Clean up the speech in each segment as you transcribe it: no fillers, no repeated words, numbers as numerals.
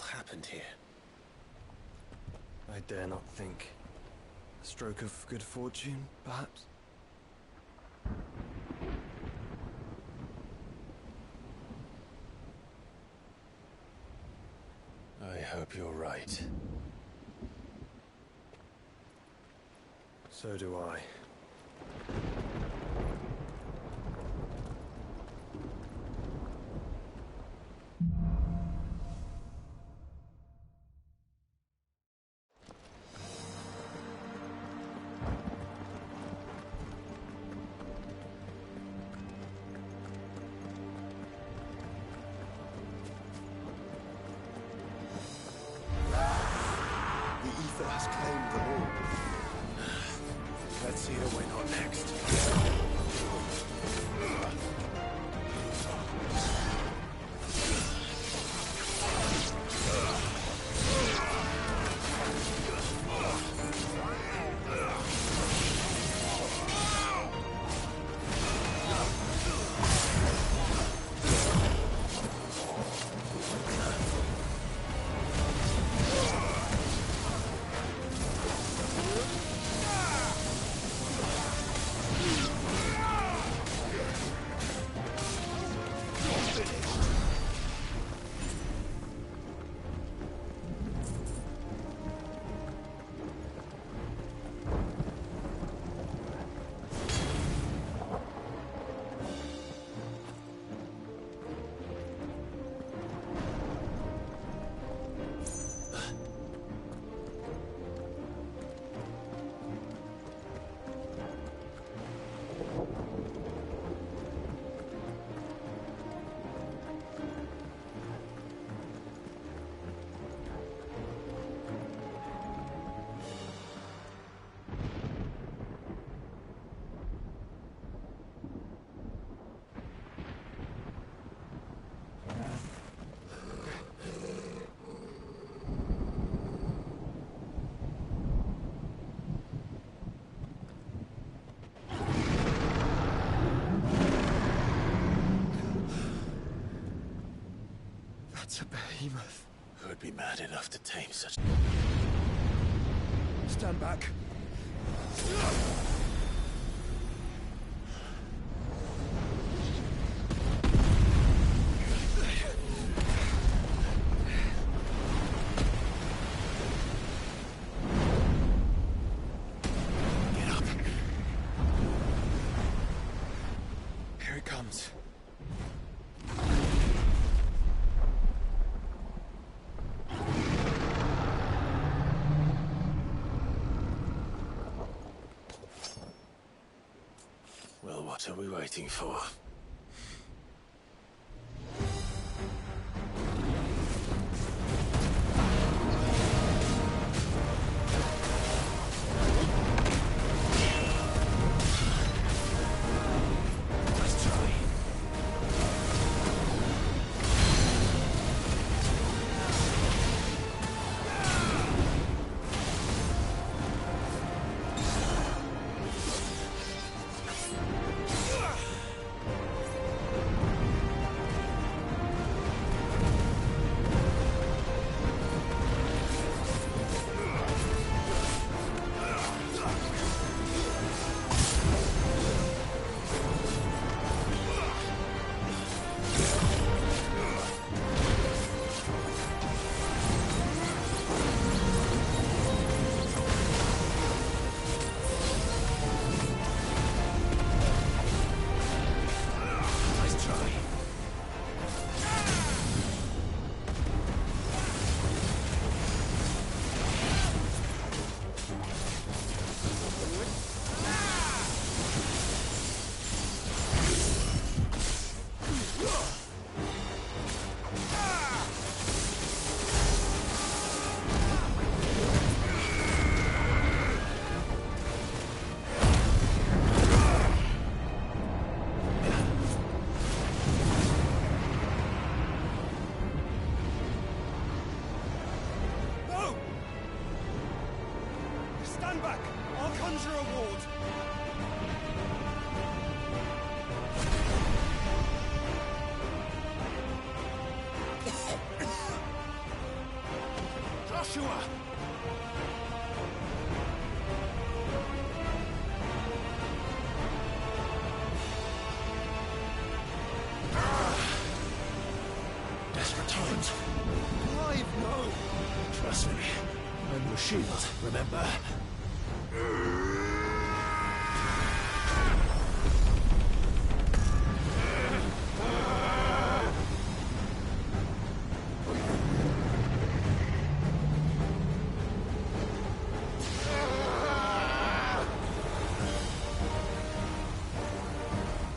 happened here? I dare not think. A stroke of good fortune, perhaps? I hope you're right. So do I. Has claimed the law. Let's see who went on next. That's a behemoth. Who'd be mad enough to tame such... Stand back. Get up. Here it comes. Well, what are we waiting for? Stand back! I'll conjure a ward! Yeshua! Desperate times. Clive, no! Trust me. I'm your shield, remember?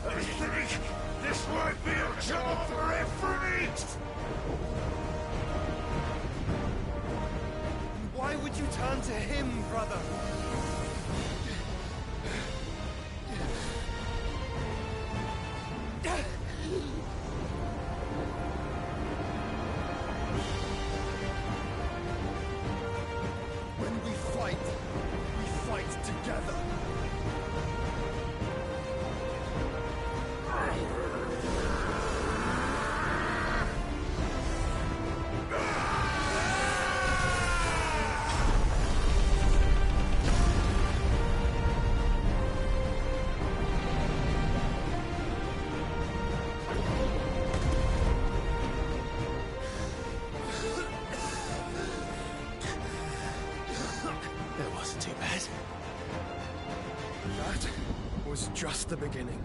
I think this might be a job for Evryone! Why would you turn to him, brother? When we fight together. That wasn't too bad. That was just the beginning.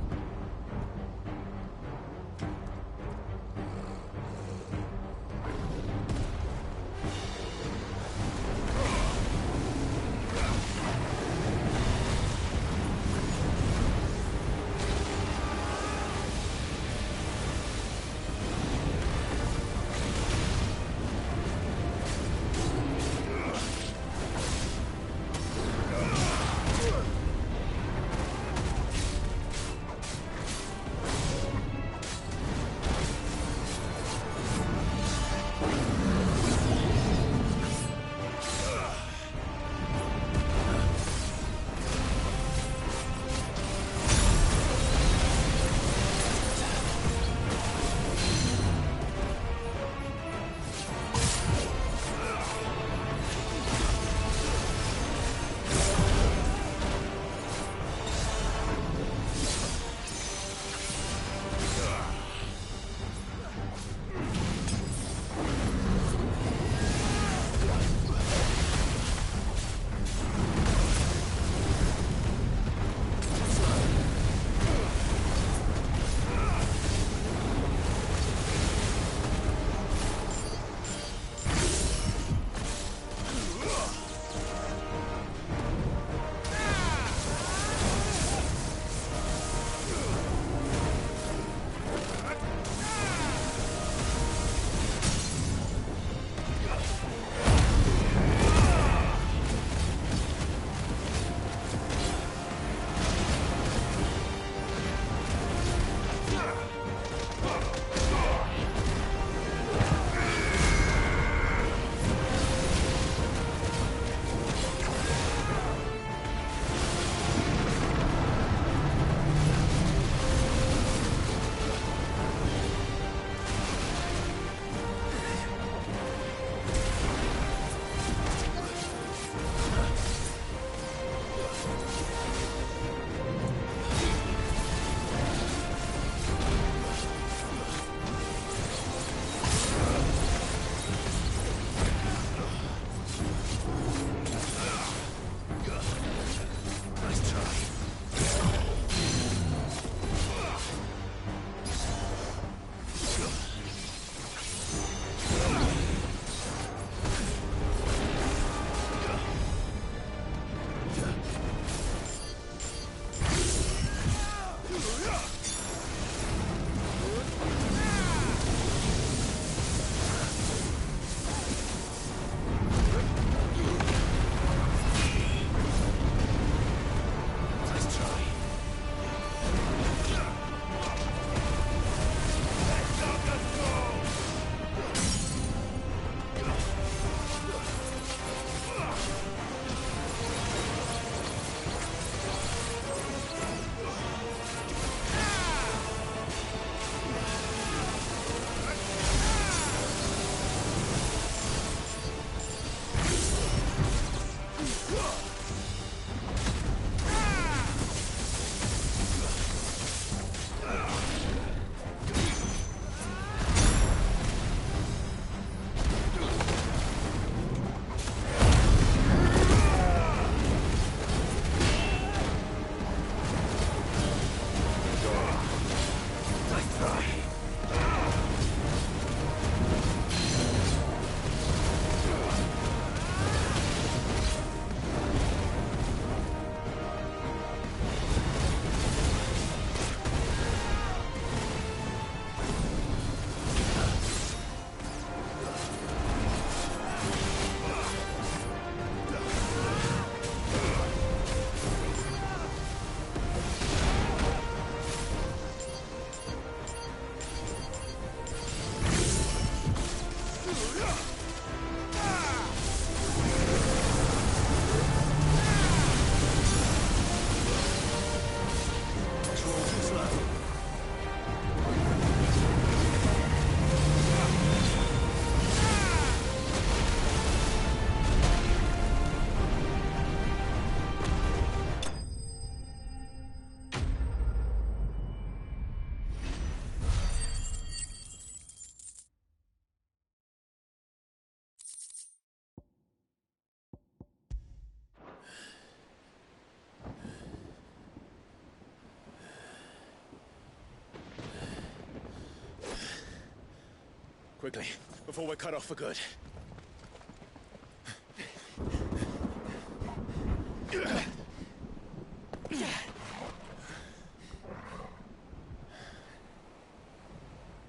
Quickly, before we're cut off for good.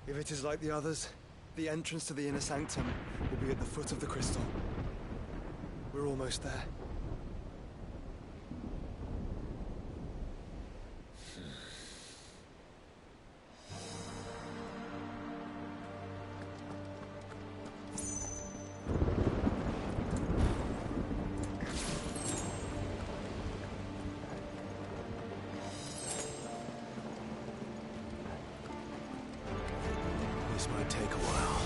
If it is like the others, the entrance to the inner sanctum will be at the foot of the crystal. We're almost there. This might take a while.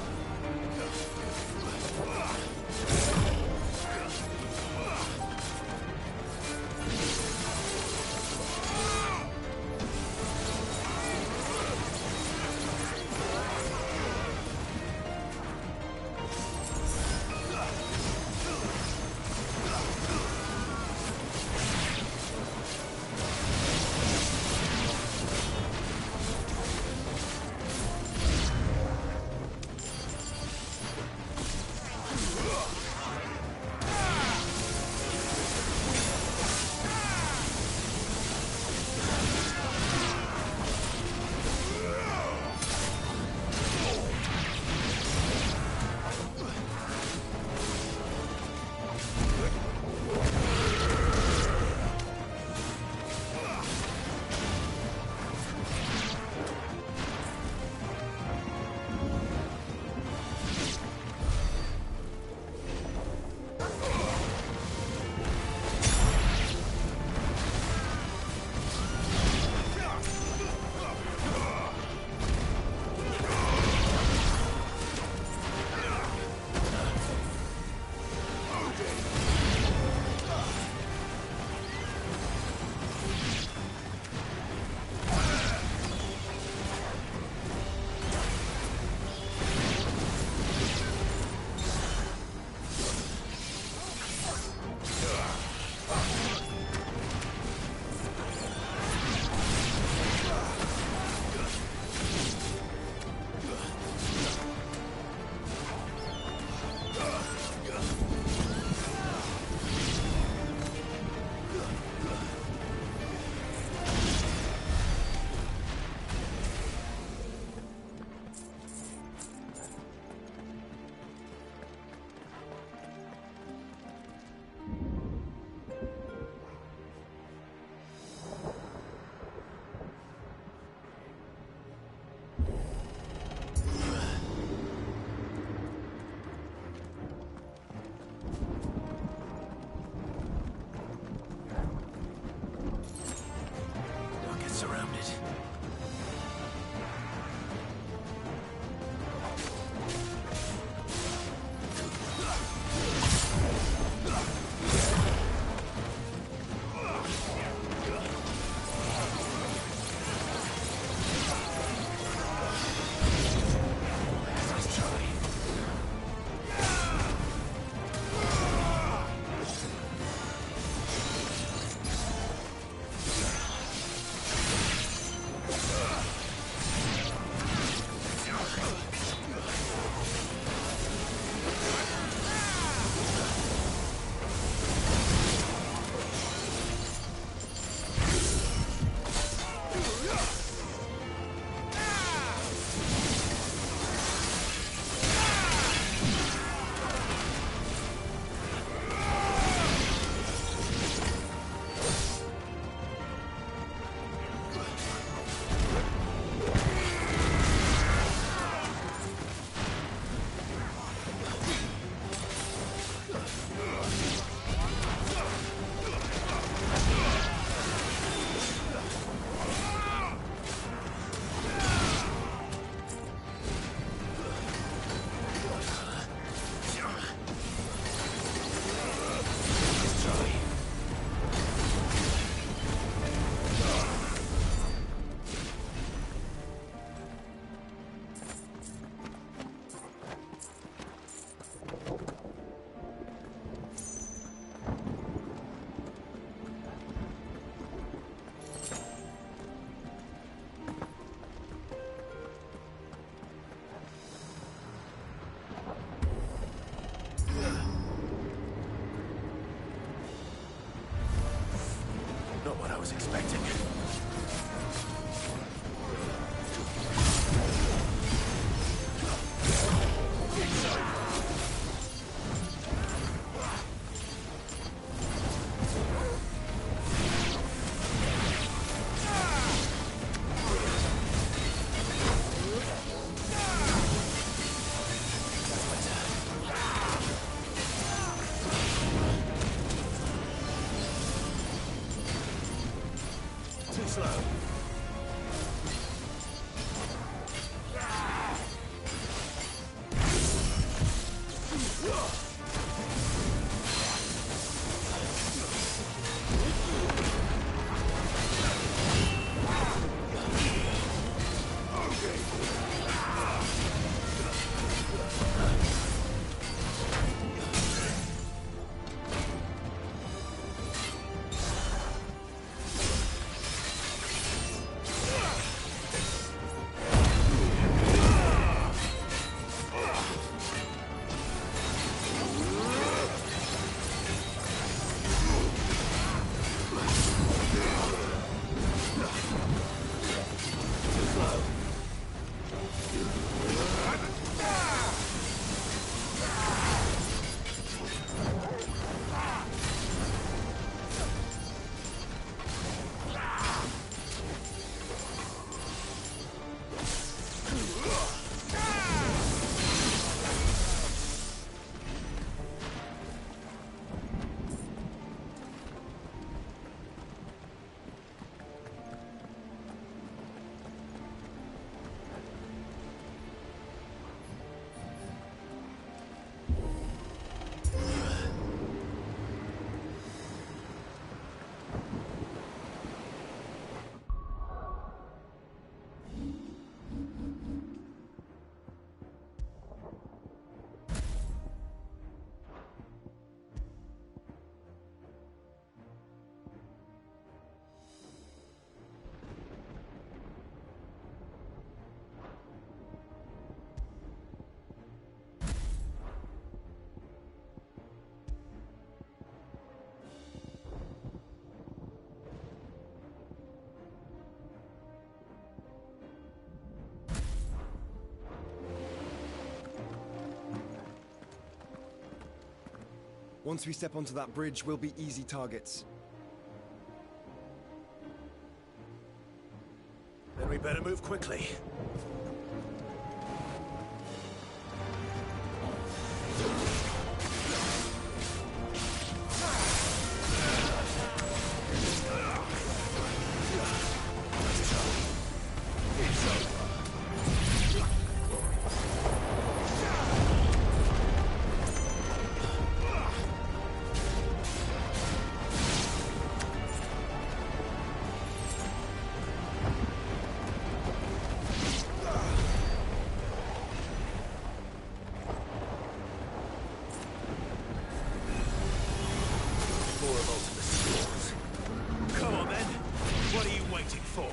I was expecting. Too slow. Once we step onto that bridge, we'll be easy targets. Then we better move quickly. Come on then. What are you waiting for?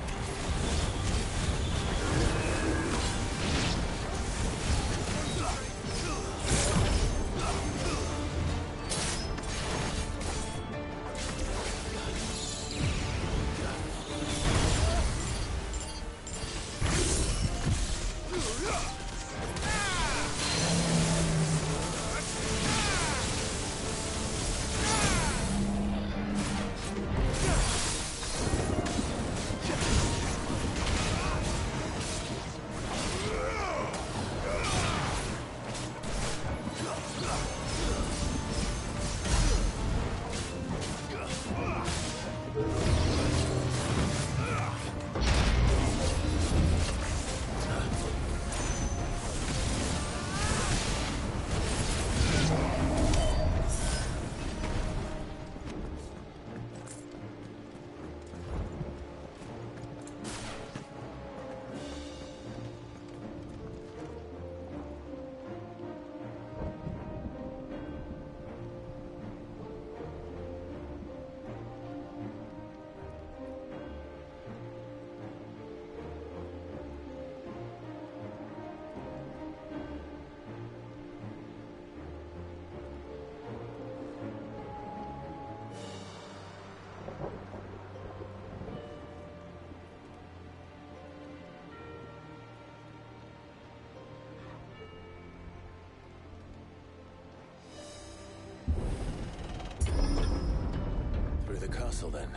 the castle, then.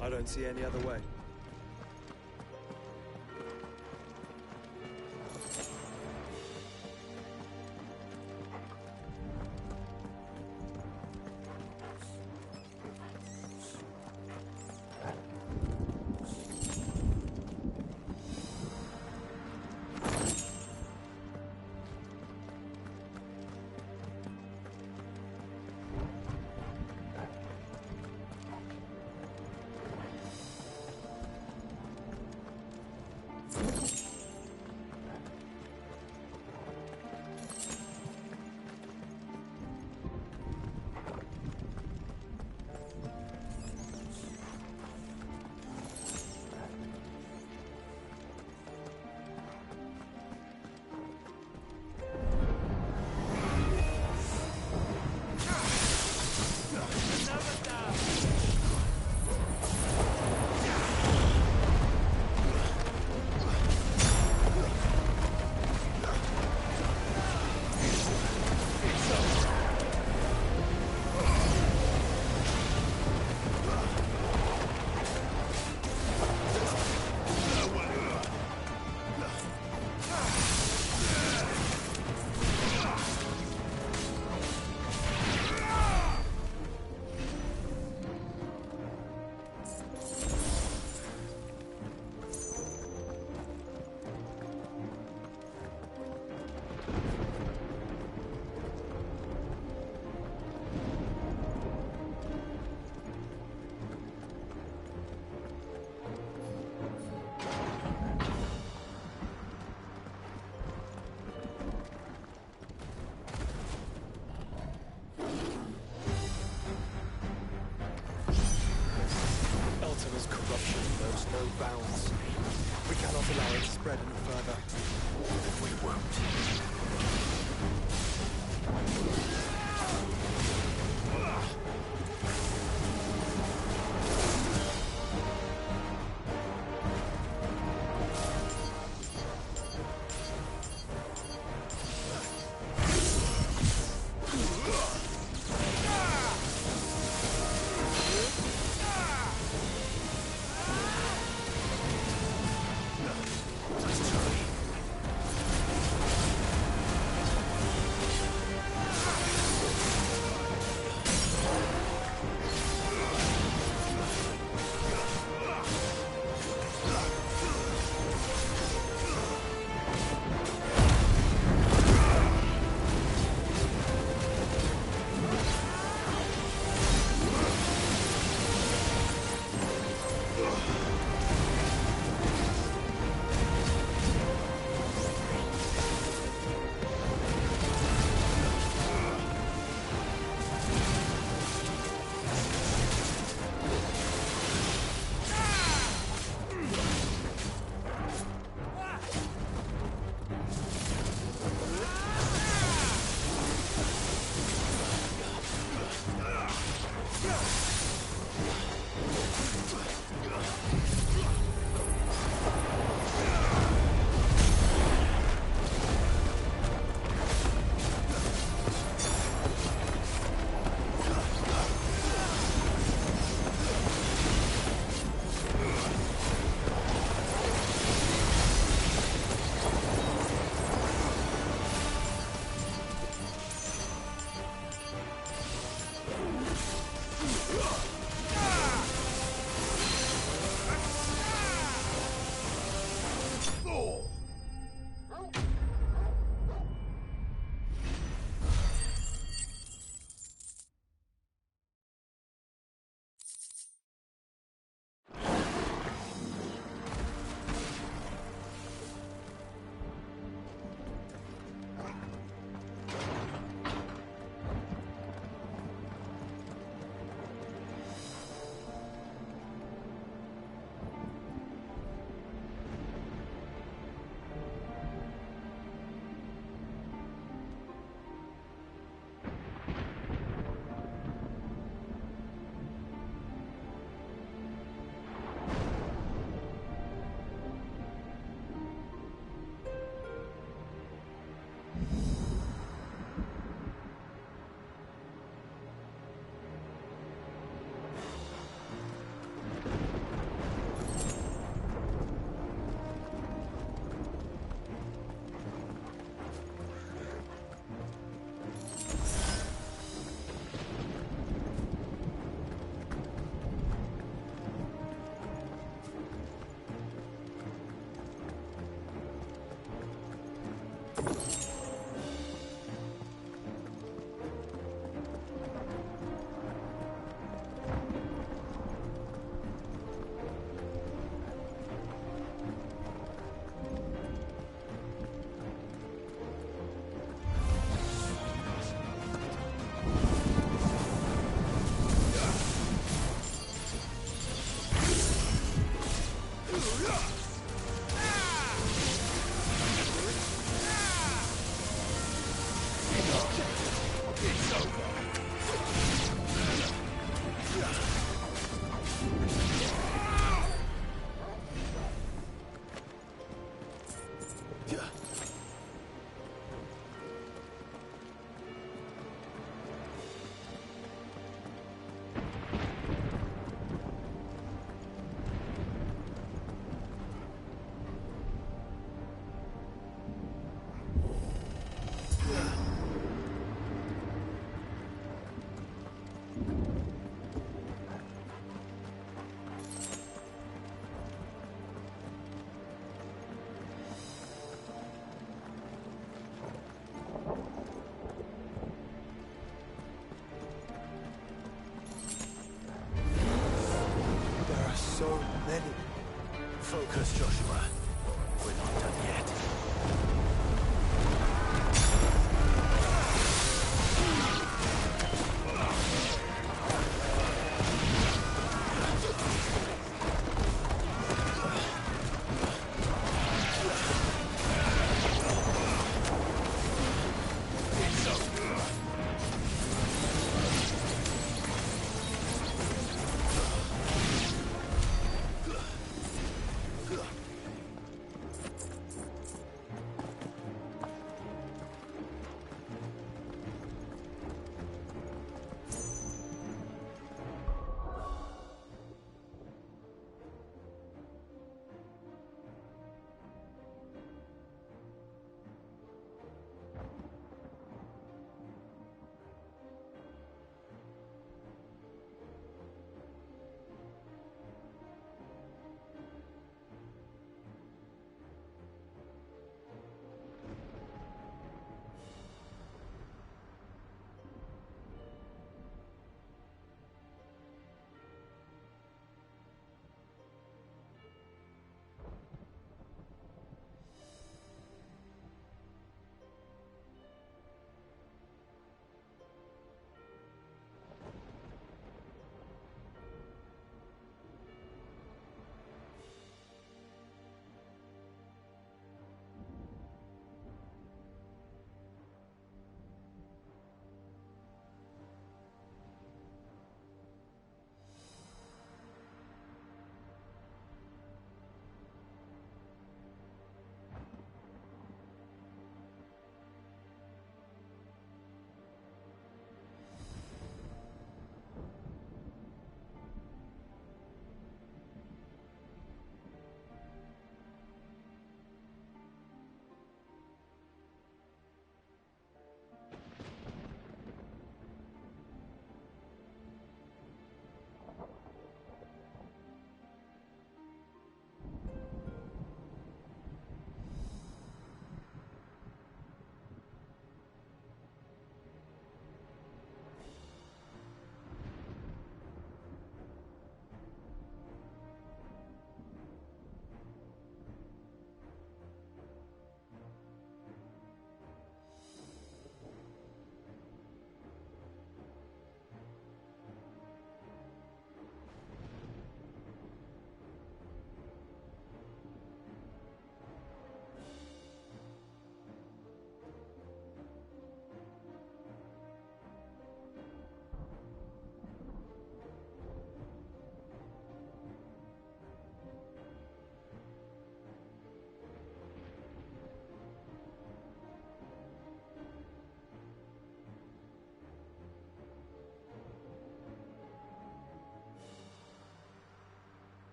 I don't see any other way. Corruption knows no bounds. We cannot allow it to spread any further. We won't. many. Focus, Joshua. We're not done yet.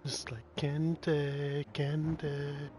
Just like candy, candy.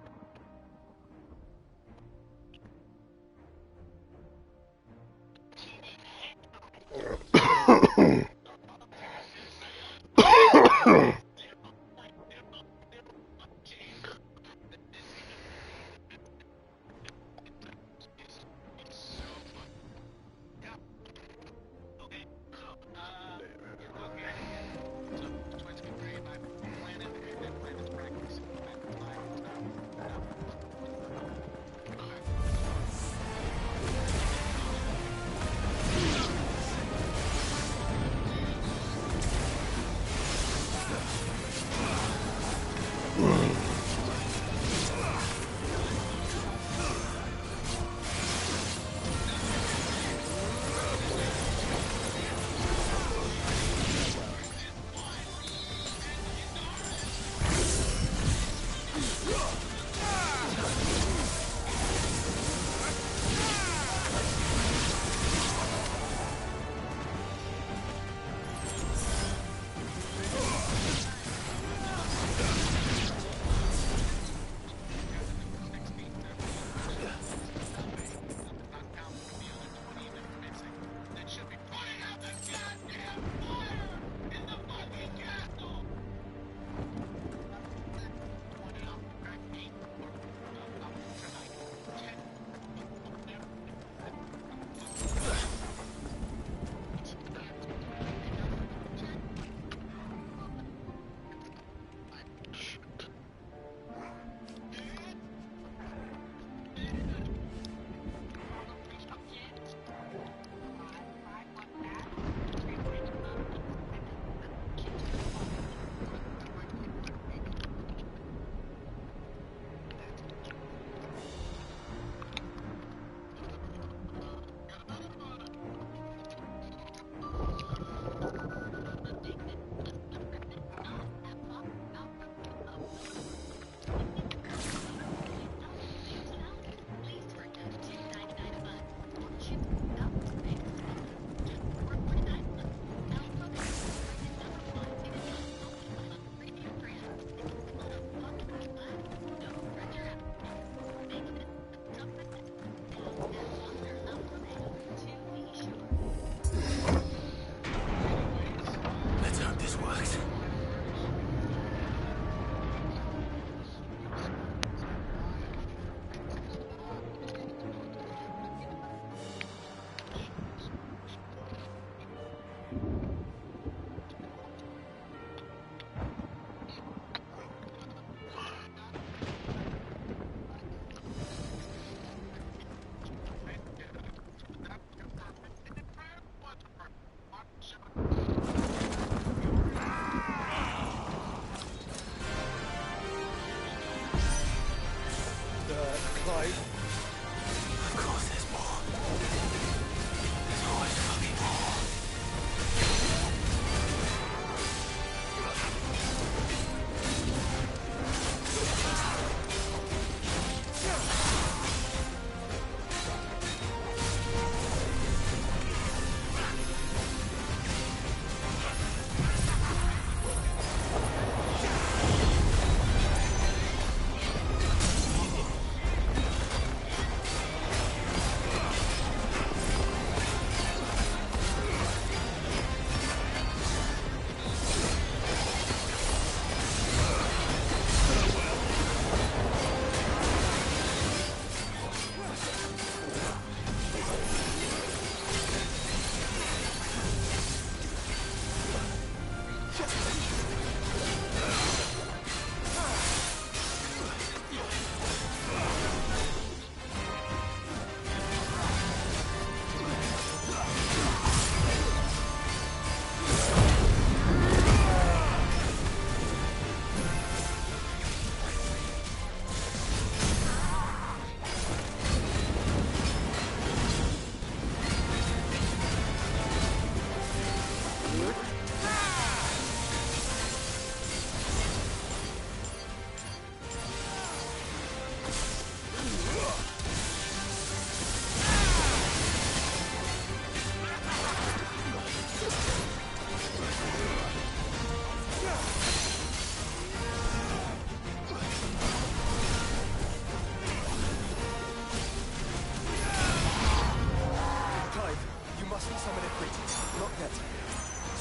summon Ifrit. Not yet.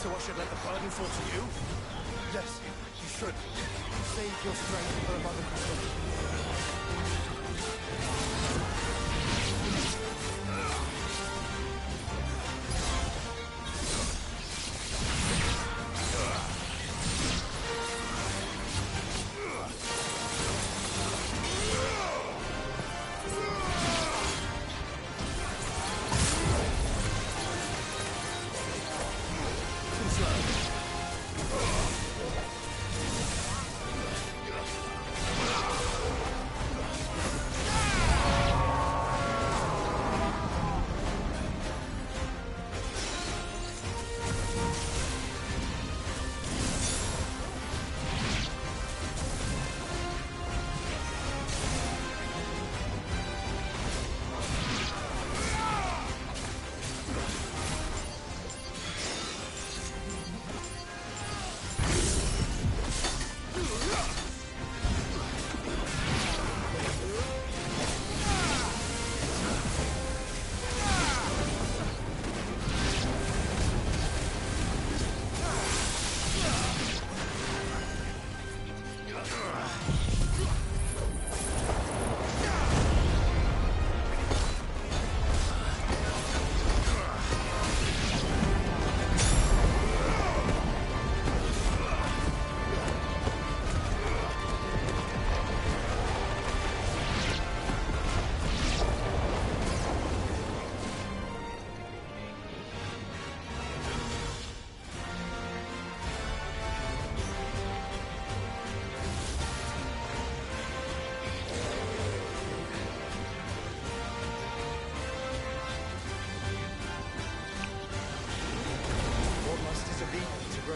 So I should let the burden fall to you? Yes, you should. Save your strength for another crystal.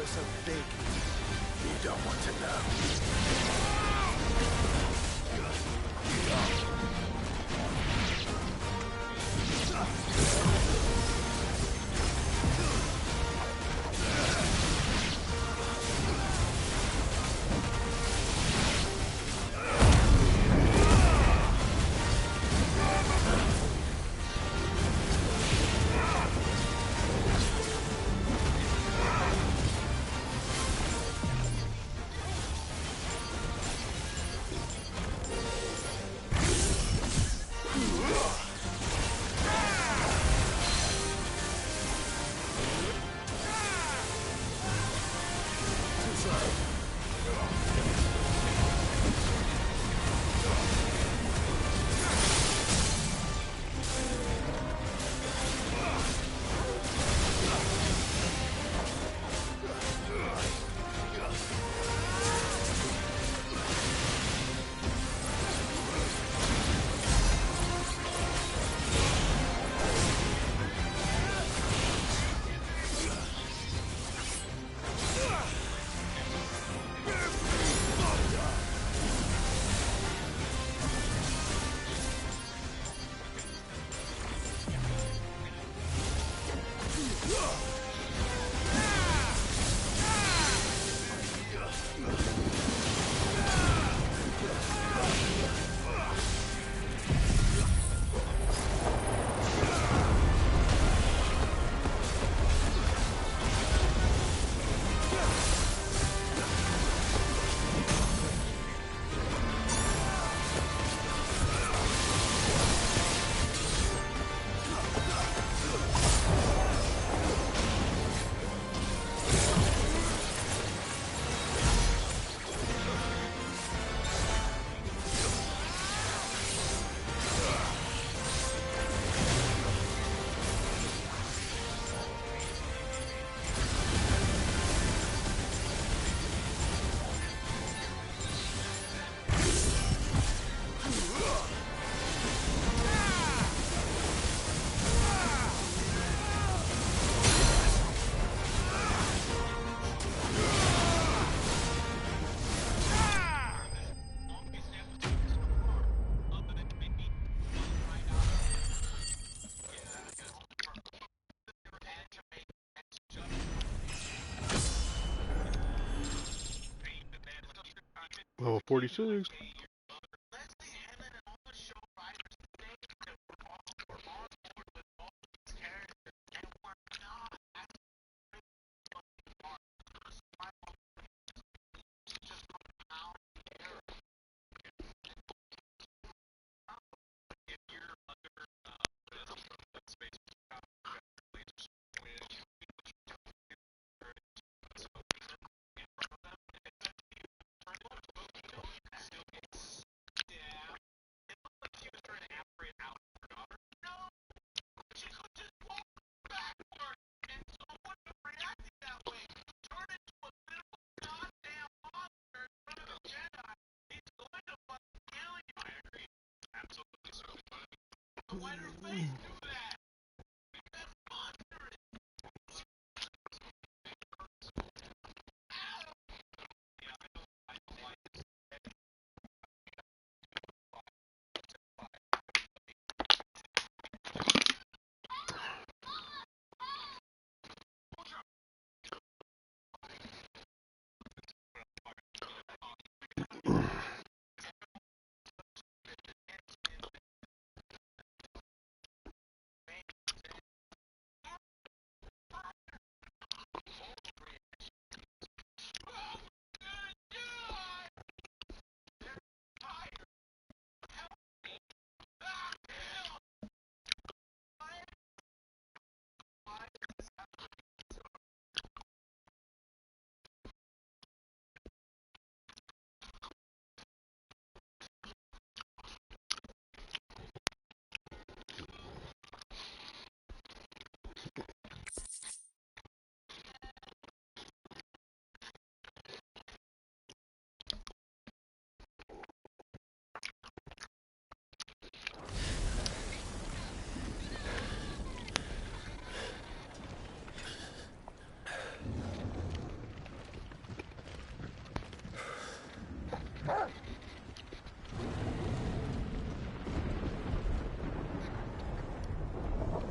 So big. You don't want to know. Level 46.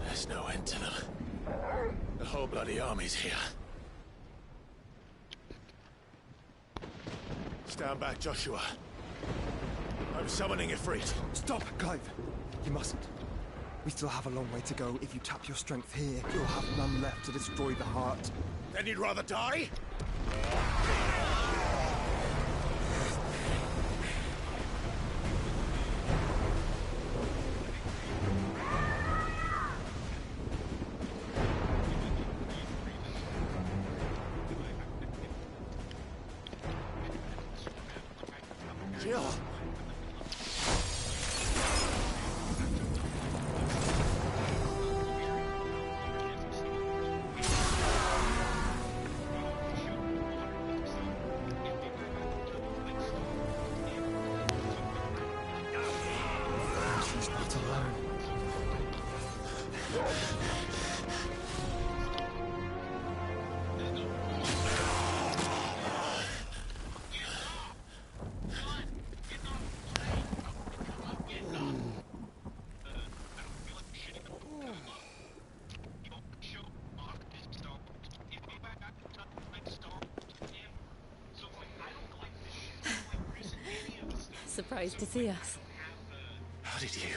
There's no end to them. The whole bloody army's here. Stand back, Joshua. I'm summoning Ifrit. Stop, Clive! You mustn't. We still have a long way to go. If you tap your strength here, you'll have none left to destroy the heart. Then you'd rather die? Jill! She's not alone. Surprised to see us. How did you?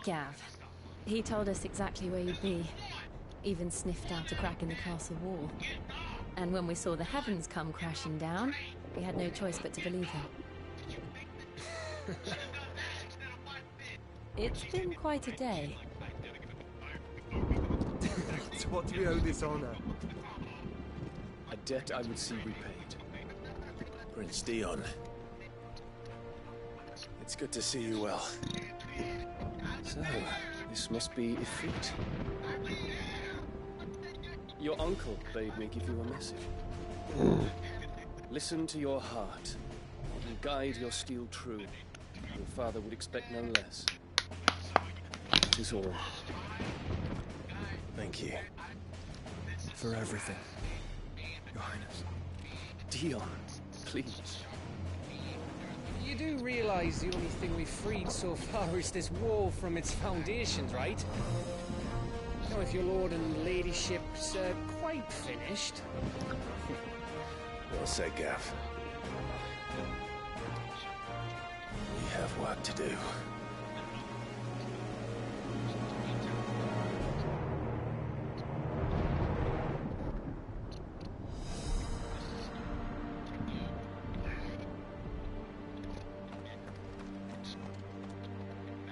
Gav. He told us exactly where you'd be. Even sniffed out a crack in the castle wall. And when we saw the heavens come crashing down, we had no choice but to believe him. It's been quite a day. To what do we owe this honor? A debt I would see repaid. Prince Dion. It's good to see you well. So, this must be Ifrit. Your uncle bade me give you a message. Listen to your heart, and guide your steel true. Your father would expect no less. That is all. Thank you. For everything, Your Highness. Dion, please. You do realize the only thing we've freed so far is this wall from its foundations, right? Now, if your lord and ladyship's quite finished. Well said, Gav. We have work to do.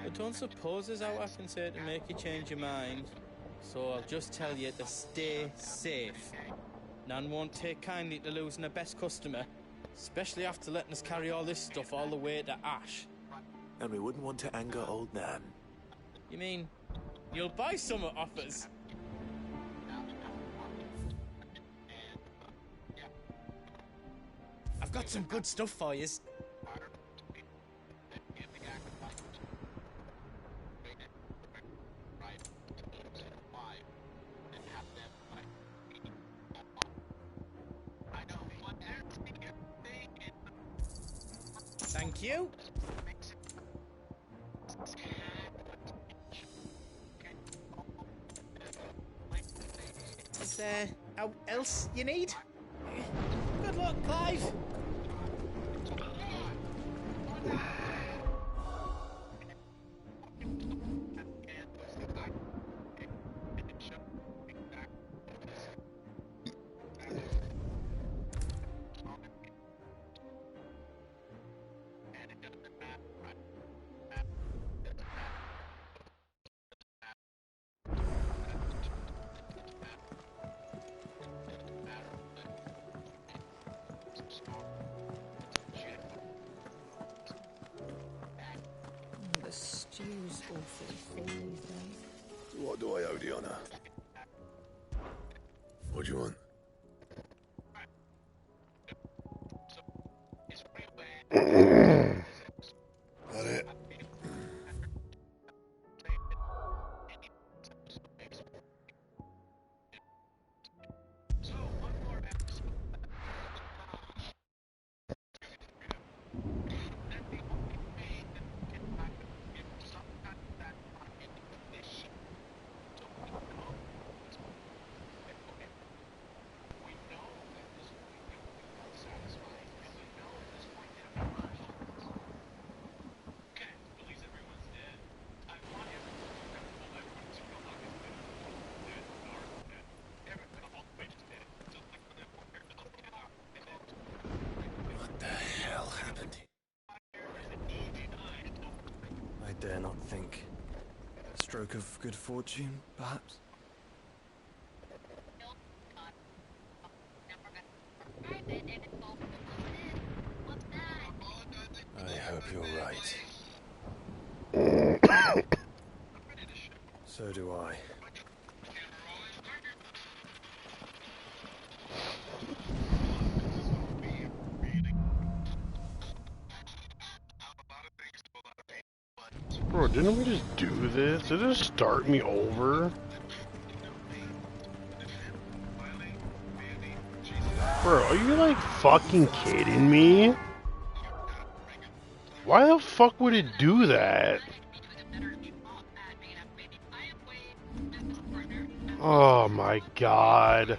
I don't suppose there's out I can say to make you change your mind. So I'll just tell you to stay safe. Nan won't take kindly to losing her best customer, especially after letting us carry all this stuff all the way to Ash. And we wouldn't want to anger old Nan. You mean, you'll buy some off us? I've got some good stuff for yous. Thank you. Is there else you need? Good luck, Clive. The stew's awfully thin these days. What do I owe the honor? What do you want? That it? What the hell happened? I dare not think. A stroke of good fortune, perhaps? I hope you're right. So do I. Bro, didn't we just do this? Did it just start me over? Bro, are you like fucking kidding me? Why the fuck would it do that? Oh my god.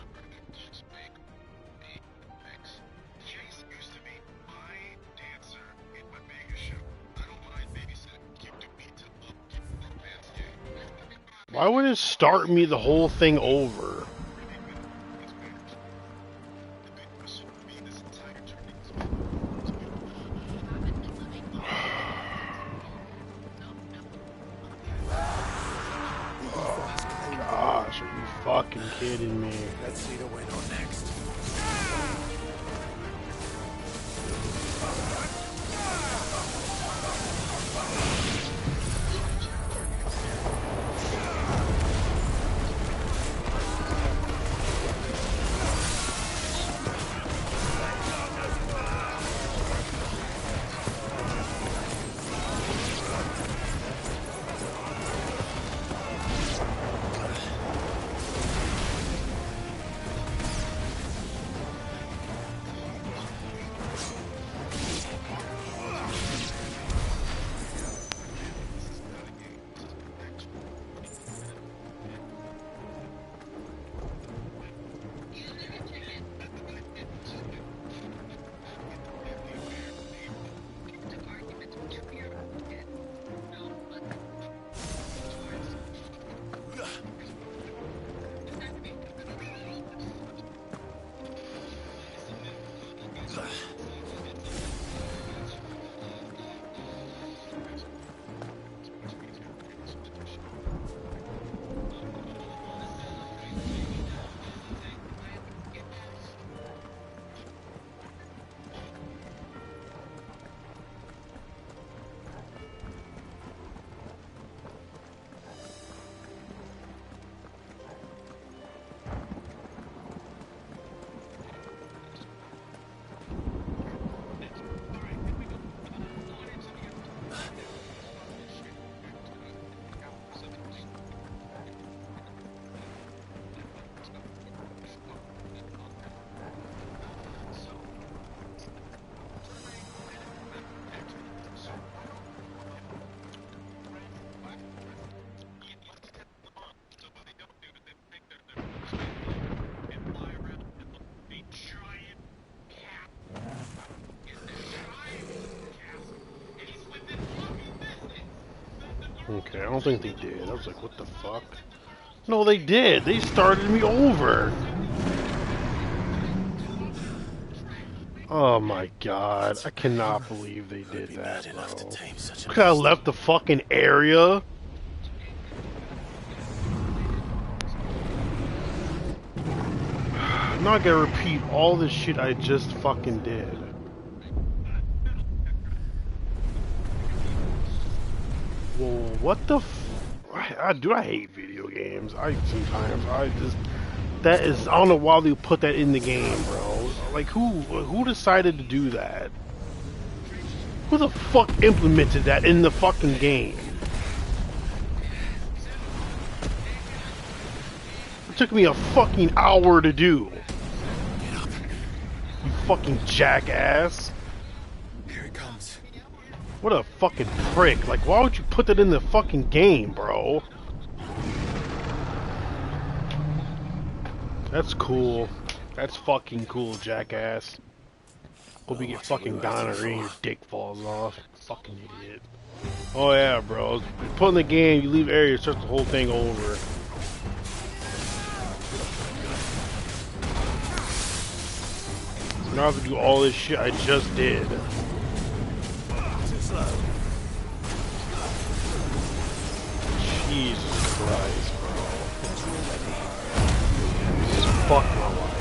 Why would it start me the whole thing over? Gosh, are you fucking kidding me? Let's see the winner next. Okay, I don't think they did. I was like, what the fuck? No, they did. They started me over. Oh my god. I cannot believe they did that, bro. Could I left the fucking area? Now I gotta repeat all the shit I just fucking did. Well, what the I hate video games. I just that is I don't know why they put that in the game, bro. Like who decided to do that? Who the fuck implemented that in the fucking game? It took me a fucking hour to do. You fucking jackass. Here it comes. What a fucking prick. Like, why would you put that in the fucking game, bro? That's cool. That's fucking cool, jackass. Hope you get fucking gonorrhea and your dick falls off. Fucking idiot. Oh yeah, bro. You put in the game, you leave area, start the whole thing over. Now I have to do all this shit I just did. Jesus Christ, bro. Fuck my life.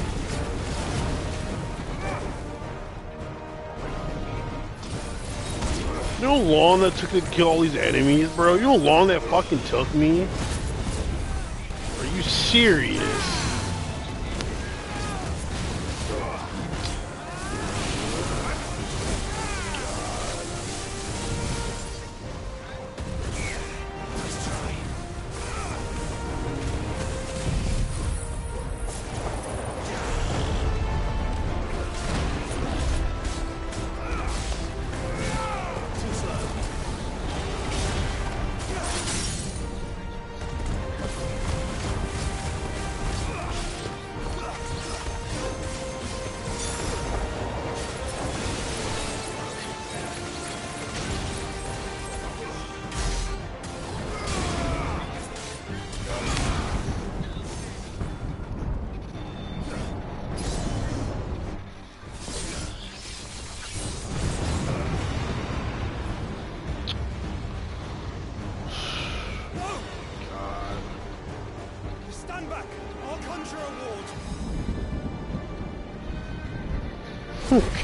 You know how long that took to kill all these enemies, bro? You know how long that fucking took me? Are you serious?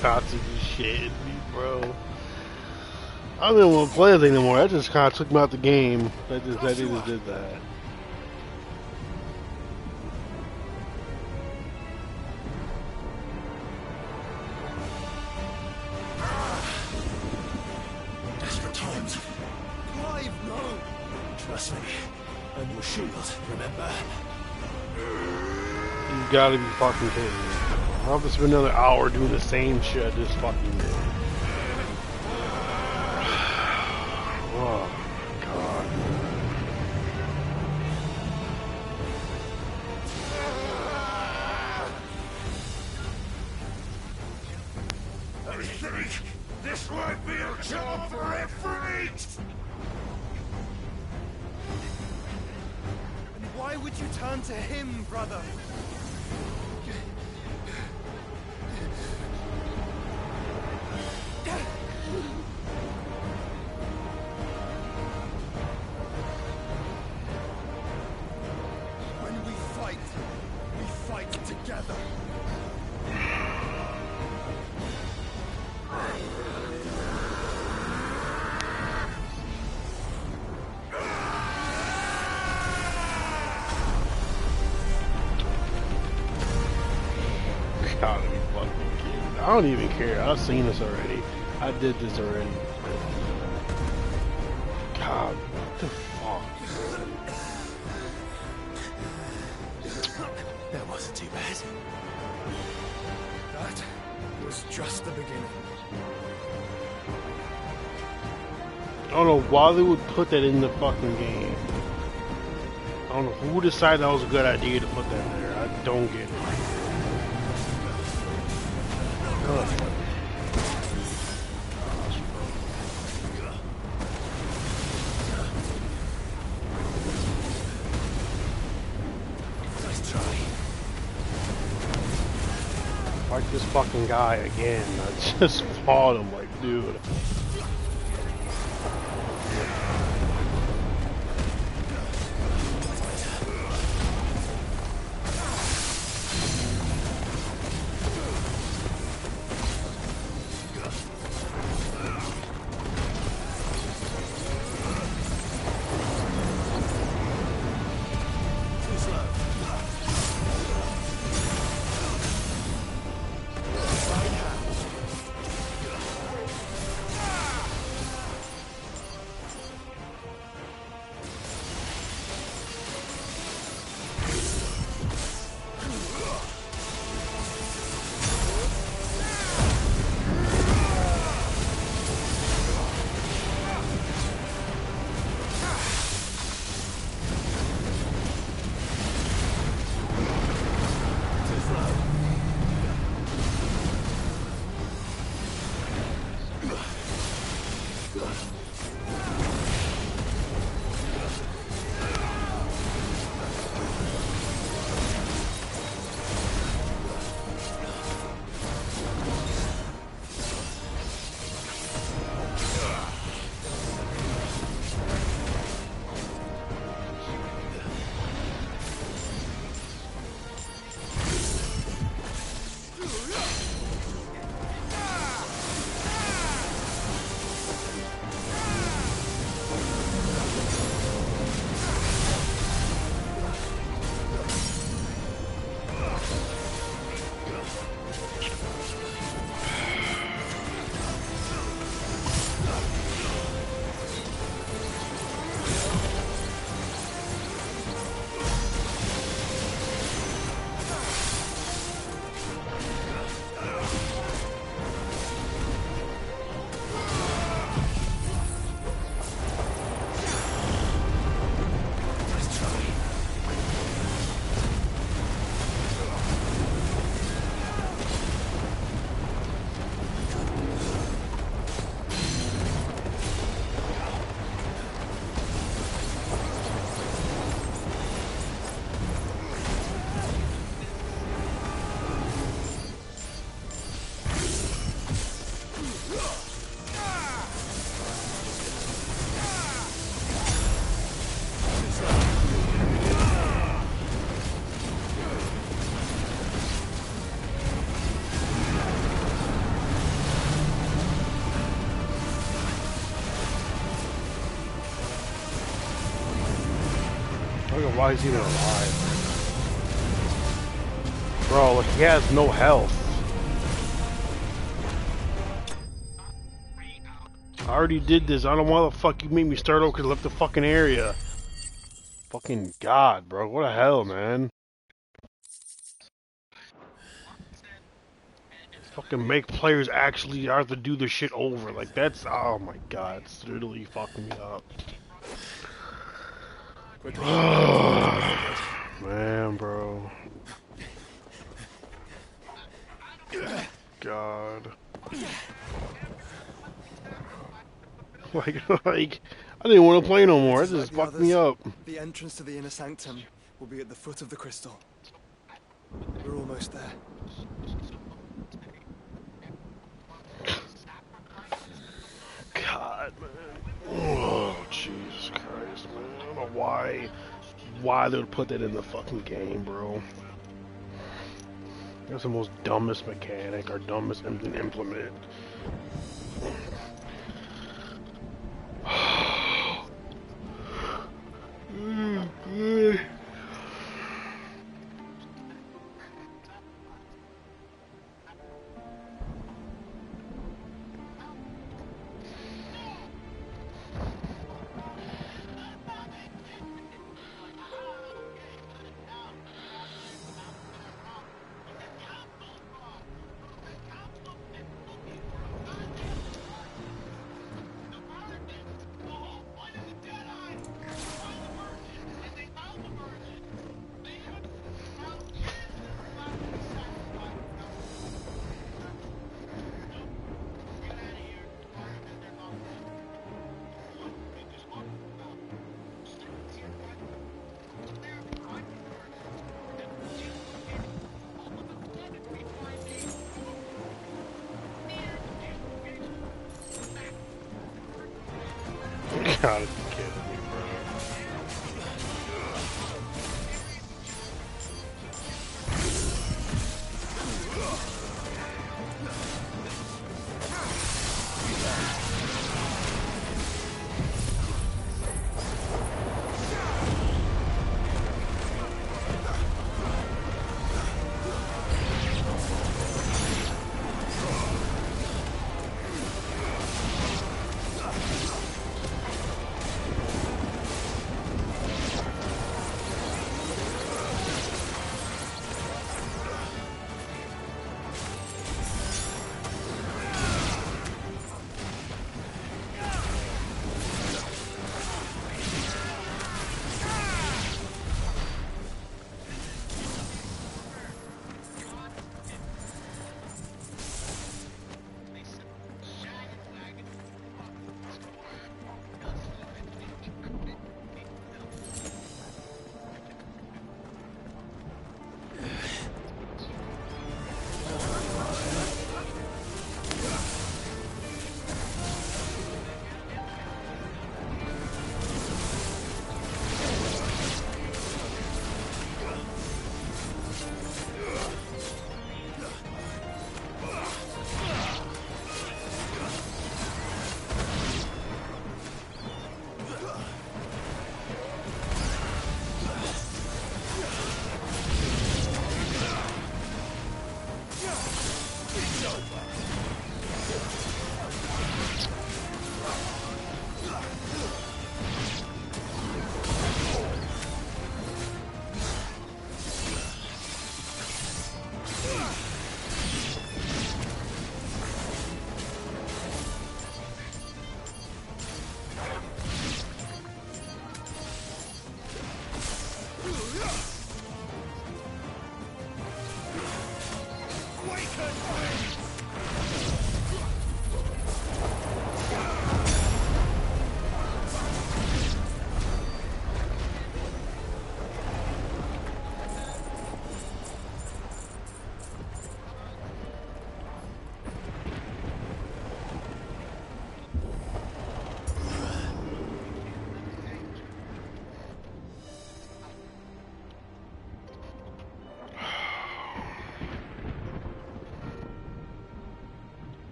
Cops are just shitting me, bro. I don't even want to play this anymore. That just kind of took me out the game. That just did that. Desperate times. Clive, no! Trust me. I'm your shield, remember? You gotta be fucking kidding me. I'll have to spend another hour doing the same shit I just fucking did. Oh, God. I think this might be a job for Evryone! And why would you turn to him, brother? When we fight together. Gotta be fucking kidding. I don't even care. I've seen this already. I did this already. God, what the fuck? That wasn't too bad. That was just the beginning. I don't know why they would put that in the fucking game. I don't know who decided that was a good idea to put that there. I don't get it. Ugh. Fight this fucking guy again. I just fought him, like, dude. Why is he even alive? Bro, like, he has no health. I already did this. I don't know why the fuck you made me start over because I left the fucking area. Fucking God, bro. What the hell, man? Fucking make players actually have to do the shit over. Like, that's... Oh my God. It's literally fucking me up. Man, bro. God. Like, I didn't want to play no more. It just fucked me up. The entrance to the inner sanctum will be at the foot of the crystal. We're almost there. God, man. Oh, Jesus Christ, man. I don't know why they would put that in the fucking game, bro. That's the most dumbest mechanic or dumbest implement. Gotta be kidding me, bro.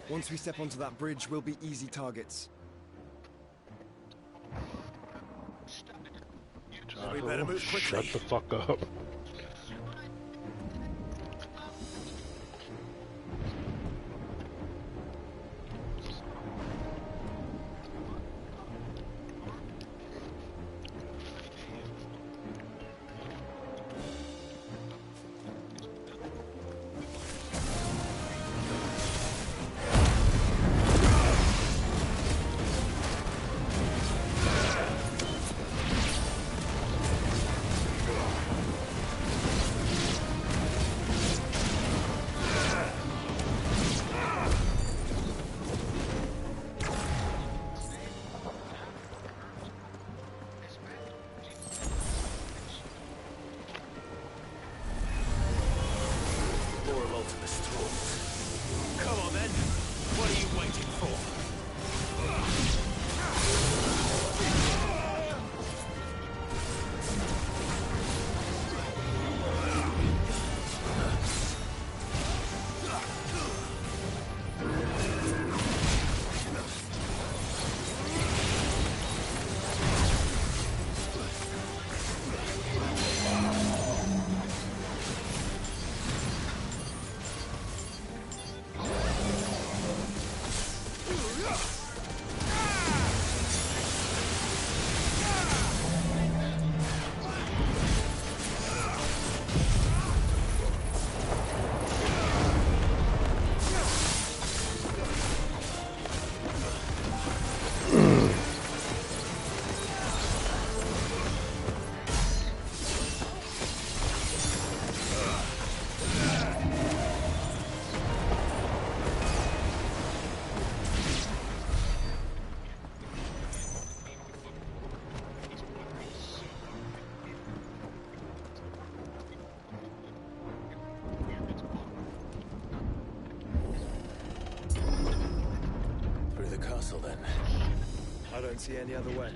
Once we step onto that bridge, we'll be easy targets. We better move quickly. Shut the fuck up. Then. I don't see any other way.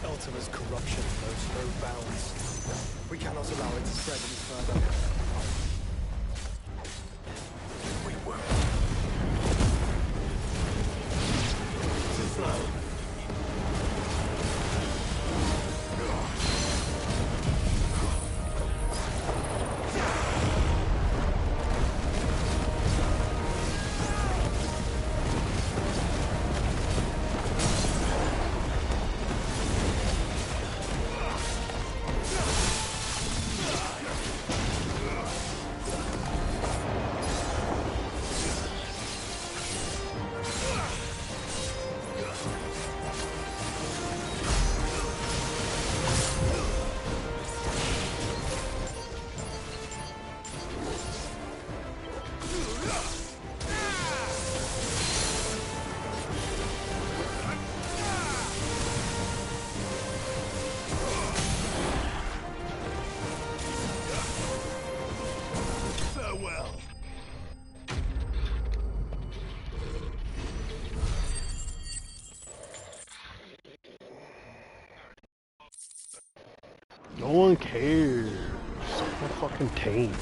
Ultima's corruption knows no bounds. We cannot allow it to spread any further. We won't. No one cares. So fucking tame.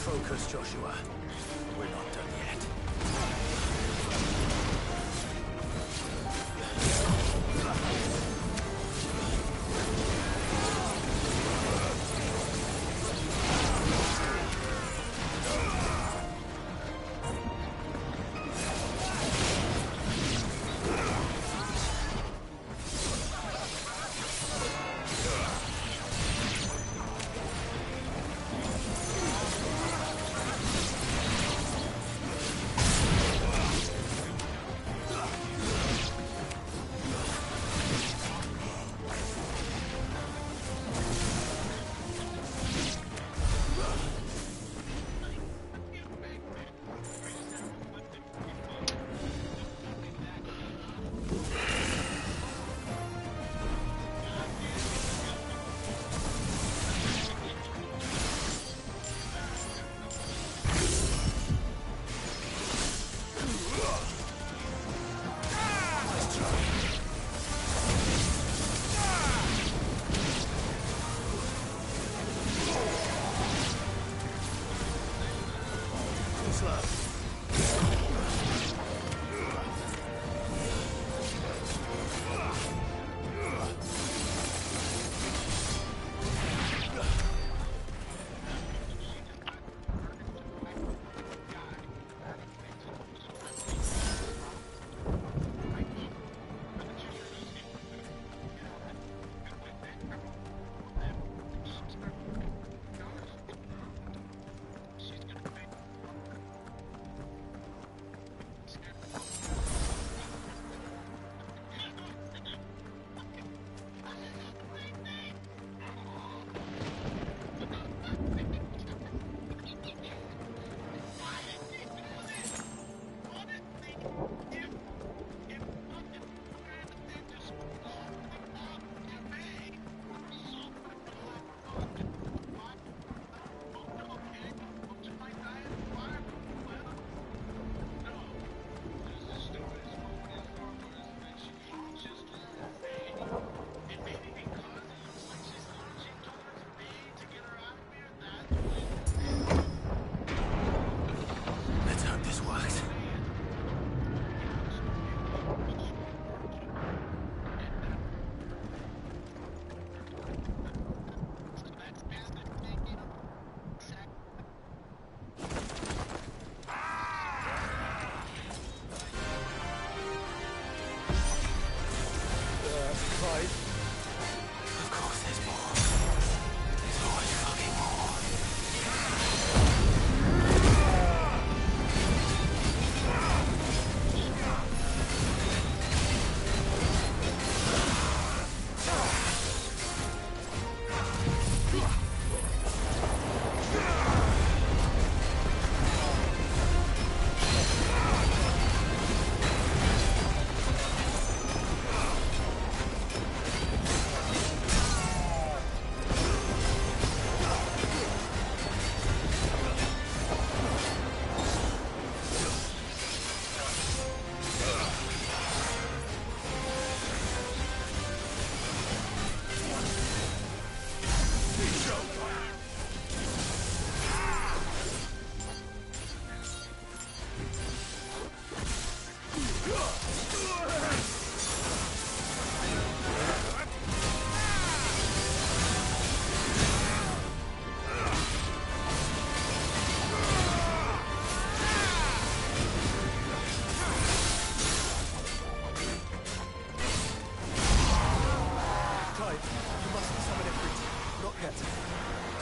Focus, Joshua. We're not done yet.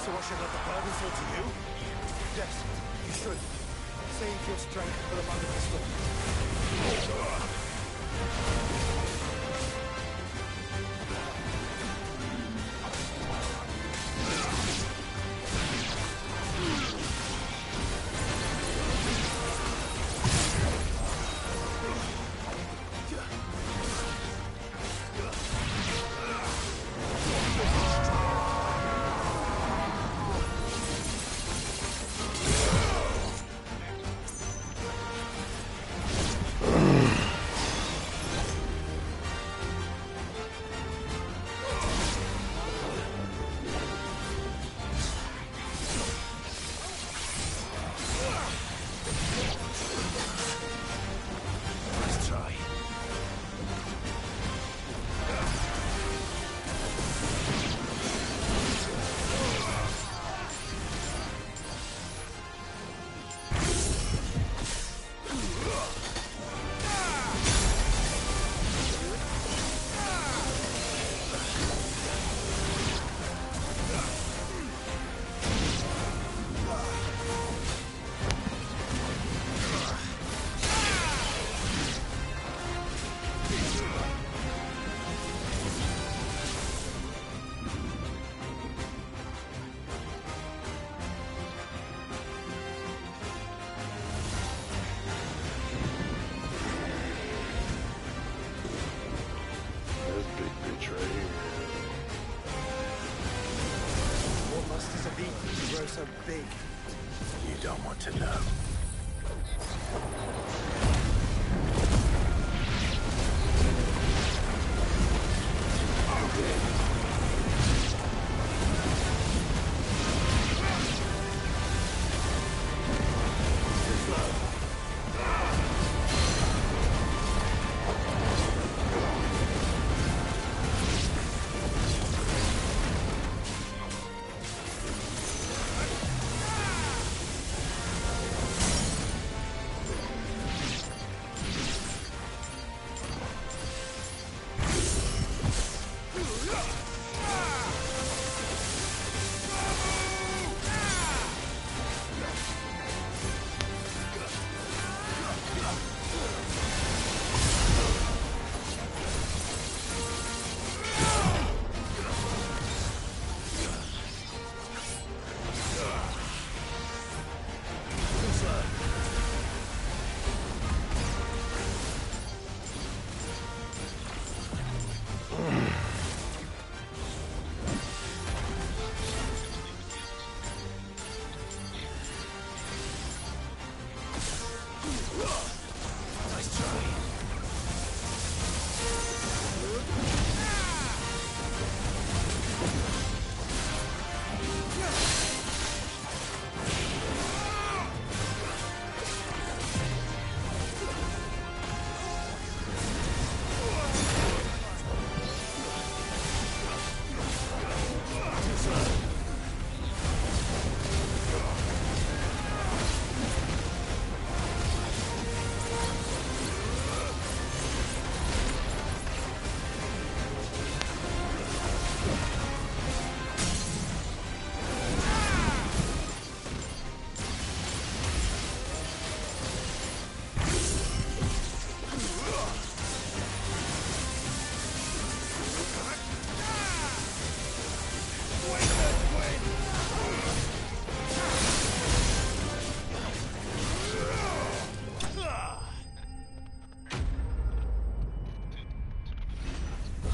So I should let the burden fall to you? Yes, you should. Save your strength for the moment of storm. So big. You don't want to know.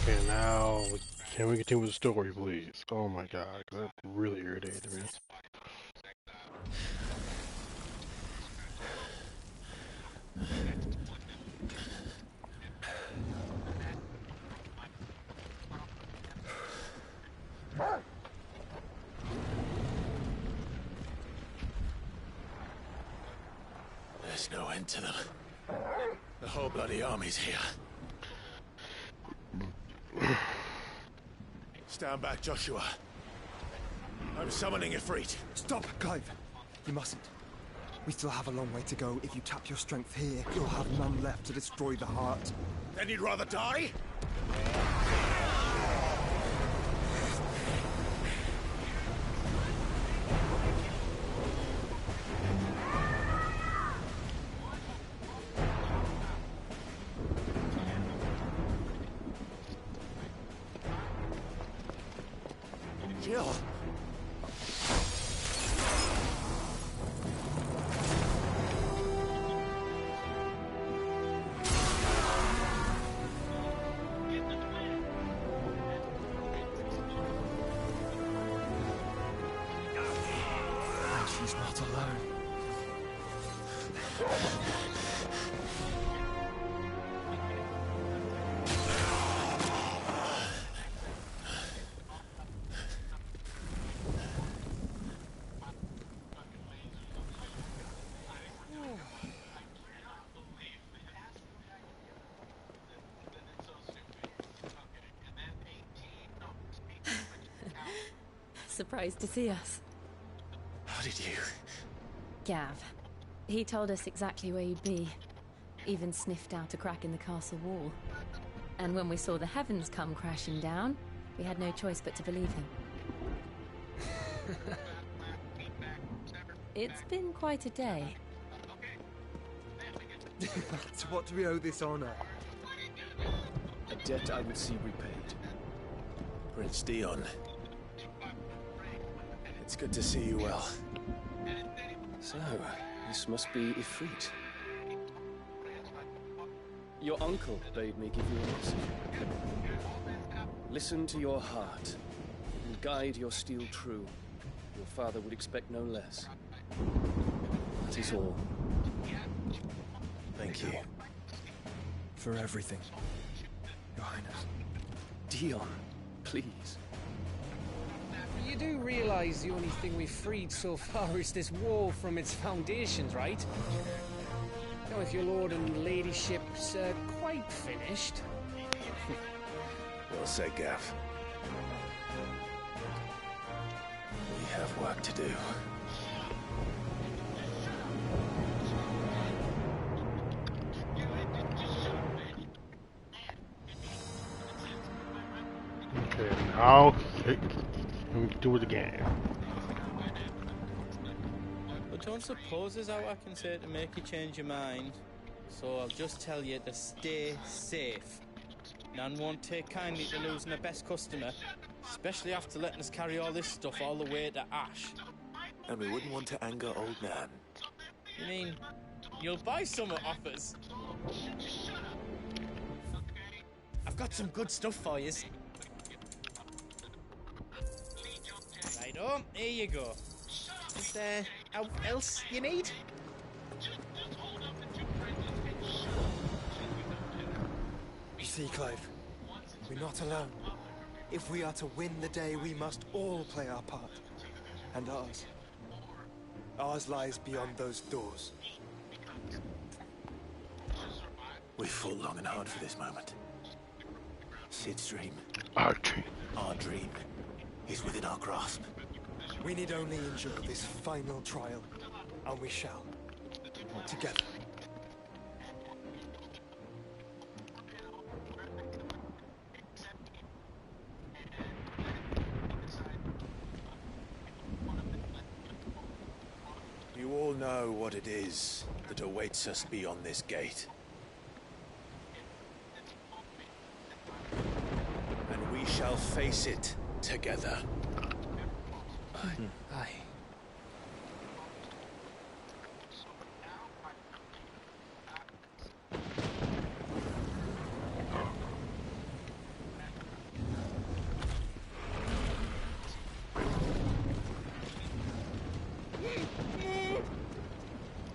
Okay, now, can we continue with the story, please? Oh my god, that really irritated me. There's no end to them. The whole bloody army's here. Stand back, Joshua. I'm summoning Ifrit. Stop, Clive. You mustn't. We still have a long way to go. If you tap your strength here, you'll have none left to destroy the heart. Then you'd rather die? Jill! And she's not alone. Surprised to see us. How did you? Gav. He told us exactly where you'd be. Even sniffed out a crack in the castle wall. And when we saw the heavens come crashing down, we had no choice but to believe him. It's been quite a day. To what do we owe this honor? A debt I will see repaid. Prince Dion. It's good to see you well. So, this must be Ifrit. Your uncle bade me give you a message. Listen to your heart, and guide your steel true. Your father would expect no less. That is all. Thank you. For everything, Your Highness. Dion, please. You do realize the only thing we've freed so far is this wall from its foundations, right? Now, if your lord and ladyship's quite finished... Well said, Gav. We have work to do. Okay, now we do it again. But don't suppose there's out I can say to make you change your mind. So I'll just tell you to stay safe. Nan won't take kindly to losing her best customer, especially after letting us carry all this stuff all the way to Ash. And we wouldn't want to anger old Nan. You mean, you'll buy some off us? I've got some good stuff for you. Righto, here you go. Is there anything else you need? You see, Clive, we're not alone. If we are to win the day, we must all play our part. And ours lies beyond those doors. We've fought long and hard for this moment. Sid's dream, Our dream. our dream, is within our grasp. We need only endure this final trial, and we shall. Together. You all know what it is that awaits us beyond this gate. And we shall face it together. Aye.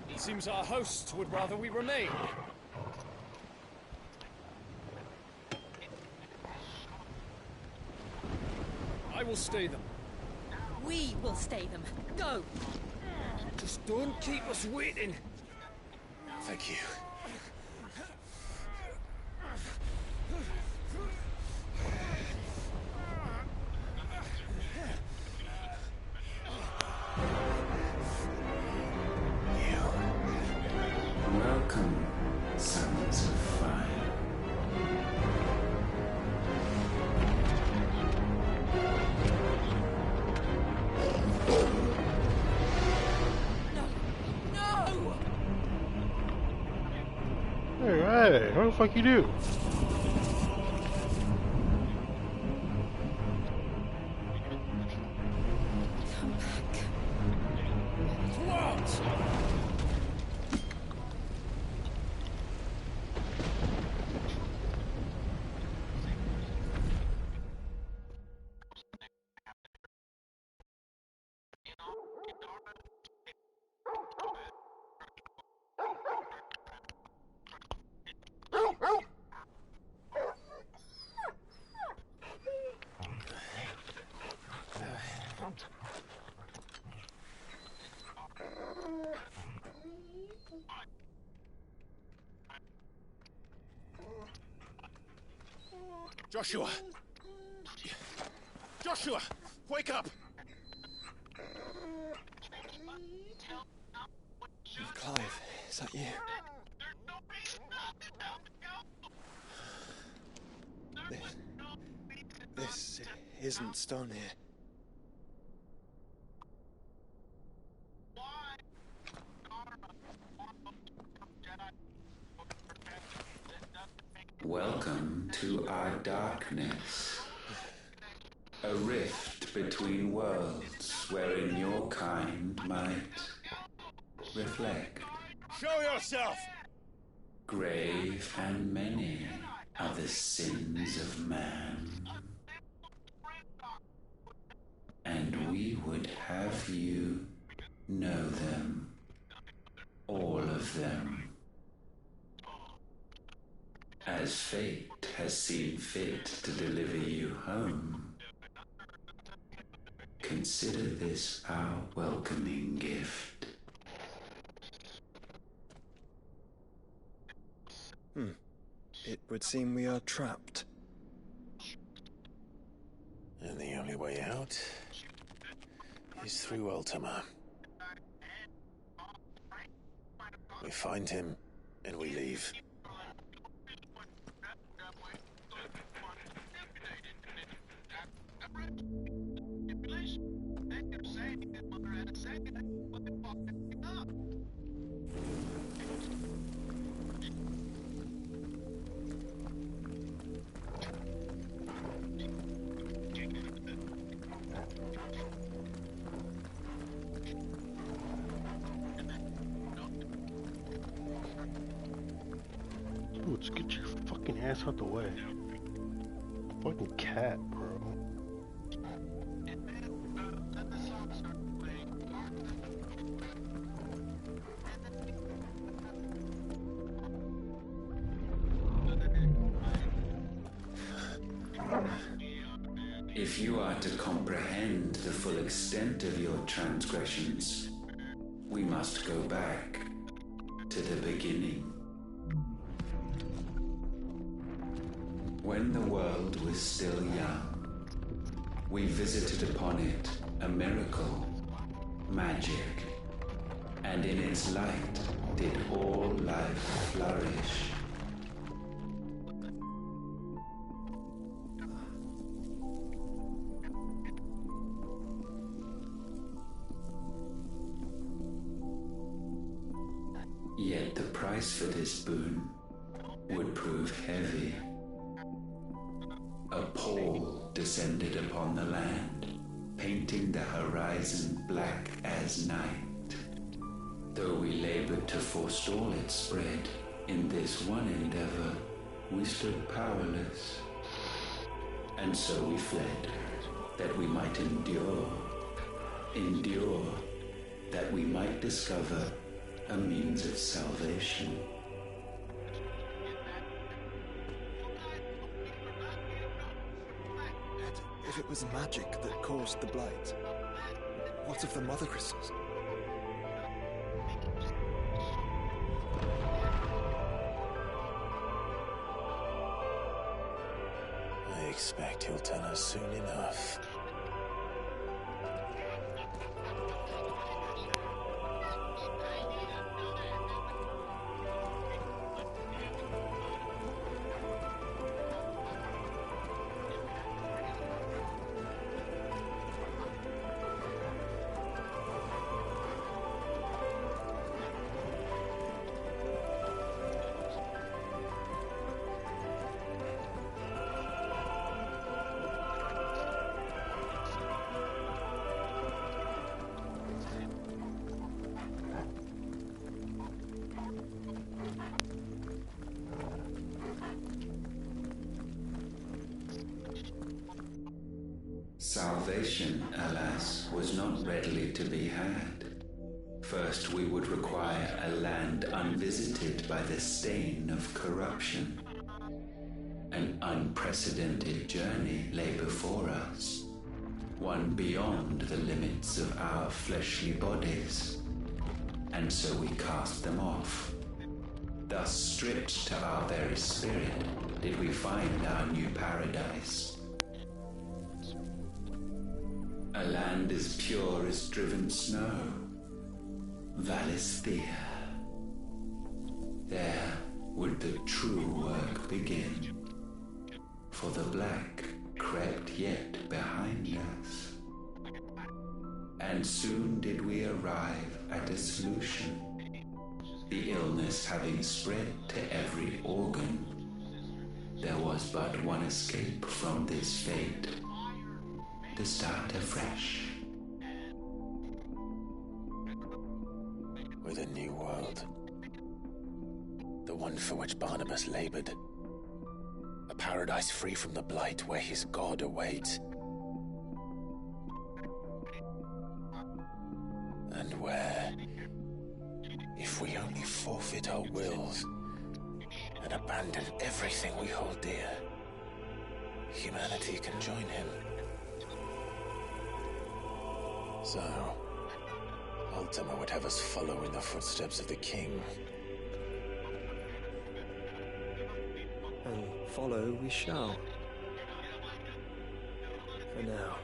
It seems our host would rather we remain. I will stay them. We will stay them. Go! Just don't keep us waiting. Thank you. Hey, what the fuck you do? Come back. What? Joshua! Joshua! Wake up! Clive, is that you? This isn't Stone here. Welcome to our darkness. A rift between worlds wherein your kind might reflect. Show yourself! Grave and many are the sins of man. And we would have you know them. All of them. As fate has seen fit to deliver you home, consider this our welcoming gift. It would seem we are trapped. And the only way out is through Ultima. We find him, and we leave. Dude, just get your fucking ass out the way. Fucking cat, bro. If you are to comprehend the full extent of your transgressions, we must go back to the beginning. When the world was still young, we visited upon it a miracle, magic, and in its light did all life flourish. Yet the price for this boon would prove heavy. A pall descended upon the land, painting the horizon black as night. Though we labored to forestall its spread, in this one endeavor we stood powerless. And so we fled, that we might endure, that we might discover a means of salvation. If it was magic that caused the blight, what of the mother crystals? I expect he'll tell us soon enough. Salvation, alas, was not readily to be had. First, we would require a land unvisited by the stain of corruption. An unprecedented journey lay before us, one beyond the limits of our fleshly bodies, and so we cast them off. Thus, stripped to our very spirit, did we find our new paradise. A land as pure as driven snow, Valisthea. There would the true work begin, for the black crept yet behind us. And soon did we arrive at a solution, the illness having spread to every organ. There was but one escape from this fate, to start afresh. With a new world. The one for which Barnabas labored. A paradise free from the blight where his God awaits. And where, if we only forfeit our wills and abandon everything we hold dear, humanity can join him. So, Ultima would have us follow in the footsteps of the king. And follow we shall. For now.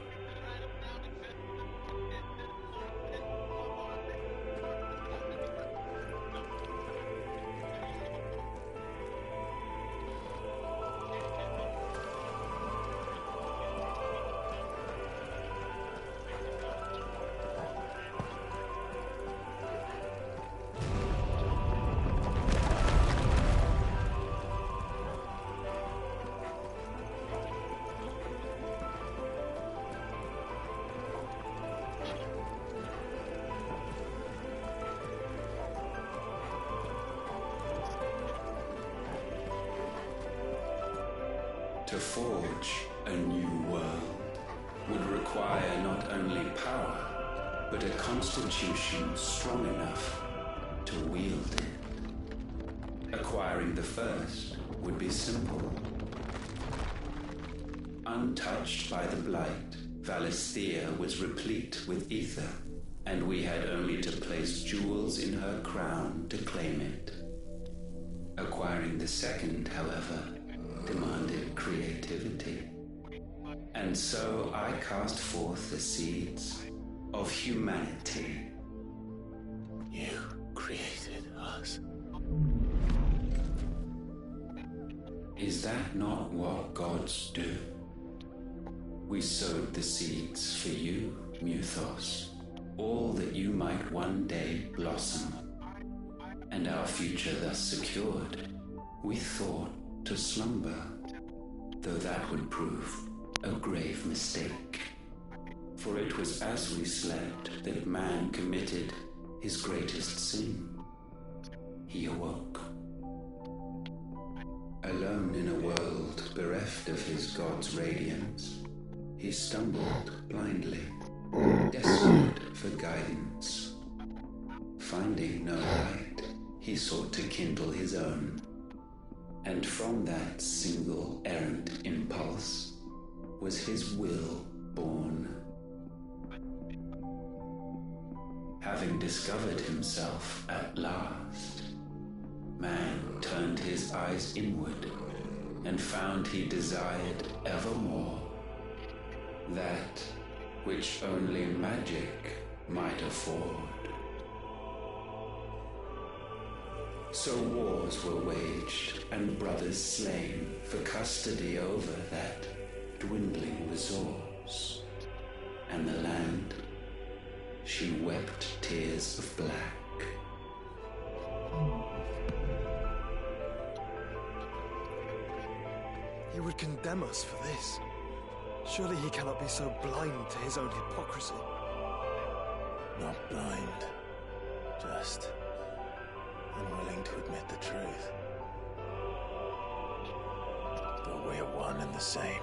To forge a new world would require not only power, but a constitution strong enough to wield it. Acquiring the first would be simple. Untouched by the blight, Valisthea was replete with ether, and we had only to place jewels in her crown to claim it. Acquiring the second, however, demanded creativity. And so I cast forth the seeds of humanity. You created us. Is that not what gods do? We sowed the seeds for you, Muthos, all that you might one day blossom. And our future thus secured, we thought to slumber, though that would prove a grave mistake. For it was as we slept that man committed his greatest sin. He awoke. Alone in a world bereft of his God's radiance, he stumbled blindly, desperate for guidance. Finding no light, he sought to kindle his own. And from that single errant impulse was his will born. Having discovered himself at last, man turned his eyes inward and found he desired evermore that which only magic might afford. So wars were waged and brothers slain for custody over that dwindling resource. And the land, she wept tears of black. He would condemn us for this. Surely he cannot be so blind to his own hypocrisy. Not blind, just unwilling to admit the truth. But we're one and the same.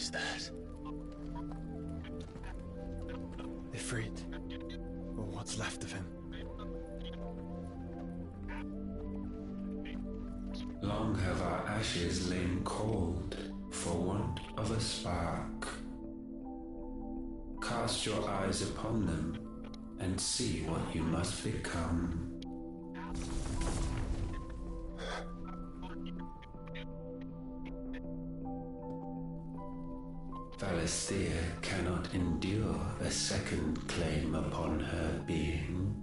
is that? Ifrit. Or what's left of him. Long have our ashes lain cold for want of a spark. Cast your eyes upon them and see what you must become. Valisthea cannot endure a second claim upon her being.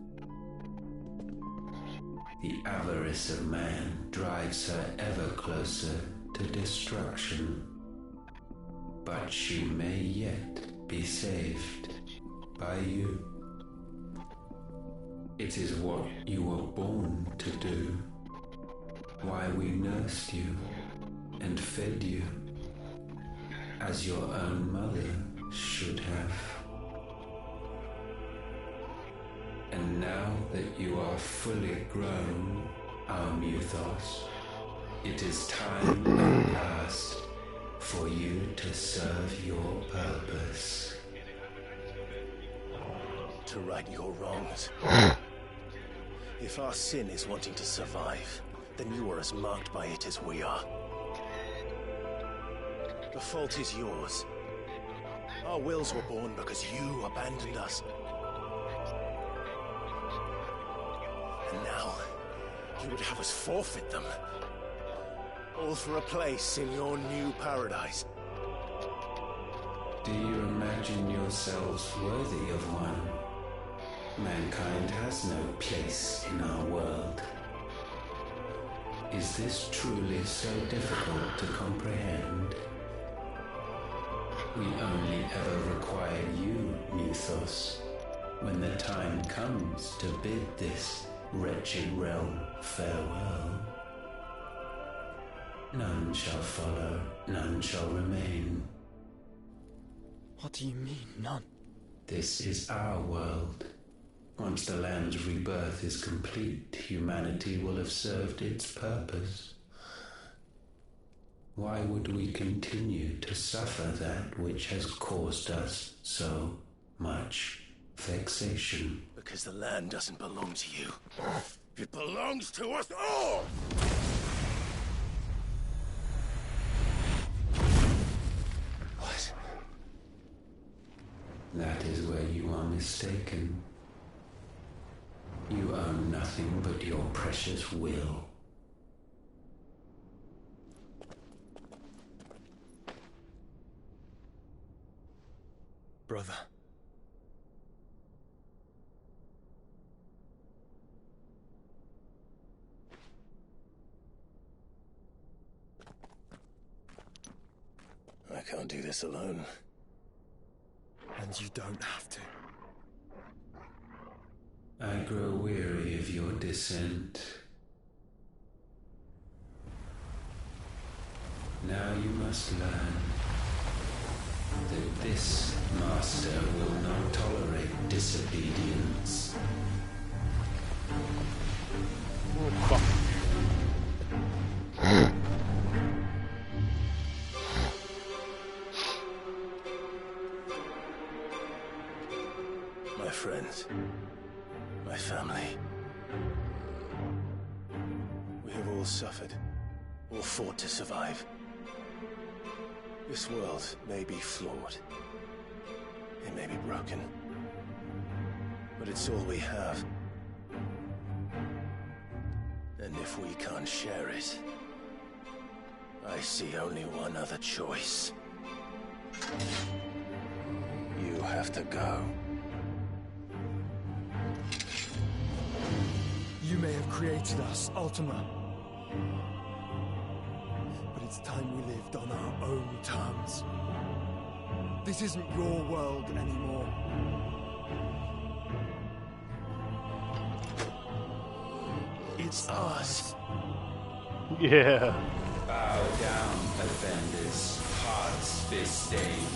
The avarice of man drives her ever closer to destruction. But she may yet be saved by you. It is what you were born to do, why we nursed you and fed you, as your own mother should have. And now that you are fully grown, our Muthos, it is time at last for you to serve your purpose. To right your wrongs. If our sin is wanting to survive, then you are as marked by it as we are. The fault is yours. Our wills were born because you abandoned us. And now, you would have us forfeit them. All for a place in your new paradise. Do you imagine yourselves worthy of one? Mankind has no place in our world. Is this truly so difficult to comprehend? We only ever require you, Muthos, when the time comes to bid this wretched realm farewell. None shall follow, none shall remain. What do you mean, none? This is our world. Once the land's rebirth is complete, humanity will have served its purpose. Why would we continue to suffer that which has caused us so much vexation? Because the land doesn't belong to you. It belongs to us all! What? That is where you are mistaken. You own nothing but your precious will. Brother. I can't do this alone. And you don't have to. I grow weary of your dissent. Now you must learn that this master will not tolerate disobedience. Oh, fuck. My friends, my family. We have all suffered, all fought to survive. This world may be flawed. It may be broken. But it's all we have. And if we can't share it, I see only one other choice. You have to go. You may have created us, Ultima. But it's time we lived on our own terms. This isn't your world anymore. It's ours. Yeah. Bow down, offenders, hearts disdain.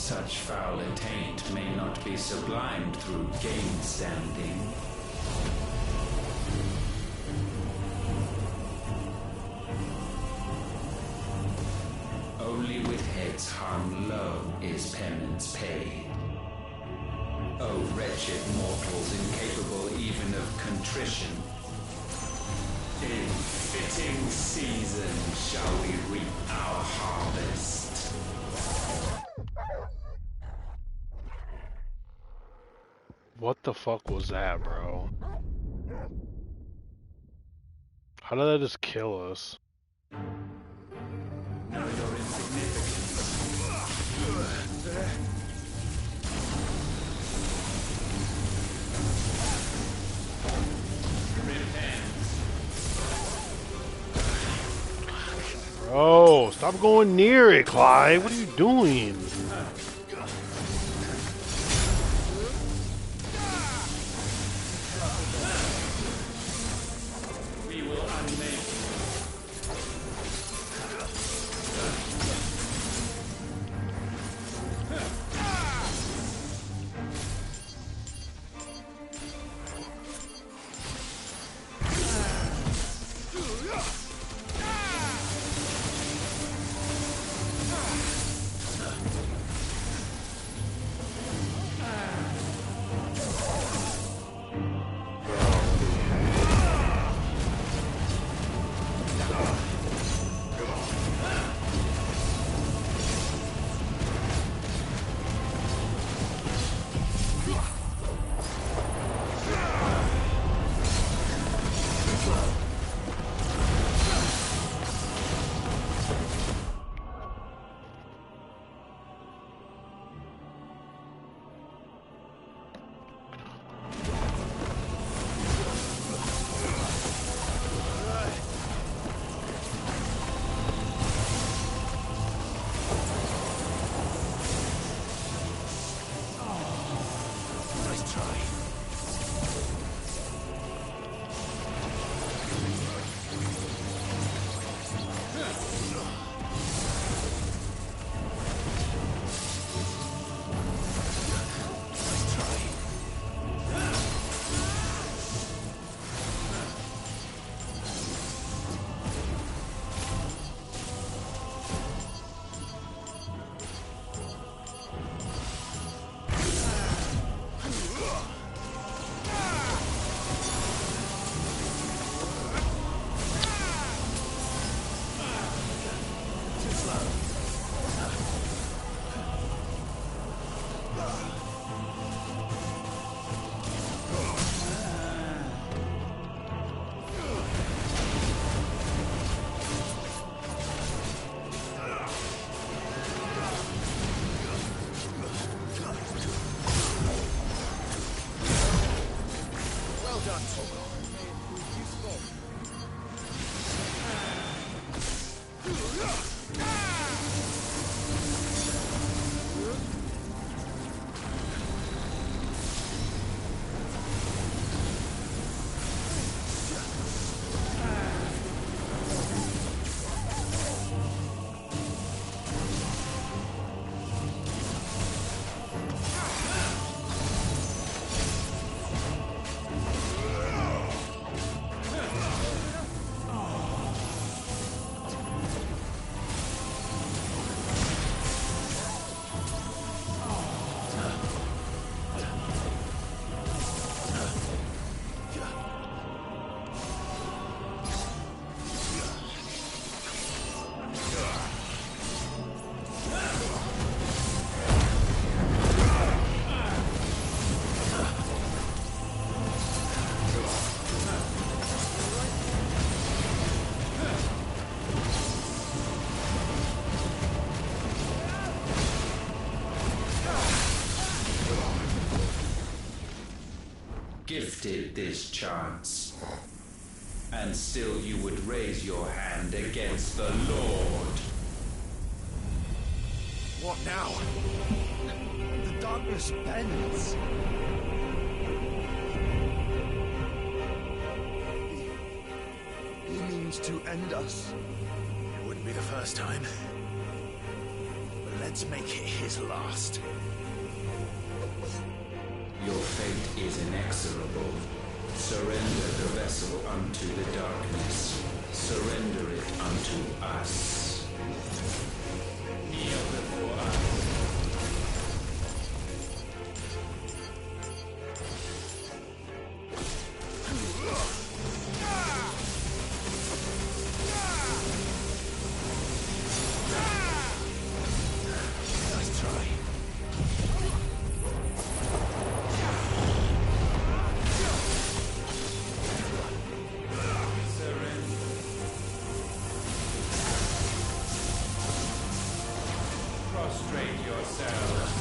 Such foul attaint may not be sublimed through game standing. Only with heads hung low is penance paid. O wretched mortals incapable even of contrition, in fitting season shall we reap our harvest. What the fuck was that, bro? How did that just kill us? Know your insignificance. Bro, stop going near it, Clyde. What are you doing? We will unmake. Gifted this chance, and still you would raise your hand against the Lord. What now? The darkness bends. He means to end us. It wouldn't be the first time. But let's Let's make it his last. Your fate is inexorable. Surrender the vessel unto the darkness. Surrender it unto us. Kneel before us. Nice try. Prostrate yourselves.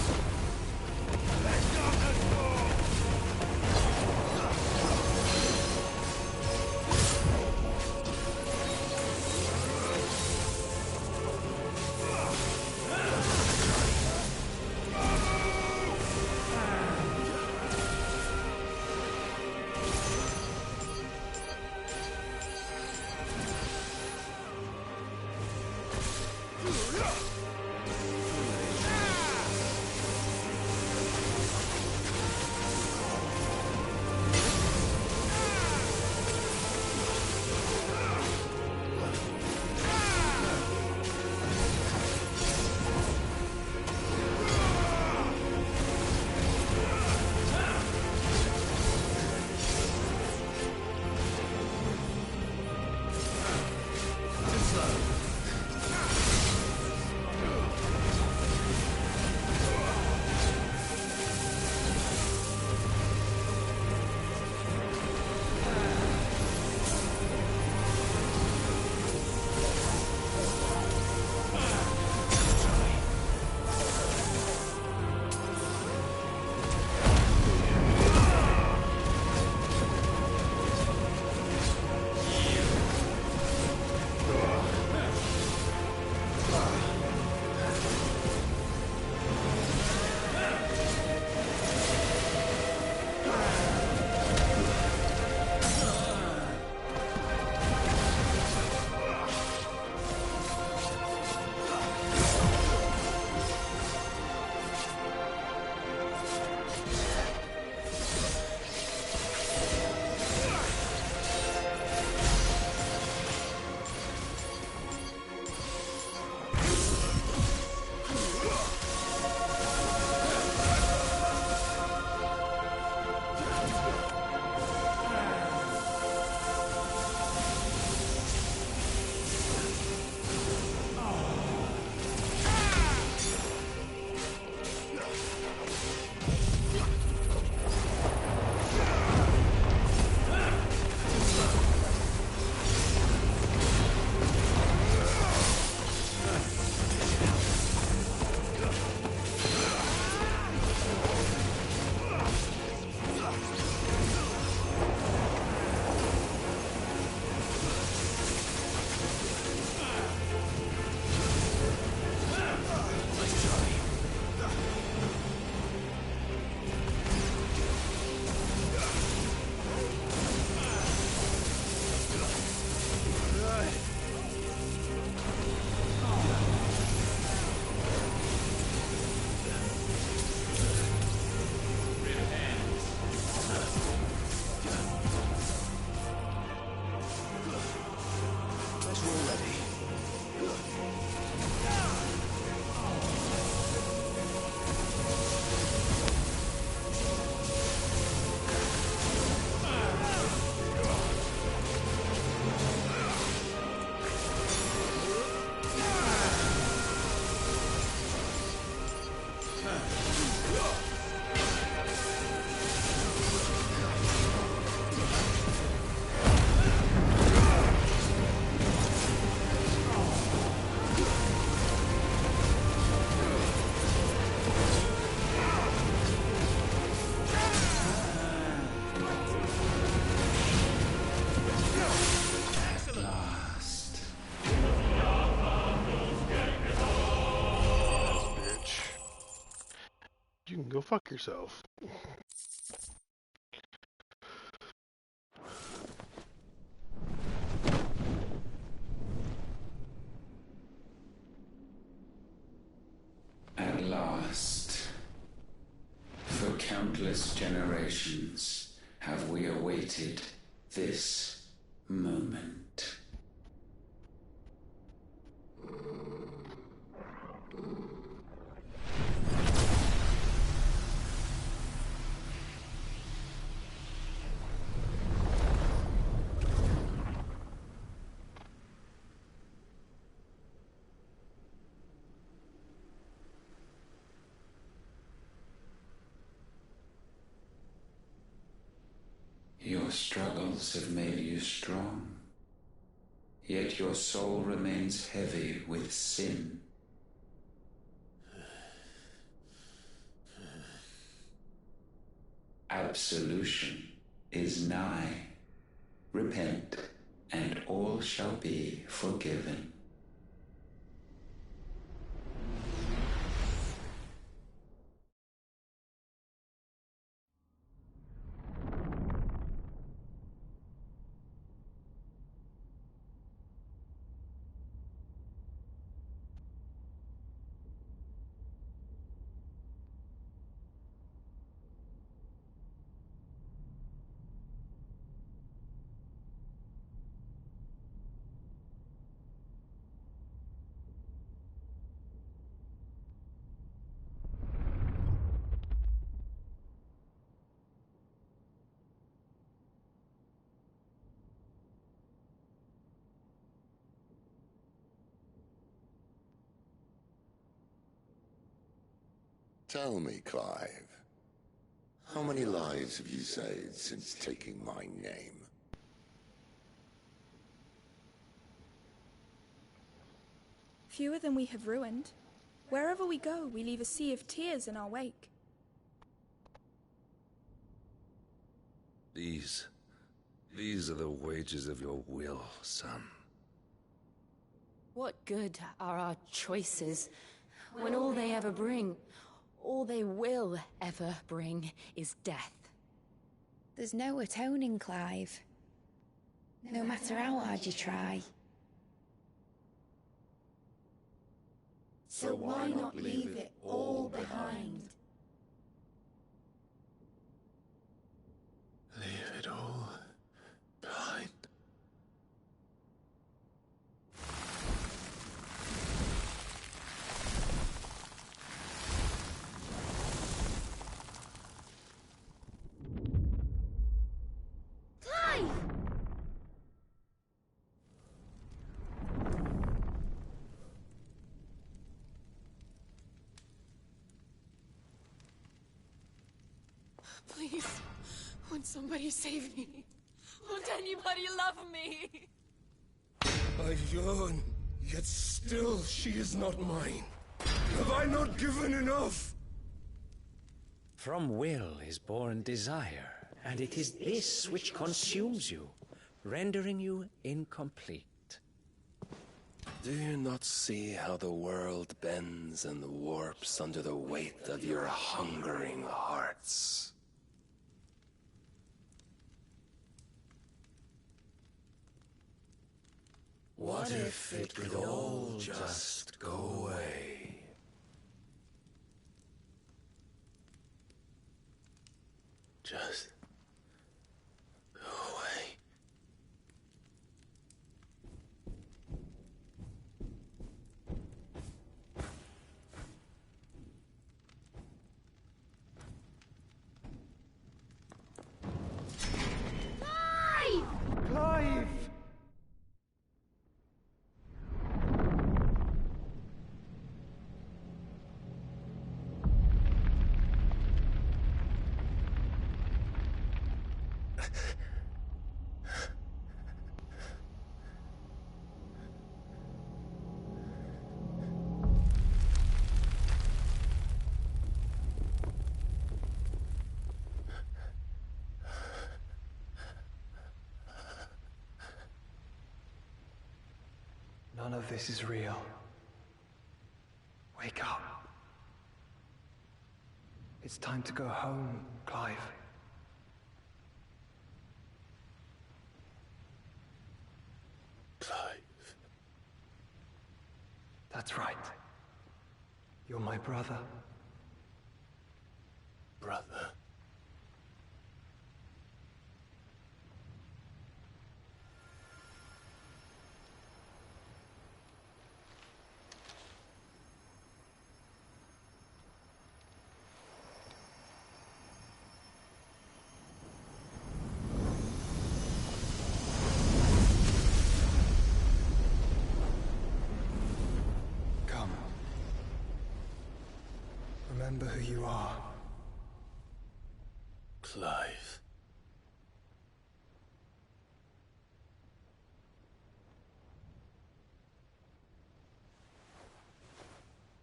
Go fuck yourself. last. For countless generations have we awaited this moment. Your struggles have made you strong, yet your soul remains heavy with sin. Absolution is nigh. Repent, and all shall be forgiven. Tell me, Clive, how many lives have you saved since taking my name? Fewer than we have ruined. Wherever we go, we leave a sea of tears in our wake. These are the wages of your will, son. What good are our choices when all they ever bring, all they will ever bring, is death? There's no atoning, Clive. No matter how hard you try. So why not leave it all behind? Leave it all behind. Clive! Please, won't somebody save me? Won't anybody love me? Evryone, yet still she is not mine. Have I not given enough? From will is born desire, and it is this which consumes you, rendering you incomplete. Do you not see how the world bends and warps under the weight of your hungering hearts? What if it could all just go away? Just go away. Clive! None of this is real. Wake up. It's time to go home, Clive. Clive. That's right. You're my brother. Brother. Come. Remember who you are. Clive.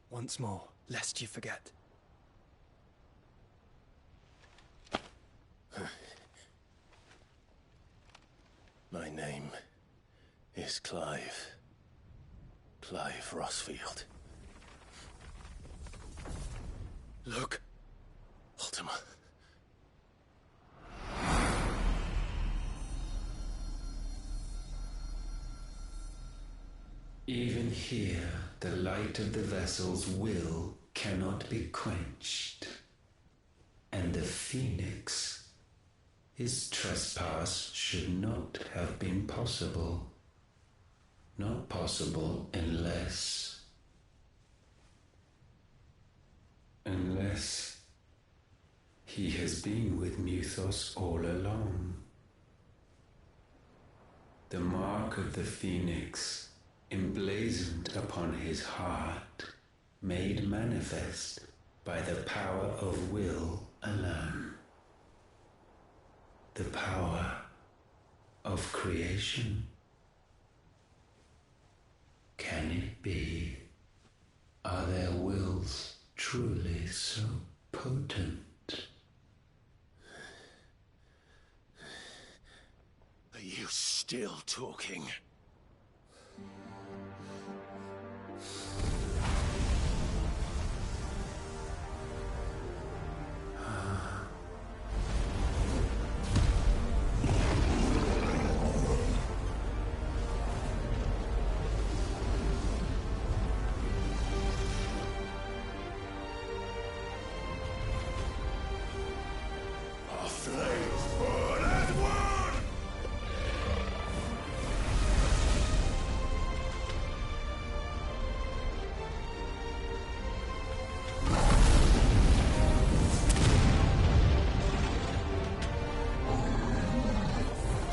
Once more, lest you forget. My name is Clive. Clive Rossfield. Look, Ultima. Even here, the light of the vessel's will cannot be quenched. And the Phoenix, his trespass should not have been possible. Not possible unless he has been with Muthos all along. The mark of the Phoenix, emblazoned upon his heart, made manifest by the power of will alone. The power of creation. Can it be? Are their wills truly so potent? Are you still talking? Our flames burn as one!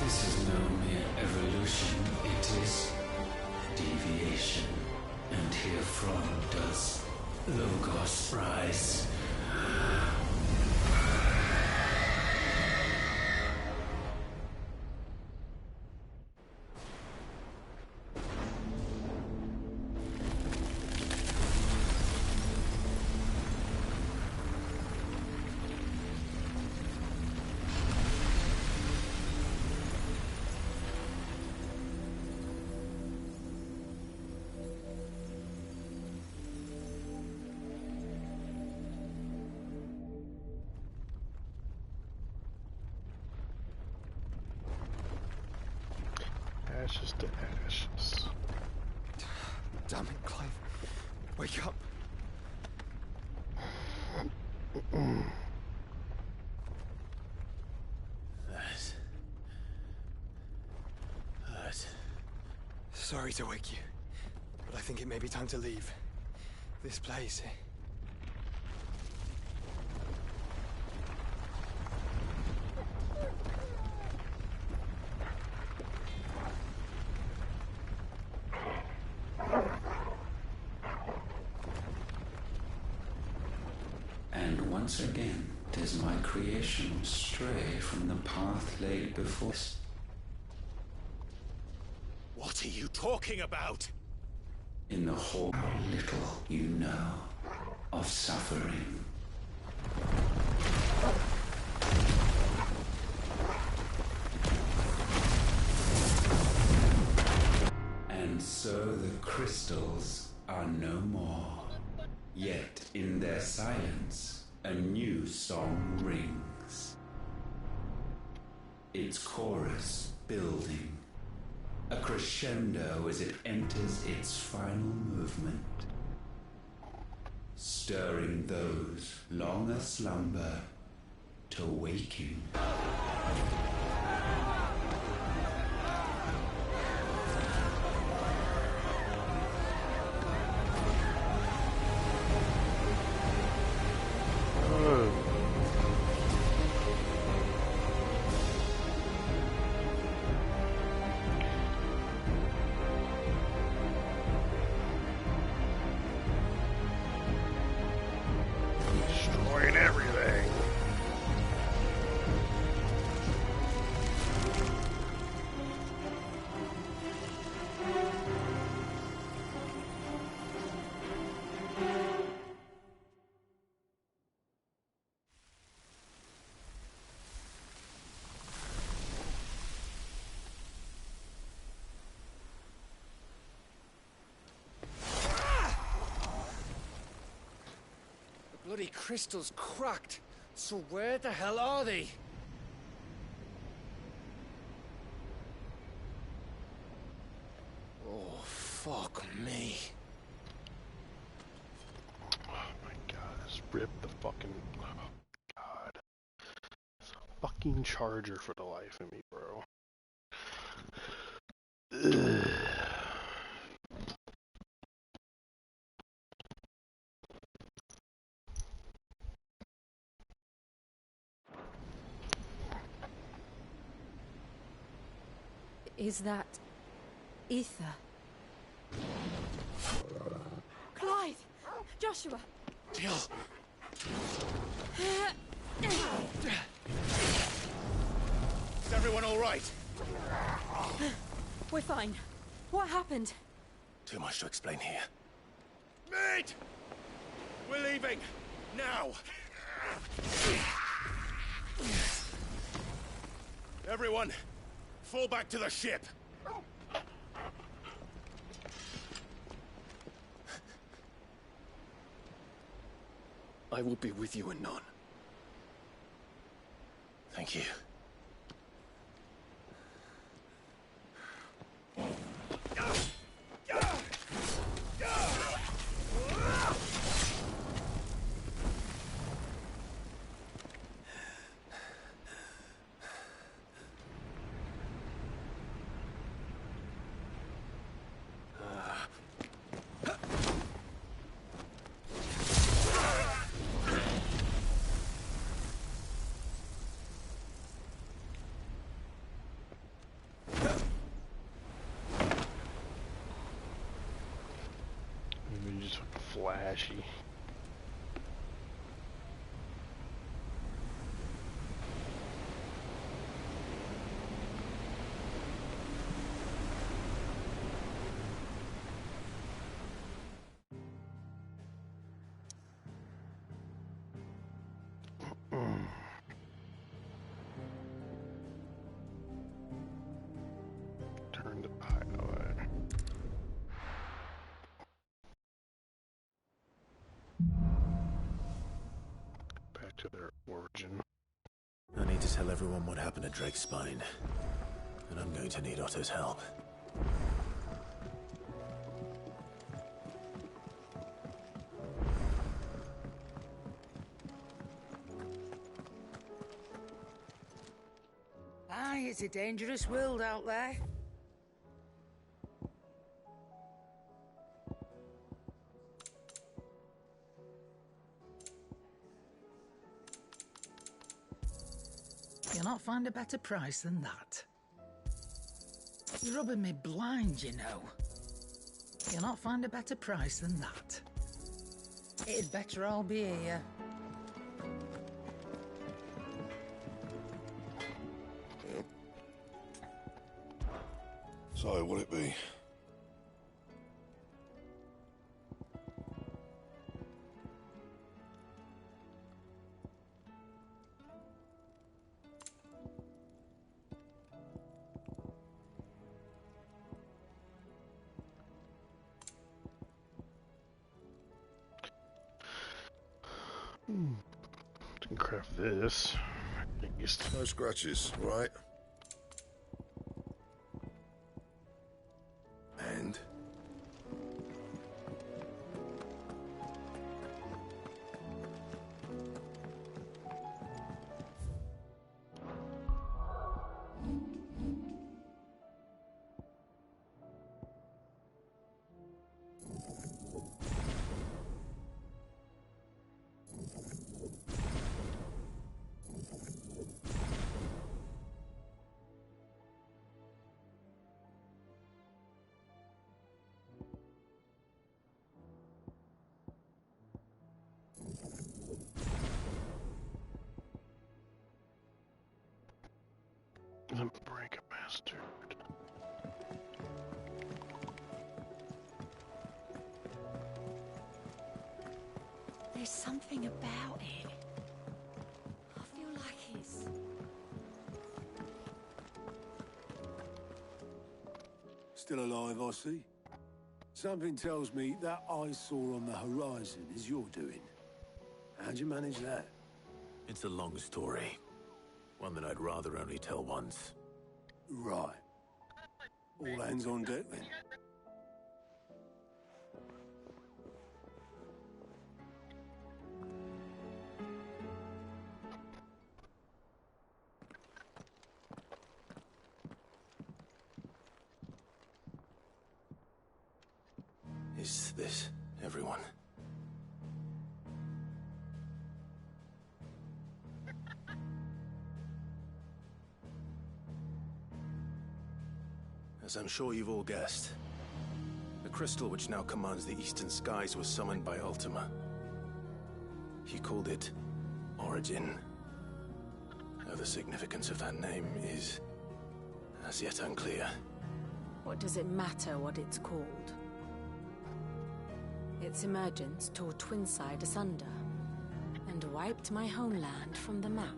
This is no mere evolution, it is deviation. And herefrom does Logos rise. Ashes to ashes. Damn it, Clive. Wake up. That. Sorry to wake you, but I think it may be time to leave. This place. And once again does my creation stray from the path laid before us. What are you talking about? In the whole, how little you know of suffering. And so the crystals are no more. Yet in their silence, a new song rings. Its chorus building, a crescendo as it enters its final movement. stirring those long aslumber to waking. Destroying everything. The bloody crystal's cracked. So where the hell are they? Oh, fuck me. Oh my god, just rip the fucking... Oh god. It's a fucking charger for the life of me, bro. Ugh. Is that ether? Clive! Joshua! Jill! Is everyone all right? We're fine. What happened? Too much to explain here. Mate! We're leaving! Now! Everyone, fall back to the ship! I will be with you anon. Thank you. Maybe just flashy. Turn the pilot. Back to their origin. I need to tell everyone what happened at Drake's Spine. And I'm going to need Otto's help. Aye, it's a dangerous world out there. You'll not find a better price than that. You're rubbing me blind, you know. You'll not find a better price than that. It'd better all be here. So, will it be? Can craft this. No scratches, right? And? bastard. There's something about it. I feel like it's... Still alive, I see. Something tells me that eyesore on the horizon is your doing. How'd you manage that? It's a long story. One that I'd rather only tell once. Right. All hands on deck, then. Is this everyone? As I'm sure you've all guessed, the crystal which now commands the eastern skies was summoned by Ultima. He called it Origin. Though the significance of that name is as yet unclear. What does it matter what it's called? Its emergence tore Twinside asunder and wiped my homeland from the map.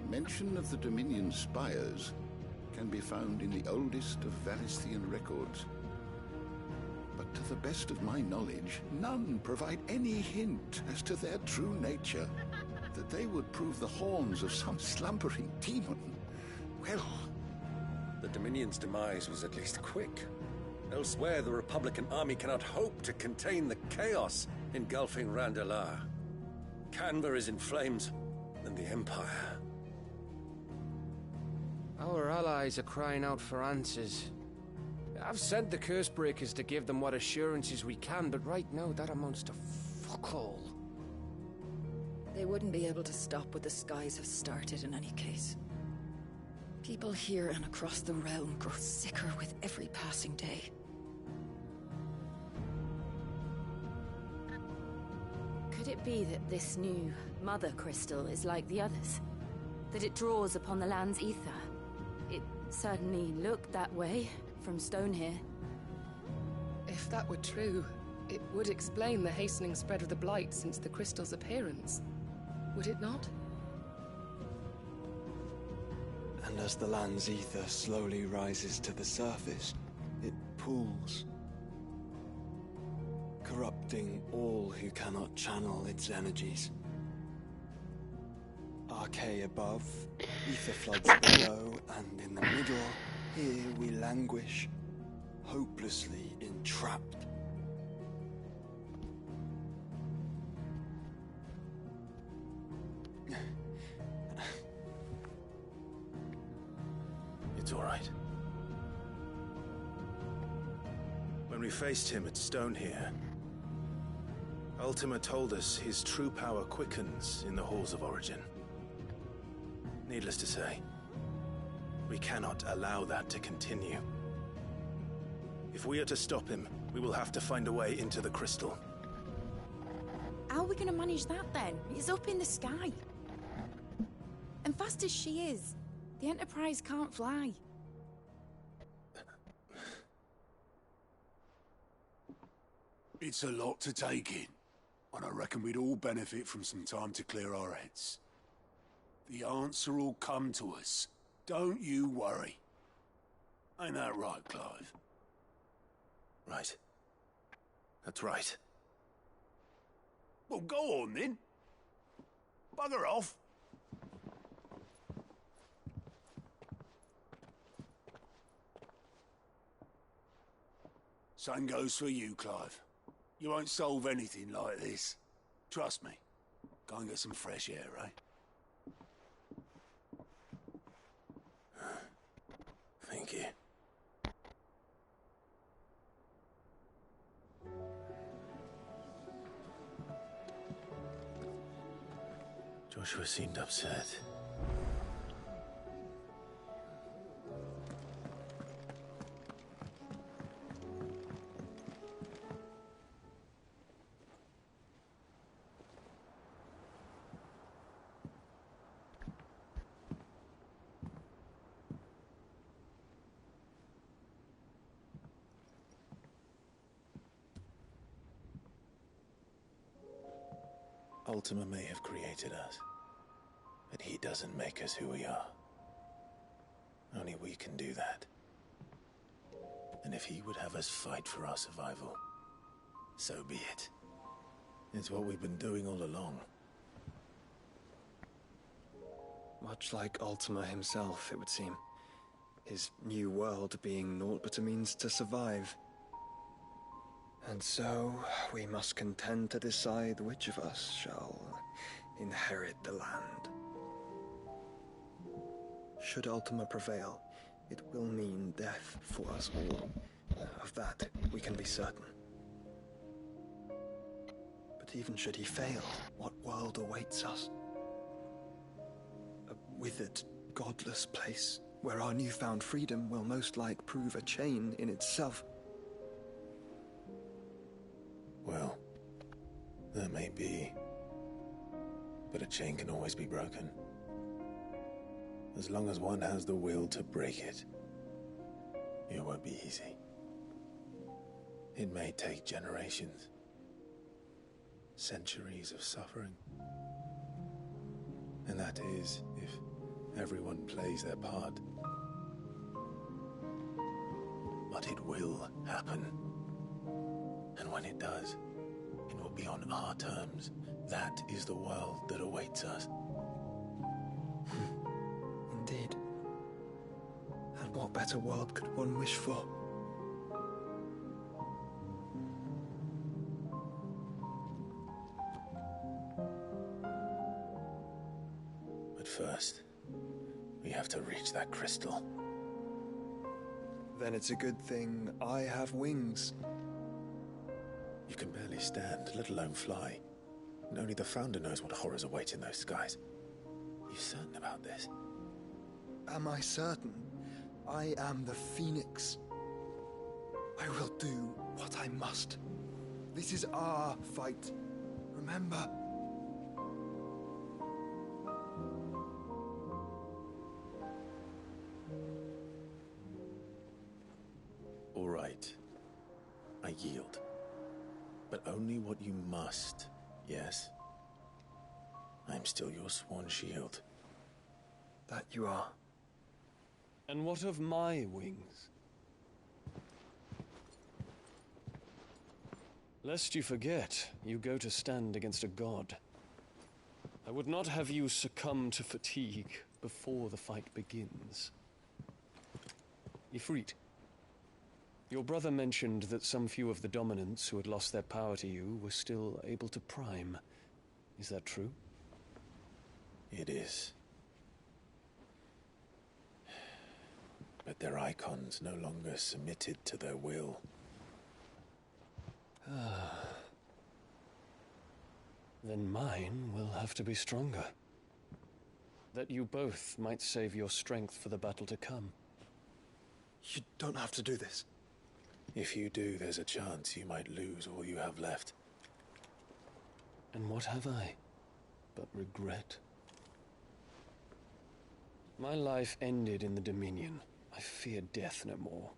Mention of the Dominion spires can be found in the oldest of Varisthian records. But to the best of my knowledge, none provide any hint as to their true nature. That they would prove the horns of some slumbering demon. Well, the Dominion's demise was at least quick. Elsewhere, the Republican army cannot hope to contain the chaos engulfing Randalar. Canberra is in flames, and the Empire... Our allies are crying out for answers. I've sent the Cursebreakers to give them what assurances we can, but right now that amounts to fuck all. They wouldn't be able to stop what the skies have started in any case. People here and across the realm grow sicker with every passing day. Could it be that this new Mother Crystal is like the others? That it draws upon the land's ether? It certainly looked that way from stone here. If that were true, it would explain the hastening spread of the Blight since the crystal's appearance. Would it not? And as the land's ether slowly rises to the surface, it pools, corrupting all who cannot channel its energies. Archay above, ether floods below, and in the middle, here we languish, hopelessly entrapped. It's all right. When we faced him at Stone here, Ultima told us his true power quickens in the halls of Origin. Needless to say, we cannot allow that to continue. If we are to stop him, we will have to find a way into the crystal. How are we going to manage that then? It's up in the sky. And fast as she is, the Enterprise can't fly. It's a lot to take in, and I reckon we'd all benefit from some time to clear our heads. The answer will come to us. Don't you worry. Ain't that right, Clive? Right. That's right. Well, go on then. Bugger off. Same goes for you, Clive. You won't solve anything like this. Trust me. Go and get some fresh air, eh? Thank you. Joshua seemed upset. Ultima may have created us, but he doesn't make us who we are. Only we can do that. And if he would have us fight for our survival, so be it. It's what we've been doing all along. Much like Ultima himself, it would seem. His new world being naught but a means to survive. And so, we must contend to decide which of us shall inherit the land. Should Ultima prevail, it will mean death for us all. Of that, we can be certain. But even should he fail, what world awaits us? A withered, godless place where our newfound freedom will most like prove a chain in itself. Well, that may be. But a chain can always be broken. As long as one has the will to break it. It won't be easy. It may take generations. Centuries of suffering. And that is, if everyone plays their part. But it will happen. And when it does, it will be on our terms. That is the world that awaits us. Indeed. And what better world could one wish for? But first, we have to reach that crystal. Then it's a good thing I have wings. You can barely stand, let alone fly. And only the Founder knows what horrors await in those skies. You certain about this? Am I certain? I am the Phoenix. I will do what I must. This is our fight. Remember? All right. I yield. But only what you must, yes? I'm still your sworn shield. That you are. And what of my wings? Lest you forget, you go to stand against a god. I would not have you succumb to fatigue before the fight begins. Ifrit, your brother mentioned that some few of the dominants who had lost their power to you were still able to prime. Is that true? It is. But their icons no longer submitted to their will. Then mine will have to be stronger. That you both might save your strength for the battle to come. You don't have to do this. If you do, there's a chance you might lose all you have left. And what have I but regret? My life ended in the Dominion. I fear death no more.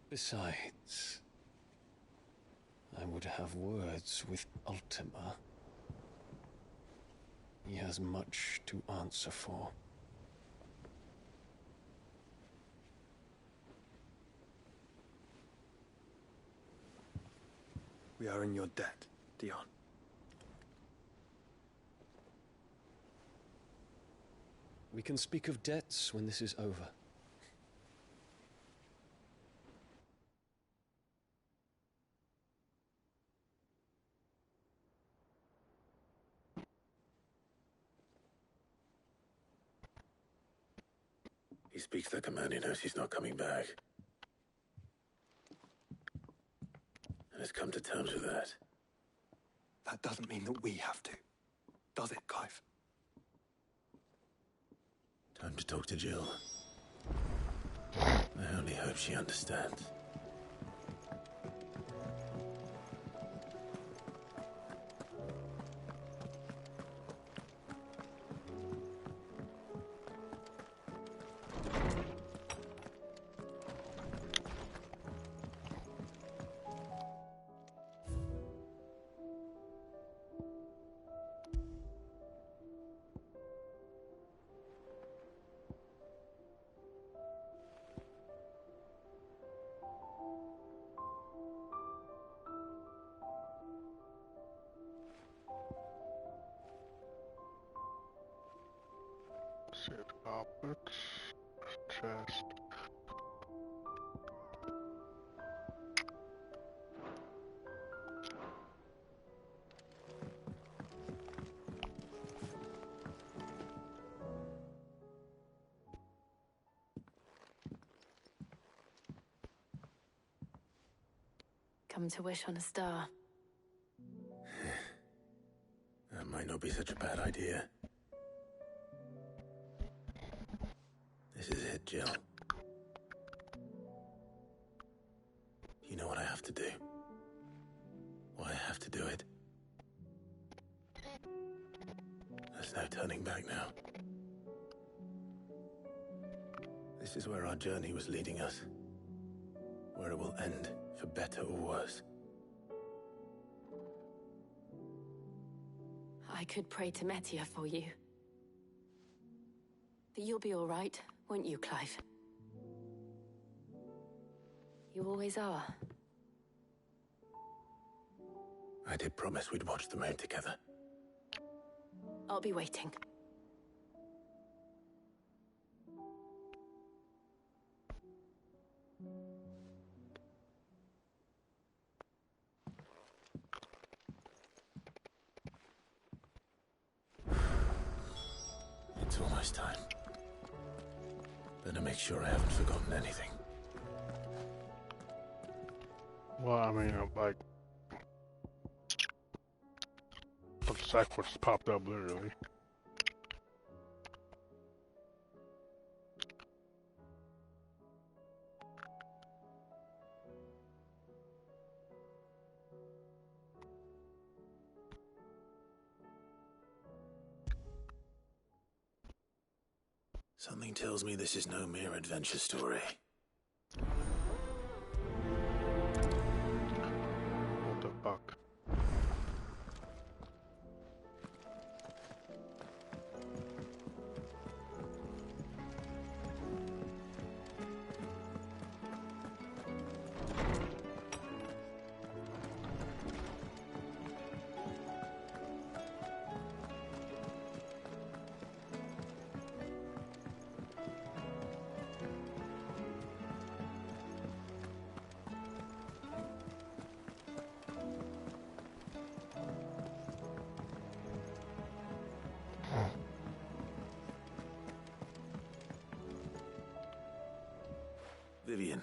Besides, I would have words with Ultima. He has much to answer for. We are in your debt, Dion. We can speak of debts when this is over. He speaks the command, he knows he's not coming back. And has come to terms with that. That doesn't mean that we have to. Does it, Clive? Time to talk to Jill. I only hope she understands. Shit, carpet, chest. Come to wish on a star. That might not be such a bad idea. This is it, Jill. You know what I have to do. Why I have to do it. There's no turning back now. This is where our journey was leading us. Where it will end, for better or worse. I could pray to Metia for you. But you'll be all right, won't you, Clive? You always are. I did promise we'd watch the moon together. I'll be waiting. It's almost time. Better make sure I haven't forgotten anything. Well, I mean, like, the sack was popped up literally. Something tells me this is no mere adventure story. What the fuck? Vivian,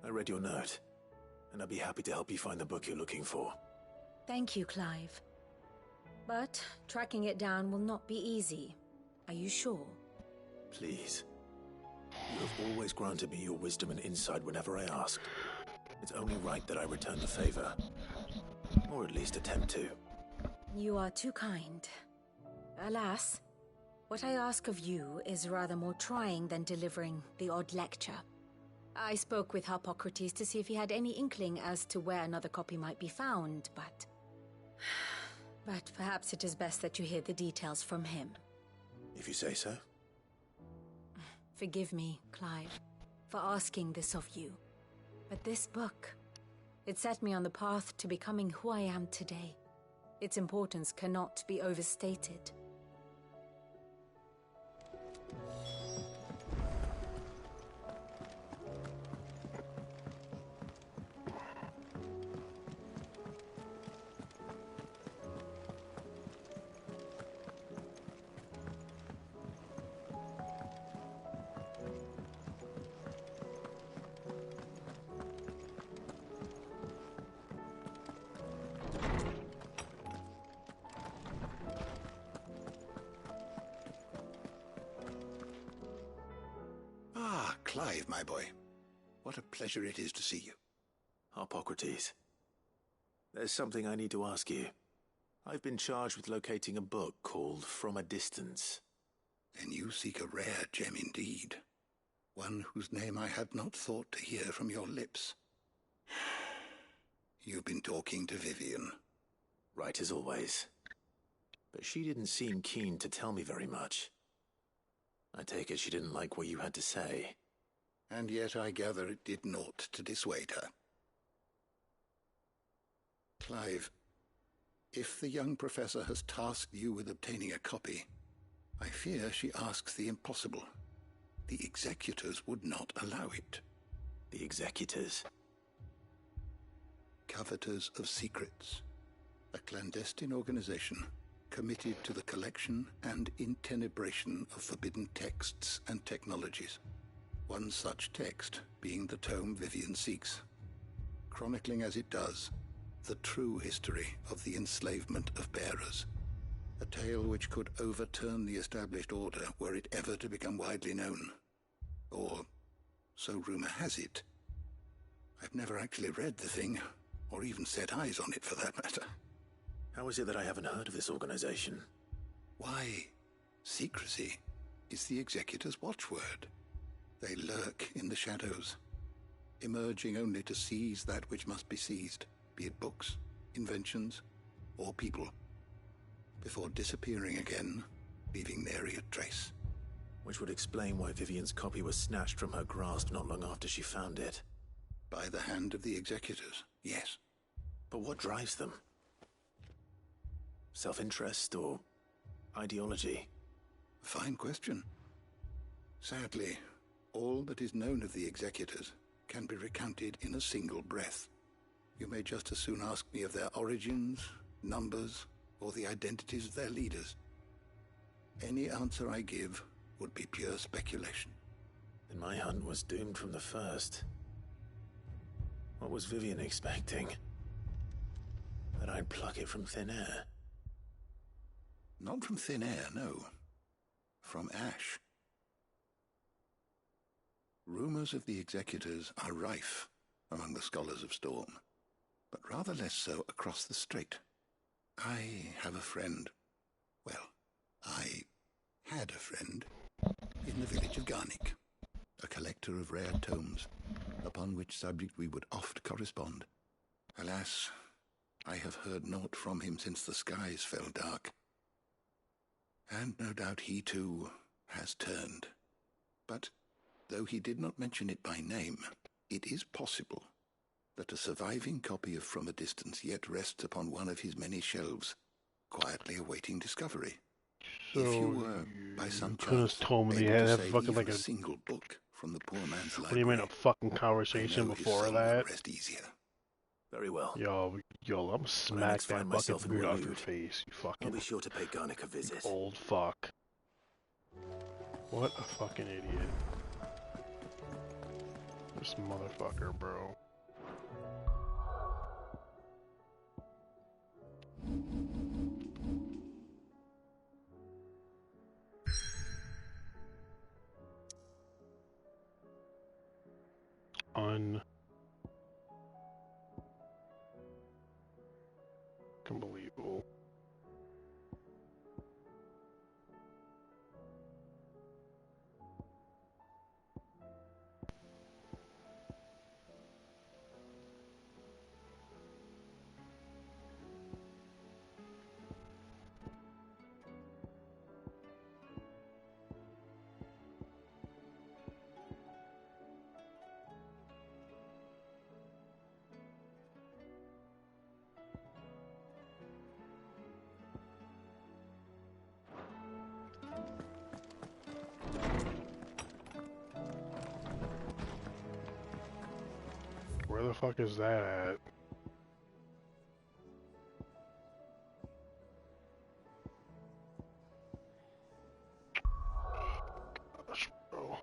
I read your note, and I'd be happy to help you find the book you're looking for. Thank you, Clive. But tracking it down will not be easy. Are you sure? Please. You have always granted me your wisdom and insight whenever I asked. It's only right that I return the favor. Or at least attempt to. You are too kind. Alas, what I ask of you is rather more trying than delivering the odd lecture. I spoke with Harpocrates to see if he had any inkling as to where another copy might be found, but... But perhaps it is best that you hear the details from him. If you say so. Forgive me, Clive, for asking this of you. But this book, it set me on the path to becoming who I am today. Its importance cannot be overstated. Clive, my boy. What a pleasure it is to see you. Harpocrates. There's something I need to ask you. I've been charged with locating a book called From a Distance. Then you seek a rare gem indeed. One whose name I had not thought to hear from your lips. You've been talking to Vivian. Right as always. But she didn't seem keen to tell me very much. I take it she didn't like what you had to say. And yet I gather it did naught to dissuade her. Clive, if the young professor has tasked you with obtaining a copy, I fear she asks the impossible. The executors would not allow it. The executors? Coveters of Secrets. A clandestine organization committed to the collection and intenebration of forbidden texts and technologies. One such text being the tome Vivian seeks, chronicling as it does the true history of the enslavement of bearers. A tale which could overturn the established order were it ever to become widely known. Or, so rumor has it. I've never actually read the thing, or even set eyes on it for that matter. How is it that I haven't heard of this organization? Why, secrecy is the Executor's watchword. They lurk in the shadows, emerging only to seize that which must be seized, be it books, inventions, or people, before disappearing again, leaving nary a trace. Which would explain why Vivian's copy was snatched from her grasp not long after she found it. By the hand of the Executors, yes. But what drives them? Self-interest or ideology? Fine question. Sadly, all that is known of the Executors can be recounted in a single breath. You may just as soon ask me of their origins, numbers, or the identities of their leaders. Any answer I give would be pure speculation. Then my hunt was doomed from the first. What was Vivian expecting? That I'd pluck it from thin air? Not from thin air, no. From ash. Rumors of the Executors are rife among the scholars of Storm, but rather less so across the Strait. I have a friend. Well, I had a friend in the village of Garnick, a collector of rare tomes, upon which subject we would oft correspond. Alas, I have heard naught from him since the skies fell dark. And no doubt he too has turned. But though he did not mention it by name, it is possible that a surviving copy of From a Distance yet rests upon one of his many shelves, quietly awaiting discovery. So if you were, by some could have chance, told me they able had to that save fucking even like a a. single book from the poor man's What do you mean library, a fucking I conversation know his before soul that? would rest easier. Very well. Yo, I'm gonna When I smack next that find bucket myself in boot off your Waloed, face, you I'll fucking be sure to pay Garnick a visit. old fuck. What a fucking idiot. This motherfucker, bro. Unbelievable. Where the fuck is that at? Gosh, bro.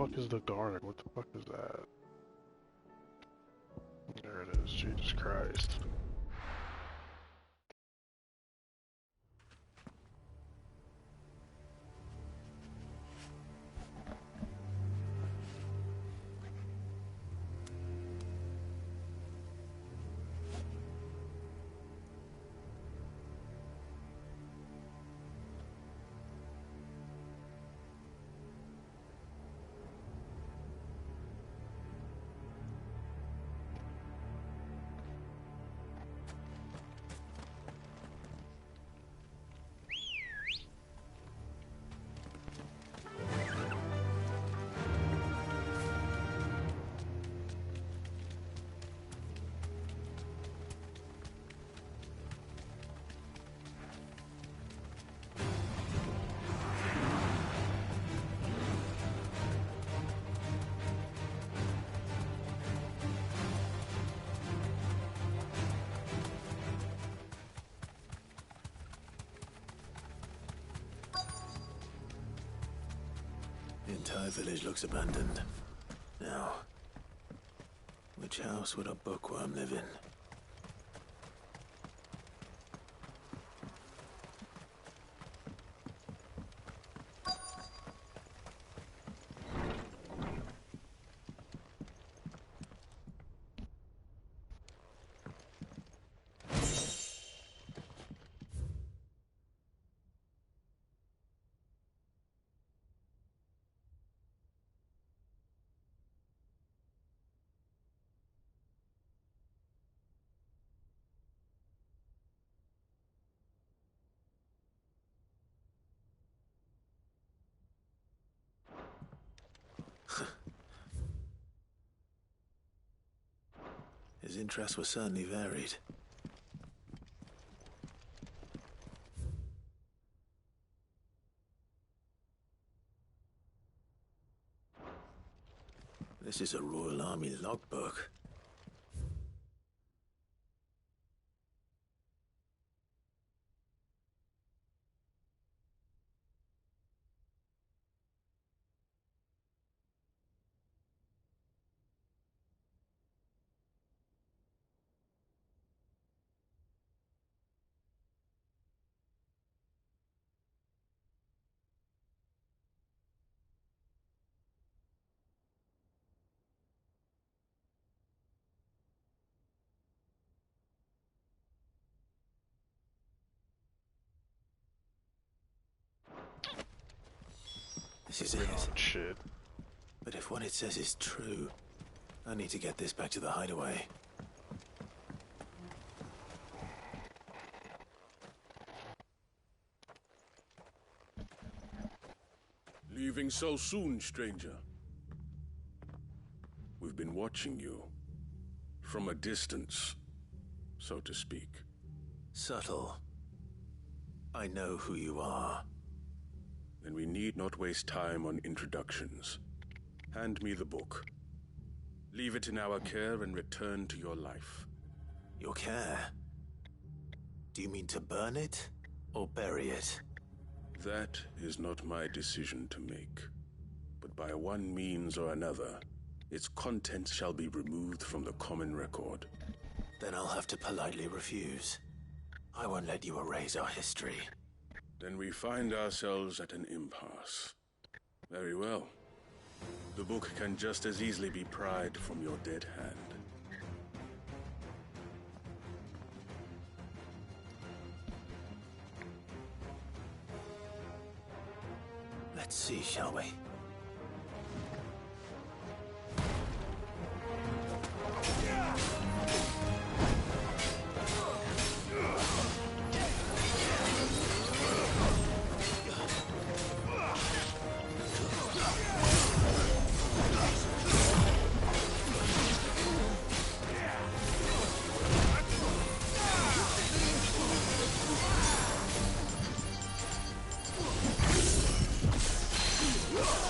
fuck is the guard? What the fuck is that? There it is, Jesus Christ. The entire village looks abandoned. Now, which house would a bookworm live in? His interests were certainly varied. This is a Royal Army logbook. This is it. Oh, shit. But if what it says is true, I need to get this back to the hideaway. Leaving so soon, stranger? We've been watching you. From a distance, so to speak. Subtle. I know who you are. Then we need not waste time on introductions. Hand me the book. Leave it in our care and return to your life. Your care? Do you mean to burn it or bury it? That is not my decision to make. But by one means or another, its contents shall be removed from the common record. Then I'll have to politely refuse. I won't let you erase our history. Then we find ourselves at an impasse. Very well. The book can just as easily be pried from your dead hand. Let's see, shall we? Ugh!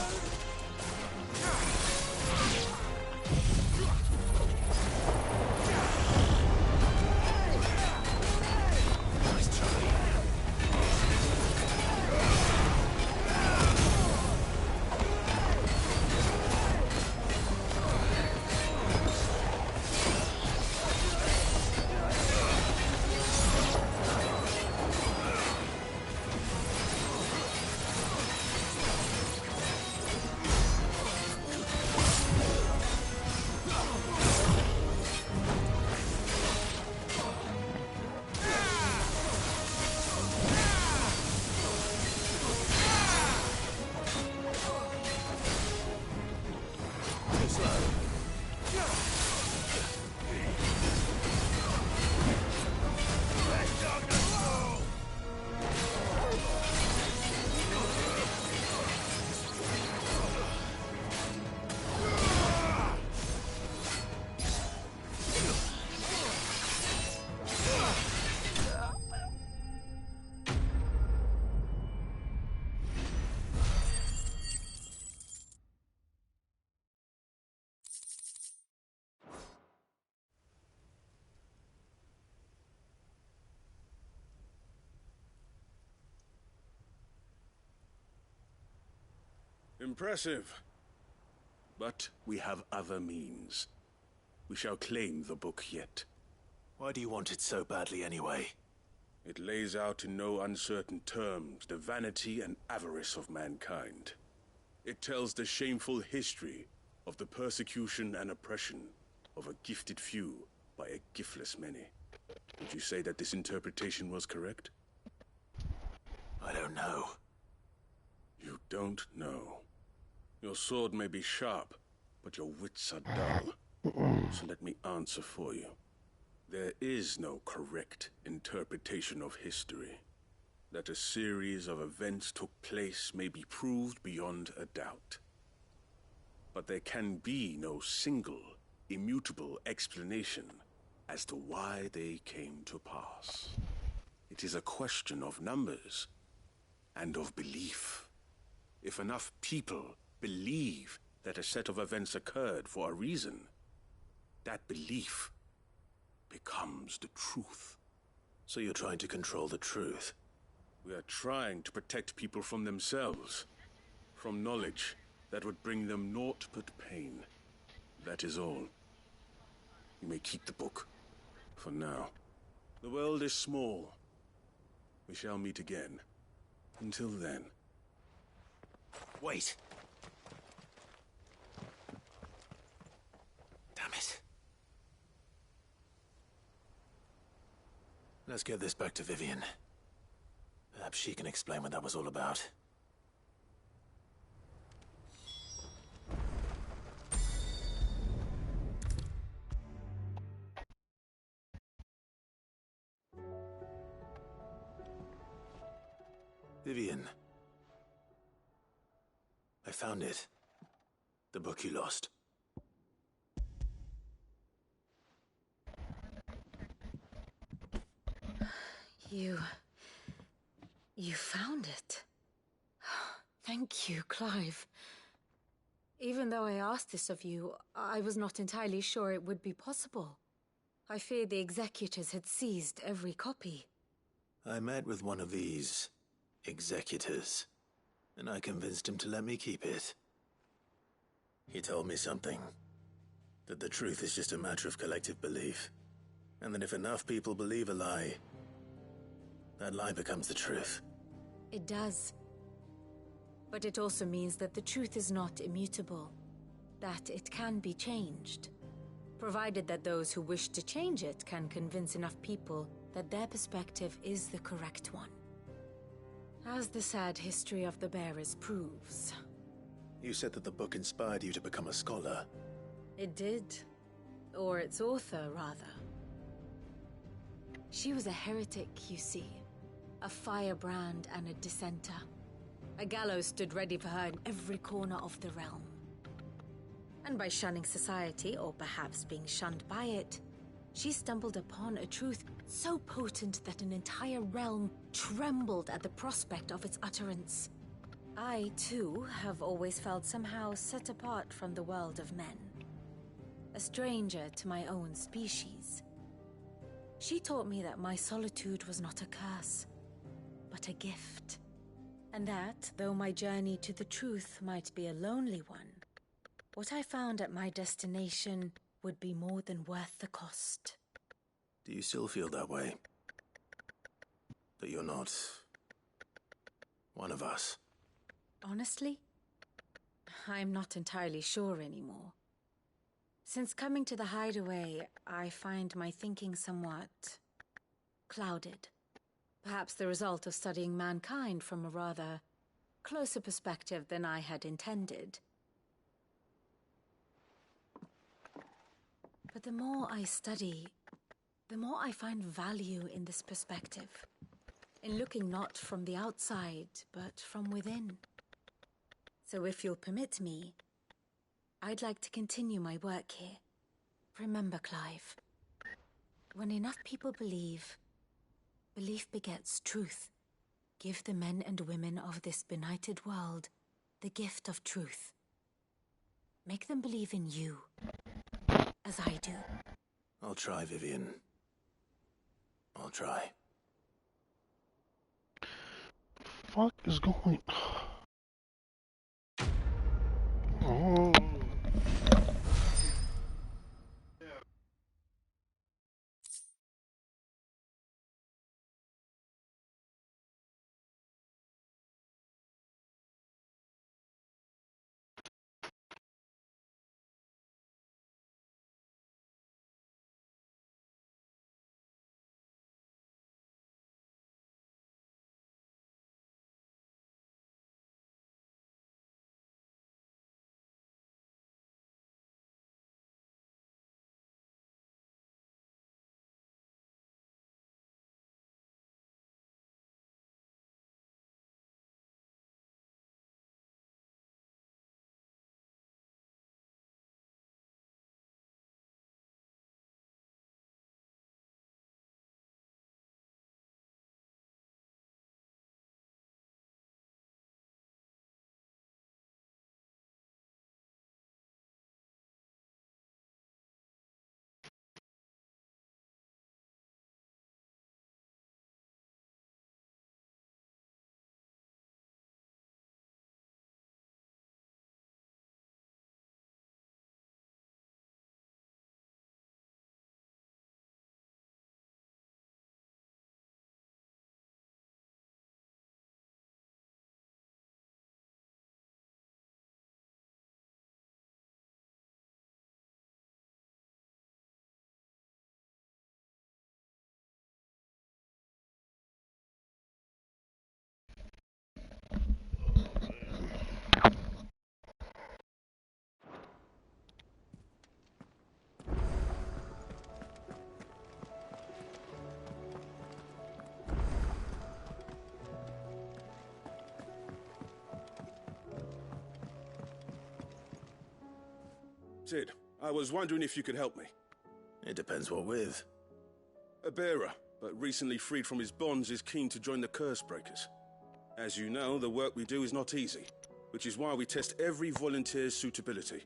Impressive. But we have other means. We shall claim the book yet. Why do you want it so badly anyway? It lays out in no uncertain terms the vanity and avarice of mankind. It tells the shameful history of the persecution and oppression of a gifted few by a giftless many. Would you say that this interpretation was correct? I don't know. You don't know. Your sword may be sharp, but your wits are dull. So let me answer for you. There is no correct interpretation of history. That a series of events took place may be proved beyond a doubt. But there can be no single, immutable explanation as to why they came to pass. It is a question of numbers and of belief. If enough people believe that a set of events occurred for a reason, that belief becomes the truth. So you're trying to control the truth? We are trying to protect people from themselves, from knowledge that would bring them naught but pain. That is all. You may keep the book, for now. The world is small. We shall meet again. Until then. Wait! Damn it. Let's get this back to Vivian. Perhaps she can explain what that was all about. Vivian. I found it. The book you lost. You found it. Thank you, Clive. Even though I asked this of you, I was not entirely sure it would be possible. I feared the executors had seized every copy. I met with one of these executors, and I convinced him to let me keep it. He told me something. That the truth is just a matter of collective belief. And that if enough people believe a lie, that lie becomes the truth. It does. But it also means that the truth is not immutable. That it can be changed. Provided that those who wish to change it can convince enough people that their perspective is the correct one. As the sad history of the bearers proves. You said that the book inspired you to become a scholar. It did. Or its author, rather. She was a heretic, you see. A firebrand and a dissenter. A gallows stood ready for her in every corner of the realm. And by shunning society, or perhaps being shunned by it, she stumbled upon a truth so potent that an entire realm trembled at the prospect of its utterance. I, too, have always felt somehow set apart from the world of men. A stranger to my own species. She taught me that my solitude was not a curse, but a gift. And that, though my journey to the truth might be a lonely one, what I found at my destination would be more than worth the cost. Do you still feel that way? That you're not one of us? Honestly, I'm not entirely sure anymore. Since coming to the hideaway, I find my thinking somewhat clouded. Perhaps the result of studying mankind from a rather closer perspective than I had intended. But the more I study, the more I find value in this perspective. In looking not from the outside, but from within. So if you'll permit me, I'd like to continue my work here. Remember, Clive, when enough people believe, belief begets truth. Give the men and women of this benighted world the gift of truth. Make them believe in you, as I do. I'll try, Vivian. I'll try. Fuck is going... Sid, I was wondering if you could help me. It depends what with. A bearer, but recently freed from his bonds, is keen to join the Curse Breakers. As you know, the work we do is not easy, which is why we test every volunteer's suitability.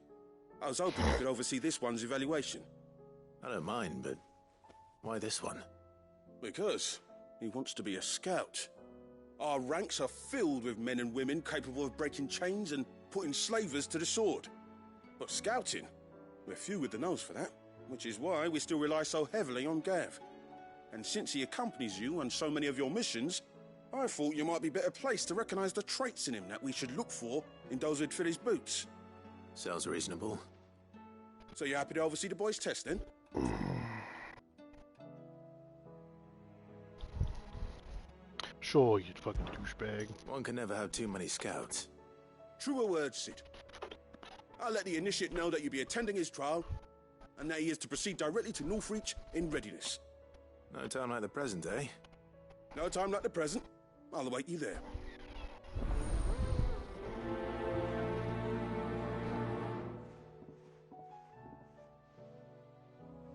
I was hoping you could oversee this one's evaluation. I don't mind, but why this one? Because he wants to be a scout. Our ranks are filled with men and women capable of breaking chains and putting slavers to the sword. But scouting, we're few with the nose for that, which is why we still rely so heavily on Gav. And since he accompanies you on so many of your missions, I thought you might be better placed to recognize the traits in him that we should look for in those who'd fill his boots. Sounds reasonable. So you happy to oversee the boys' test, then? Sure, you fucking douchebag. One can never have too many scouts. Truer words, Sid. I'll let the initiate know that you'll be attending his trial, and that he is to proceed directly to Northreach in readiness. No time like the present, eh? No time like the present. I'll await you there.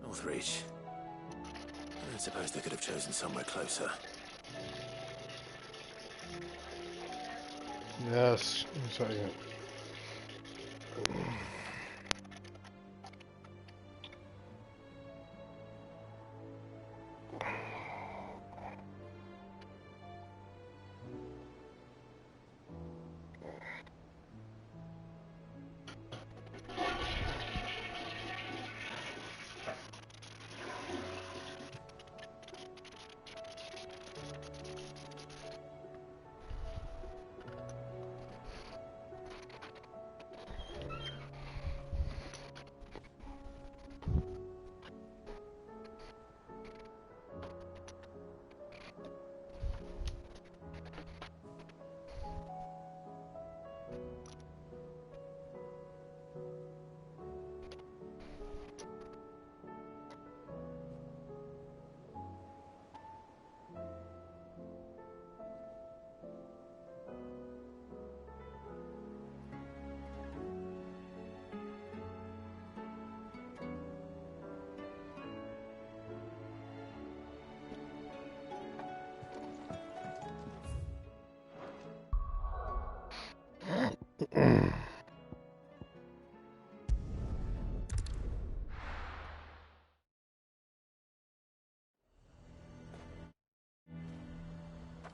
Northreach. I suppose they could have chosen somewhere closer. Yes, sorry.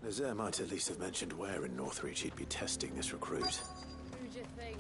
Nazaire might at least have mentioned where in Northreach he'd be testing this recruit. Who'd you think?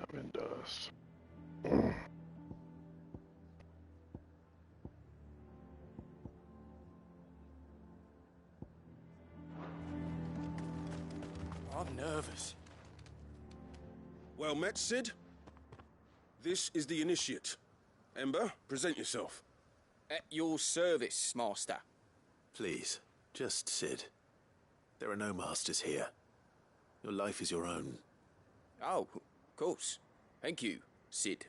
I'm in dust. I'm nervous. Well met, Sid. This is the Initiate. Ember, present yourself. At your service, Master. Please, just Sid. There are no masters here. Your life is your own. Oh, of course. Thank you, Sid.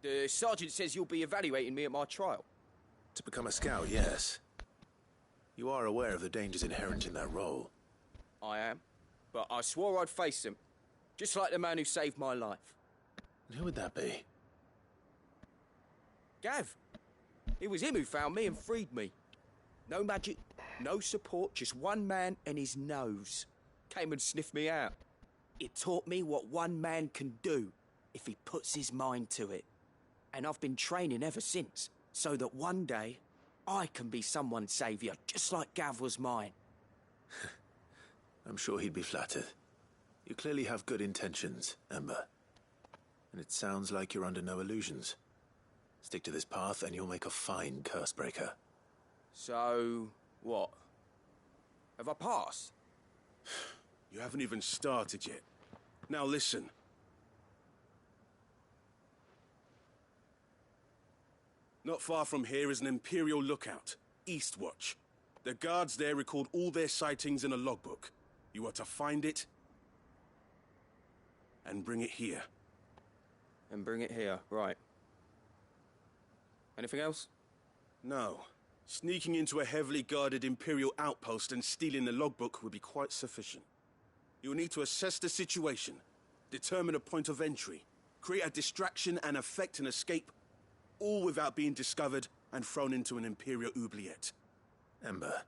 The Sergeant says you'll be evaluating me at my trial. To become a scout, yes. You are aware of the dangers inherent in that role. I am. But I swore I'd face them. Just like the man who saved my life. And who would that be? Gav. It was him who found me and freed me. No magic, no support, just one man and his nose. Came and sniffed me out. It taught me what one man can do if he puts his mind to it. And I've been training ever since, so that one day I can be someone's saviour, just like Gav was mine. I'm sure he'd be flattered. You clearly have good intentions, Ember. And it sounds like you're under no illusions. Stick to this path and you'll make a fine Cursebreaker. So, what? Have I passed? You haven't even started yet. Now listen. Not far from here is an Imperial lookout, Eastwatch. The guards there record all their sightings in a logbook. You are to find it and bring it here. And bring it here, right. Anything else? No. Sneaking into a heavily guarded Imperial outpost and stealing the logbook would be quite sufficient. You will need to assess the situation, determine a point of entry, create a distraction and effect an escape, all without being discovered and thrown into an Imperial oubliette. Ember,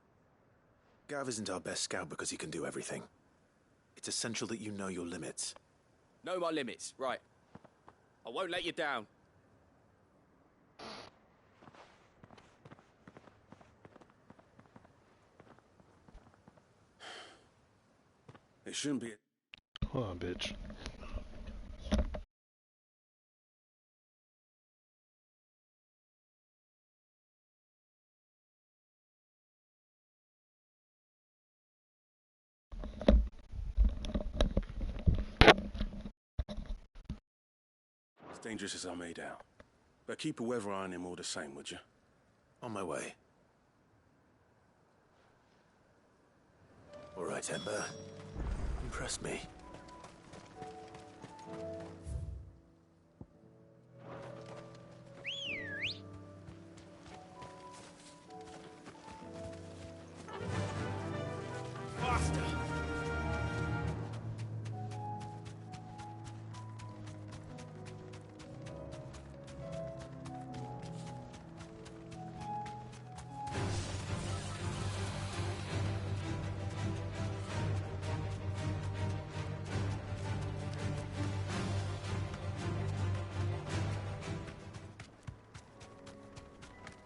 Gav isn't our best scout because he can do everything. It's essential that you know your limits. Know my limits, right. I won't let you down. It shouldn't be. Hold on, bitch. As dangerous as I made out. But keep a weather eye on him all the same, would you? On my way. All right, Ember. Impress me. Faster!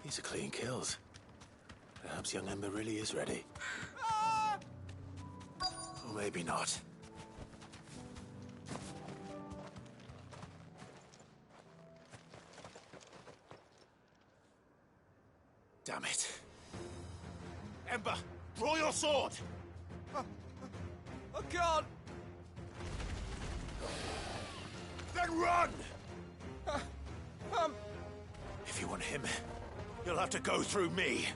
These are clean kills. Perhaps young Ember really is ready. Or maybe not. Damn it. Ember, draw your sword! I can't! Then run! If you want him, you'll have to go through me.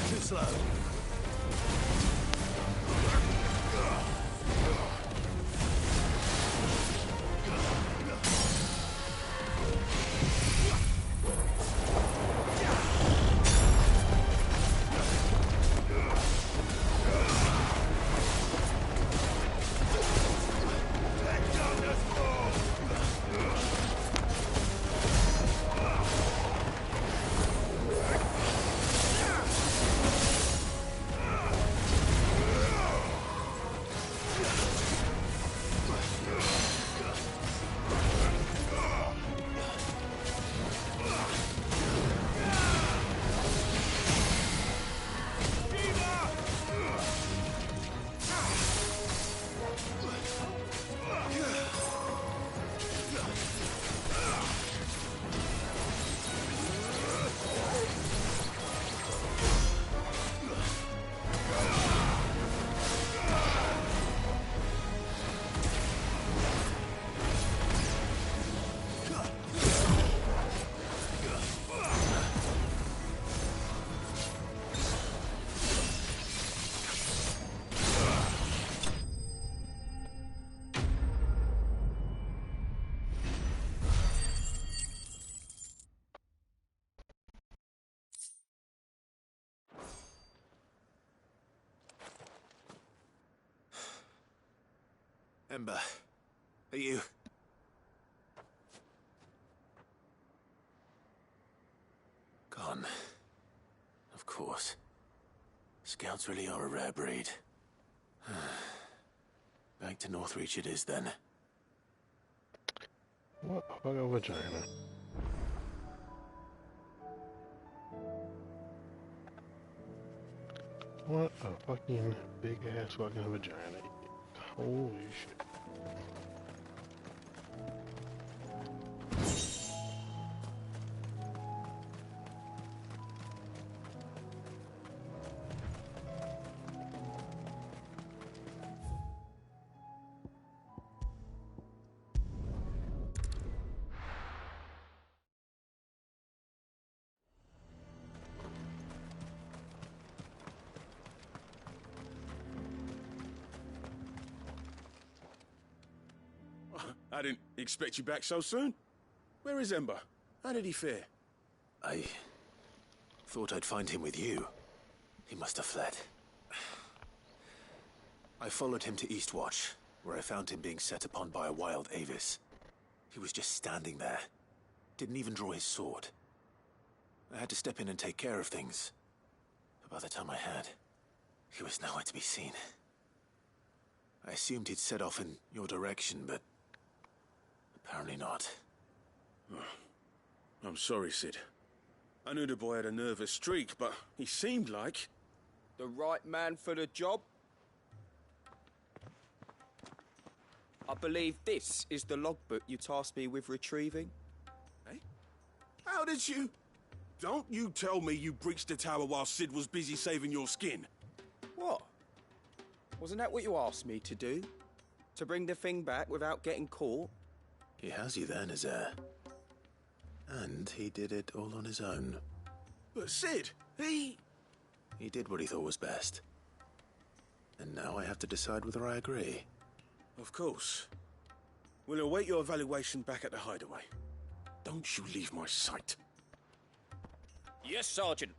Too slow. Ember, are you... Gone. Of course. Scouts really are a rare breed. Back to Northreach it is then. What a fucking vagina. What a fucking big ass fucking vagina. Holy shit. I didn't expect you back so soon. Where is Ember? How did he fare? I thought I'd find him with you. He must have fled. I followed him to Eastwatch, where I found him being set upon by a wild Avis. He was just standing there. Didn't even draw his sword. I had to step in and take care of things. But by the time I had, he was nowhere to be seen. I assumed he'd set off in your direction, but apparently not. I'm sorry, Sid. I knew the boy had a nervous streak, but he seemed like... The right man for the job? I believe this is the logbook you tasked me with retrieving. Eh? How did you... Don't you tell me you breached the tower while Sid was busy saving your skin. What? Wasn't that what you asked me to do? To bring the thing back without getting caught? He has you there, Nazaire. And he did it all on his own. But Sid, he did what he thought was best. And now I have to decide whether I agree. Of course. We'll await your evaluation back at the hideaway. Don't you leave my sight. Yes, Sergeant.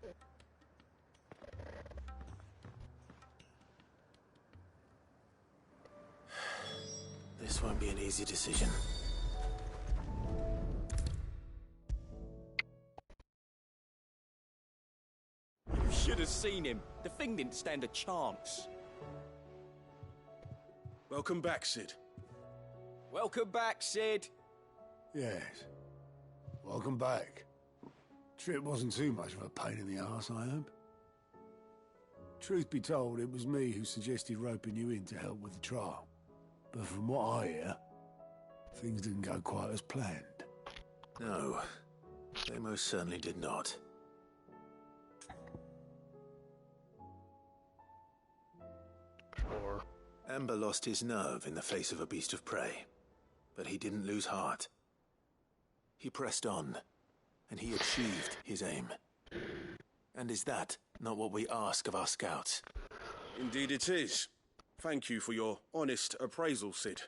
This won't be an easy decision. You should have seen him. The thing didn't stand a chance. Welcome back, Sid. Welcome back, Sid. Yes. Welcome back. Trip wasn't too much of a pain in the arse, I hope. Truth be told, it was me who suggested roping you in to help with the trial. But from what I hear, things didn't go quite as planned. No, they most certainly did not. Sure. Ember lost his nerve in the face of a beast of prey, but he didn't lose heart. He pressed on, and he achieved his aim. And is that not what we ask of our scouts? Indeed it is. Thank you for your honest appraisal, Sid.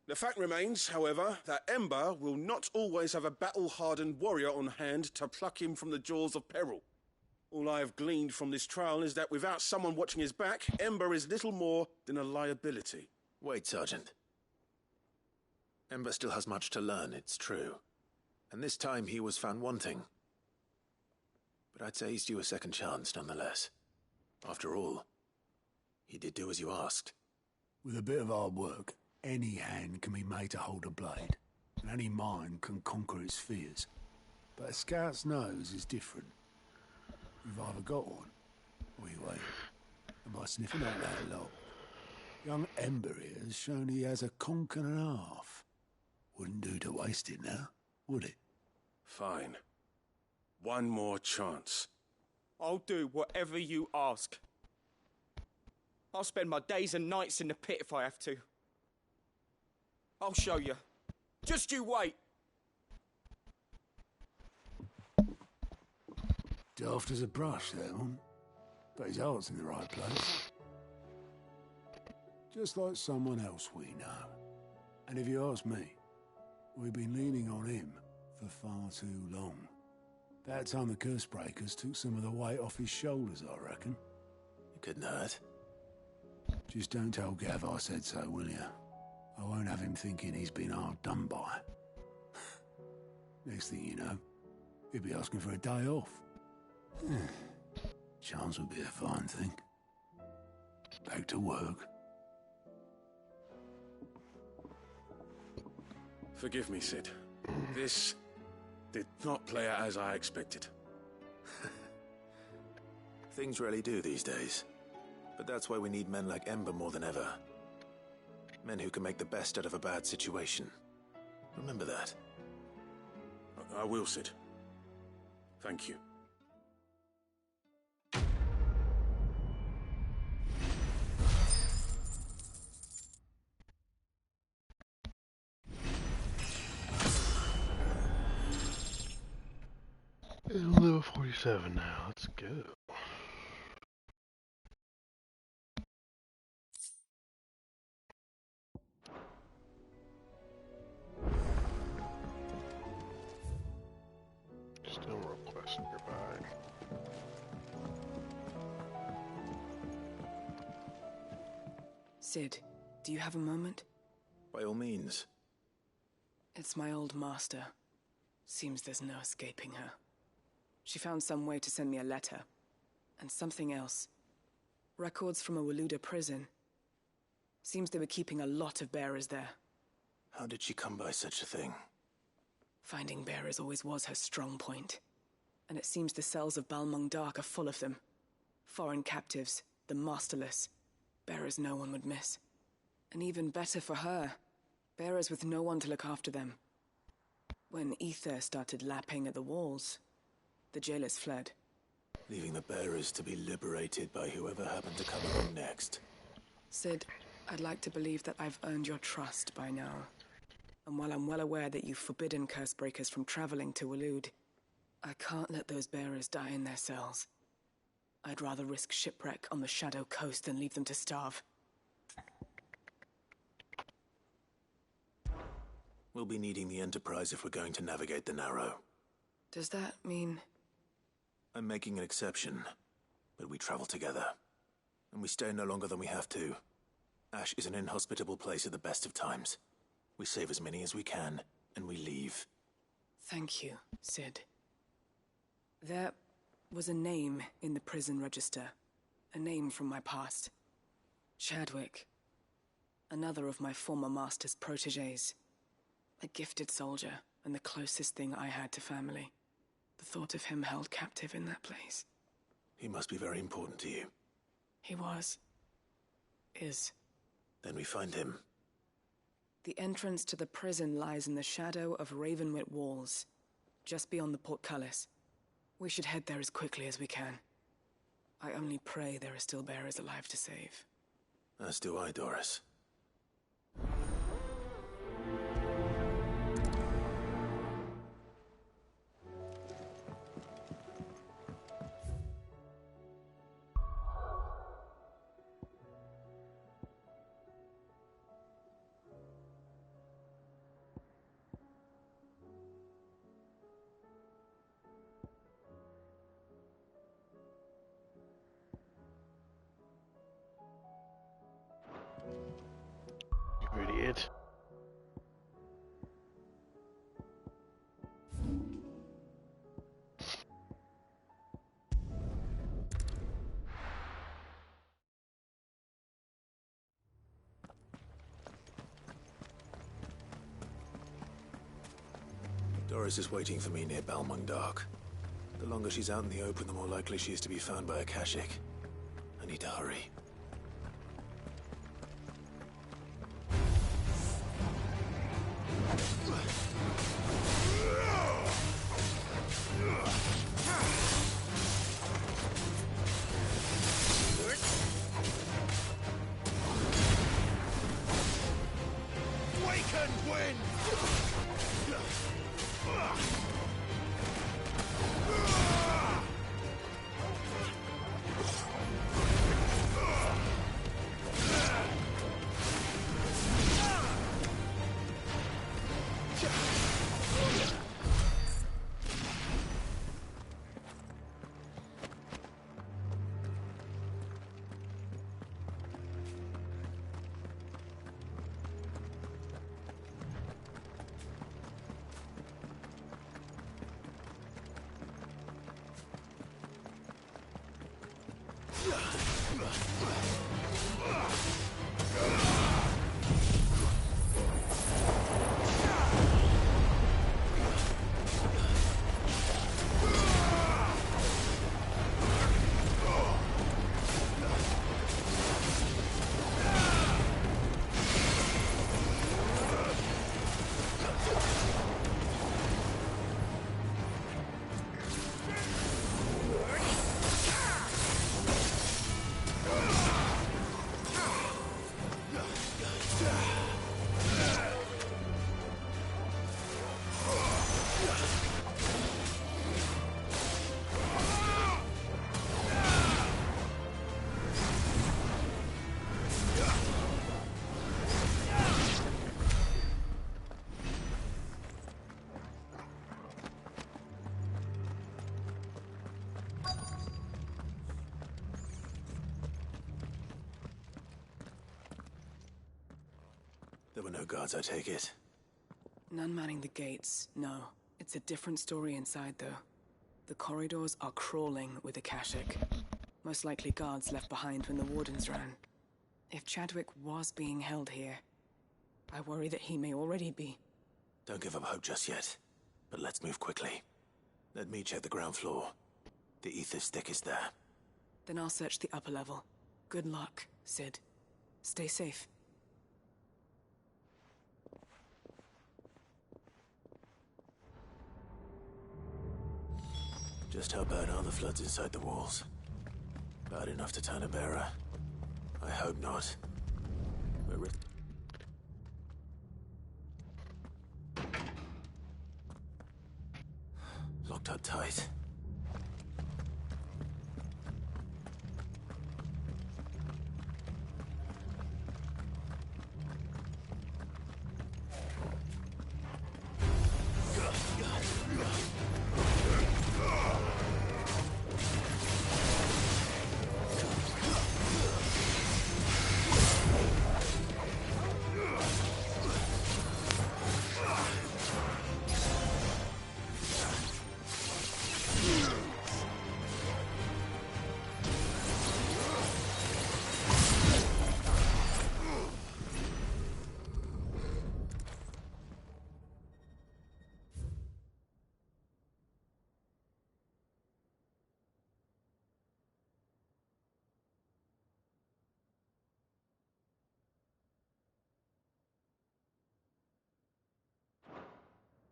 The fact remains, however, that Ember will not always have a battle-hardened warrior on hand to pluck him from the jaws of peril. All I have gleaned from this trial is that without someone watching his back, Ember is little more than a liability. Wait, Sergeant. Ember still has much to learn, it's true. And this time he was found wanting. But I'd say he's due a second chance, nonetheless. After all, he did do as you asked. With a bit of hard work, any hand can be made to hold a blade, and any mind can conquer its fears. But a scout's nose is different. You've either got one, or you ain't. Am I sniffing out that lot? Young Ember here has shown he has a conch and a half. Wouldn't do to waste it now, would it? Fine. One more chance. I'll do whatever you ask. I'll spend my days and nights in the pit if I have to. I'll show you. Just you wait. Daft as a brush, that one. But his heart's in the right place. Just like someone else we know. And if you ask me, we've been leaning on him for far too long. That time the curse breakers took some of the weight off his shoulders, I reckon. It couldn't hurt. Just don't tell Gav I said so, will you? I won't have him thinking he's been hard done by. Next thing you know, he'll be asking for a day off. Chance would be a fine thing. Back to work. Forgive me, Sid. This did not play out as I expected. Things really do these days. But that's why we need men like Ember more than ever. Men who can make the best out of a bad situation. Remember that. I will, Sid. Thank you. It's level 47 now. Let's go. Still requesting goodbye. Sid, do you have a moment? By all means. It's my old master. Seems there's no escaping her. She found some way to send me a letter. And something else. Records from a Waluda prison. Seems they were keeping a lot of bearers there. How did she come by such a thing? Finding bearers always was her strong point. And it seems the cells of Balmung Dark are full of them. Foreign captives, the masterless. Bearers no one would miss. And even better for her, bearers with no one to look after them. When ether started lapping at the walls, the jailers fled. Leaving the bearers to be liberated by whoever happened to come along next. Sid, I'd like to believe that I've earned your trust by now. And while I'm well aware that you've forbidden Cursebreakers from traveling to Waloed, I can't let those bearers die in their cells. I'd rather risk shipwreck on the Shadow Coast than leave them to starve. We'll be needing the Enterprise if we're going to navigate the Narrow. Does that mean... I'm making an exception, but we travel together. And we stay no longer than we have to. Ash is an inhospitable place at the best of times. We save as many as we can, and we leave. Thank you, Sid. There was a name in the prison register. A name from my past. Chadwick. Another of my former master's protégés. A gifted soldier, and the closest thing I had to family. The thought of him held captive in that place. He must be very important to you. He was. Is. Then we find him. The entrance to the prison lies in the shadow of Ravenwit Walls, just beyond the portcullis. We should head there as quickly as we can. I only pray there are still bearers alive to save. As do I, Doris. Idiot. Doris is waiting for me near Balmung Dark. The longer she's out in the open, the more likely she is to be found by a Kashyyyk. I need to hurry. There were no guards, I take it. None manning the gates, no. It's a different story inside, though. The corridors are crawling with Akashic. Most likely guards left behind when the wardens ran. If Chadwick was being held here, I worry that he may already be. Don't give up hope just yet, but let's move quickly. Let me check the ground floor. The ether's thickest there. Then I'll search the upper level. Good luck, Sid. Stay safe. Just how bad are the floods inside the walls? Bad enough to turn a bearer? I hope not. We're locked up tight.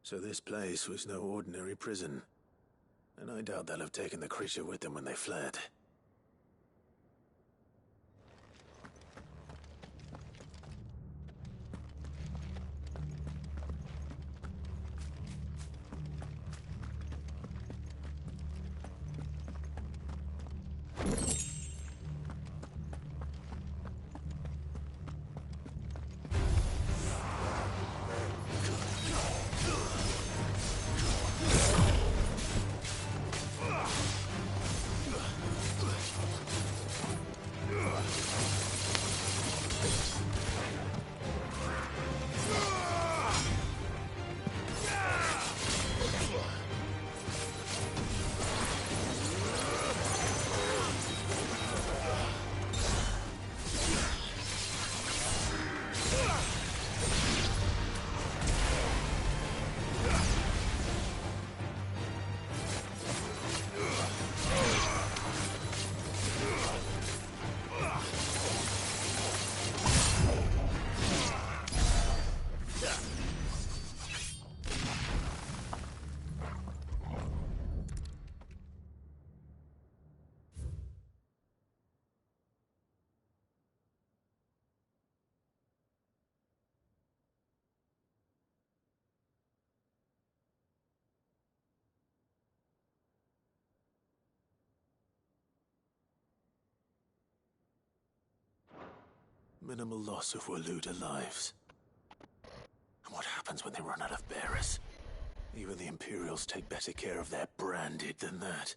So this place was no ordinary prison. And I doubt they'll have taken the creature with them when they fled. Minimal loss of Waluda lives. And what happens when they run out of bearers? Even the Imperials take better care of their branded than that.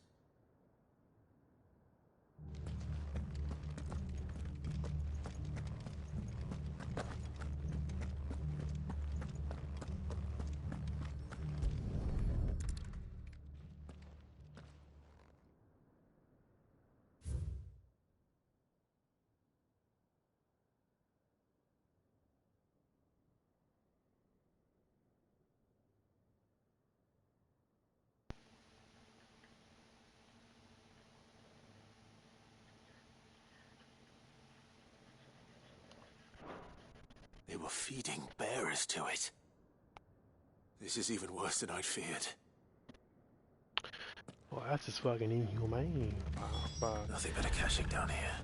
They were feeding bearers to it. This is even worse than I'd feared. Well, that's just fucking inhumane. Nothing but Akashic down here.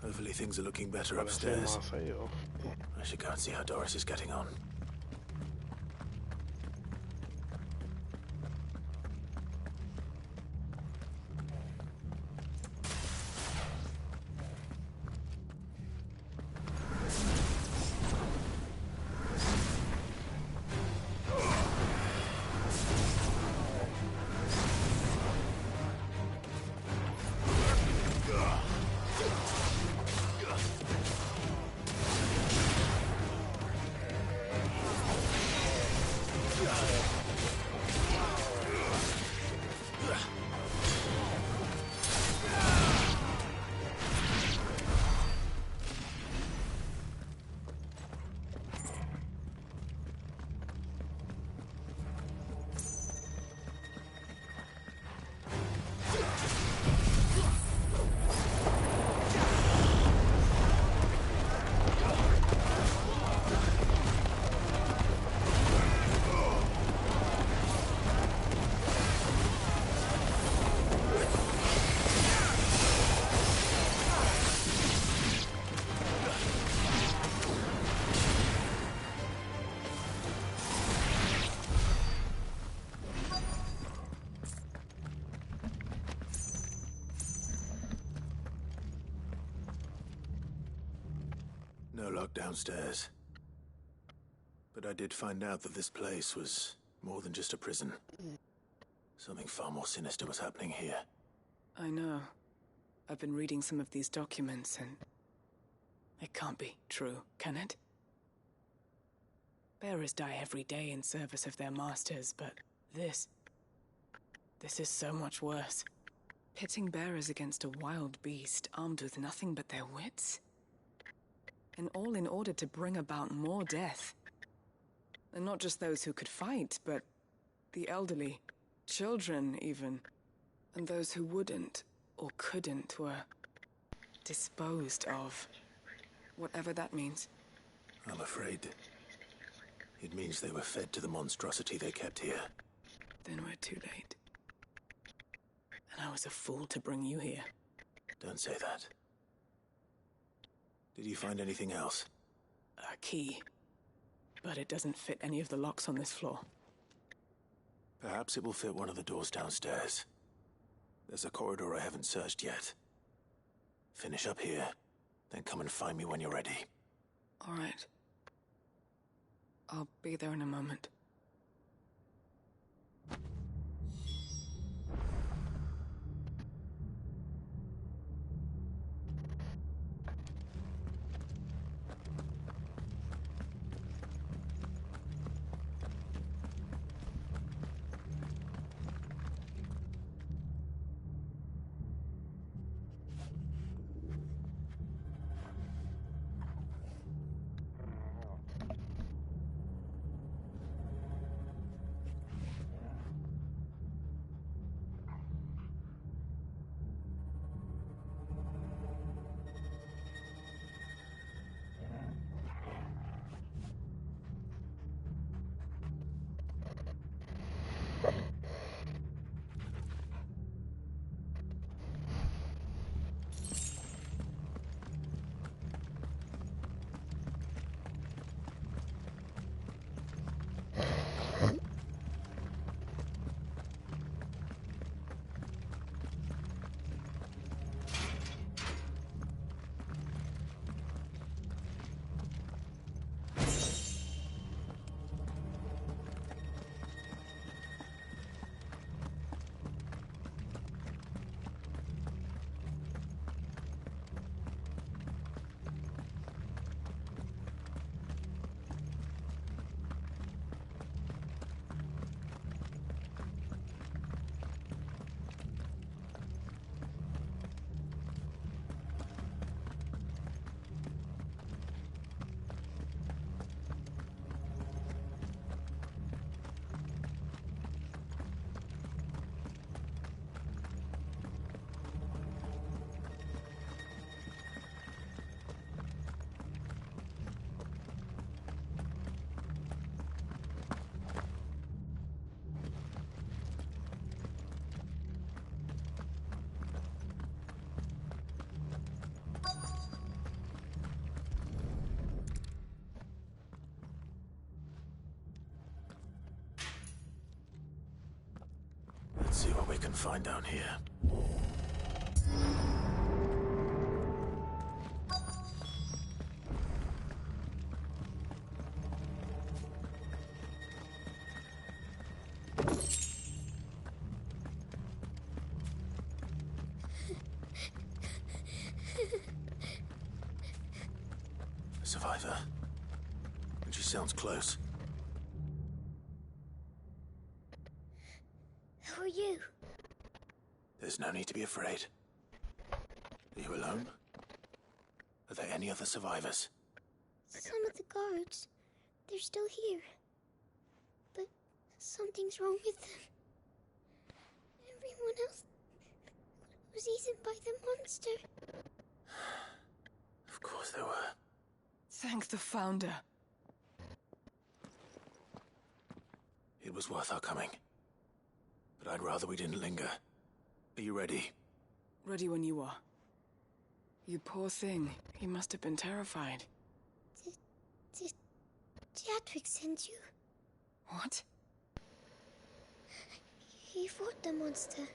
Hopefully things are looking better upstairs. I should go and see how Doris is getting on. No lock downstairs. But I did find out that this place was more than just a prison. Something far more sinister was happening here. I know. I've been reading some of these documents, and it can't be true, can it? Bearers die every day in service of their masters, but this is so much worse. Pitting bearers against a wild beast armed with nothing but their wits? And all in order to bring about more death. And not just those who could fight, but the elderly, children even. And those who wouldn't or couldn't were disposed of. Whatever that means. I'm afraid it means they were fed to the monstrosity they kept here. Then we're too late. And I was a fool to bring you here. Don't say that. Did you find anything else? A key. But it doesn't fit any of the locks on this floor. Perhaps it will fit one of the doors downstairs. There's a corridor I haven't searched yet. Finish up here, then come and find me when you're ready. All right. I'll be there in a moment. Let's see what we can find down here. A survivor. And she sounds close. Who are you? There's no need to be afraid. Are you alone? Are there any other survivors? Some of the guards. They're still here. But something's wrong with them. Everyone else was eaten by the monster. Of course there were. Thank the Founder. It was worth our coming. But I'd rather we didn't linger. Are you ready? Ready when you are. You poor thing. You must have been terrified. Did Jadwick send you? What? He fought the monster.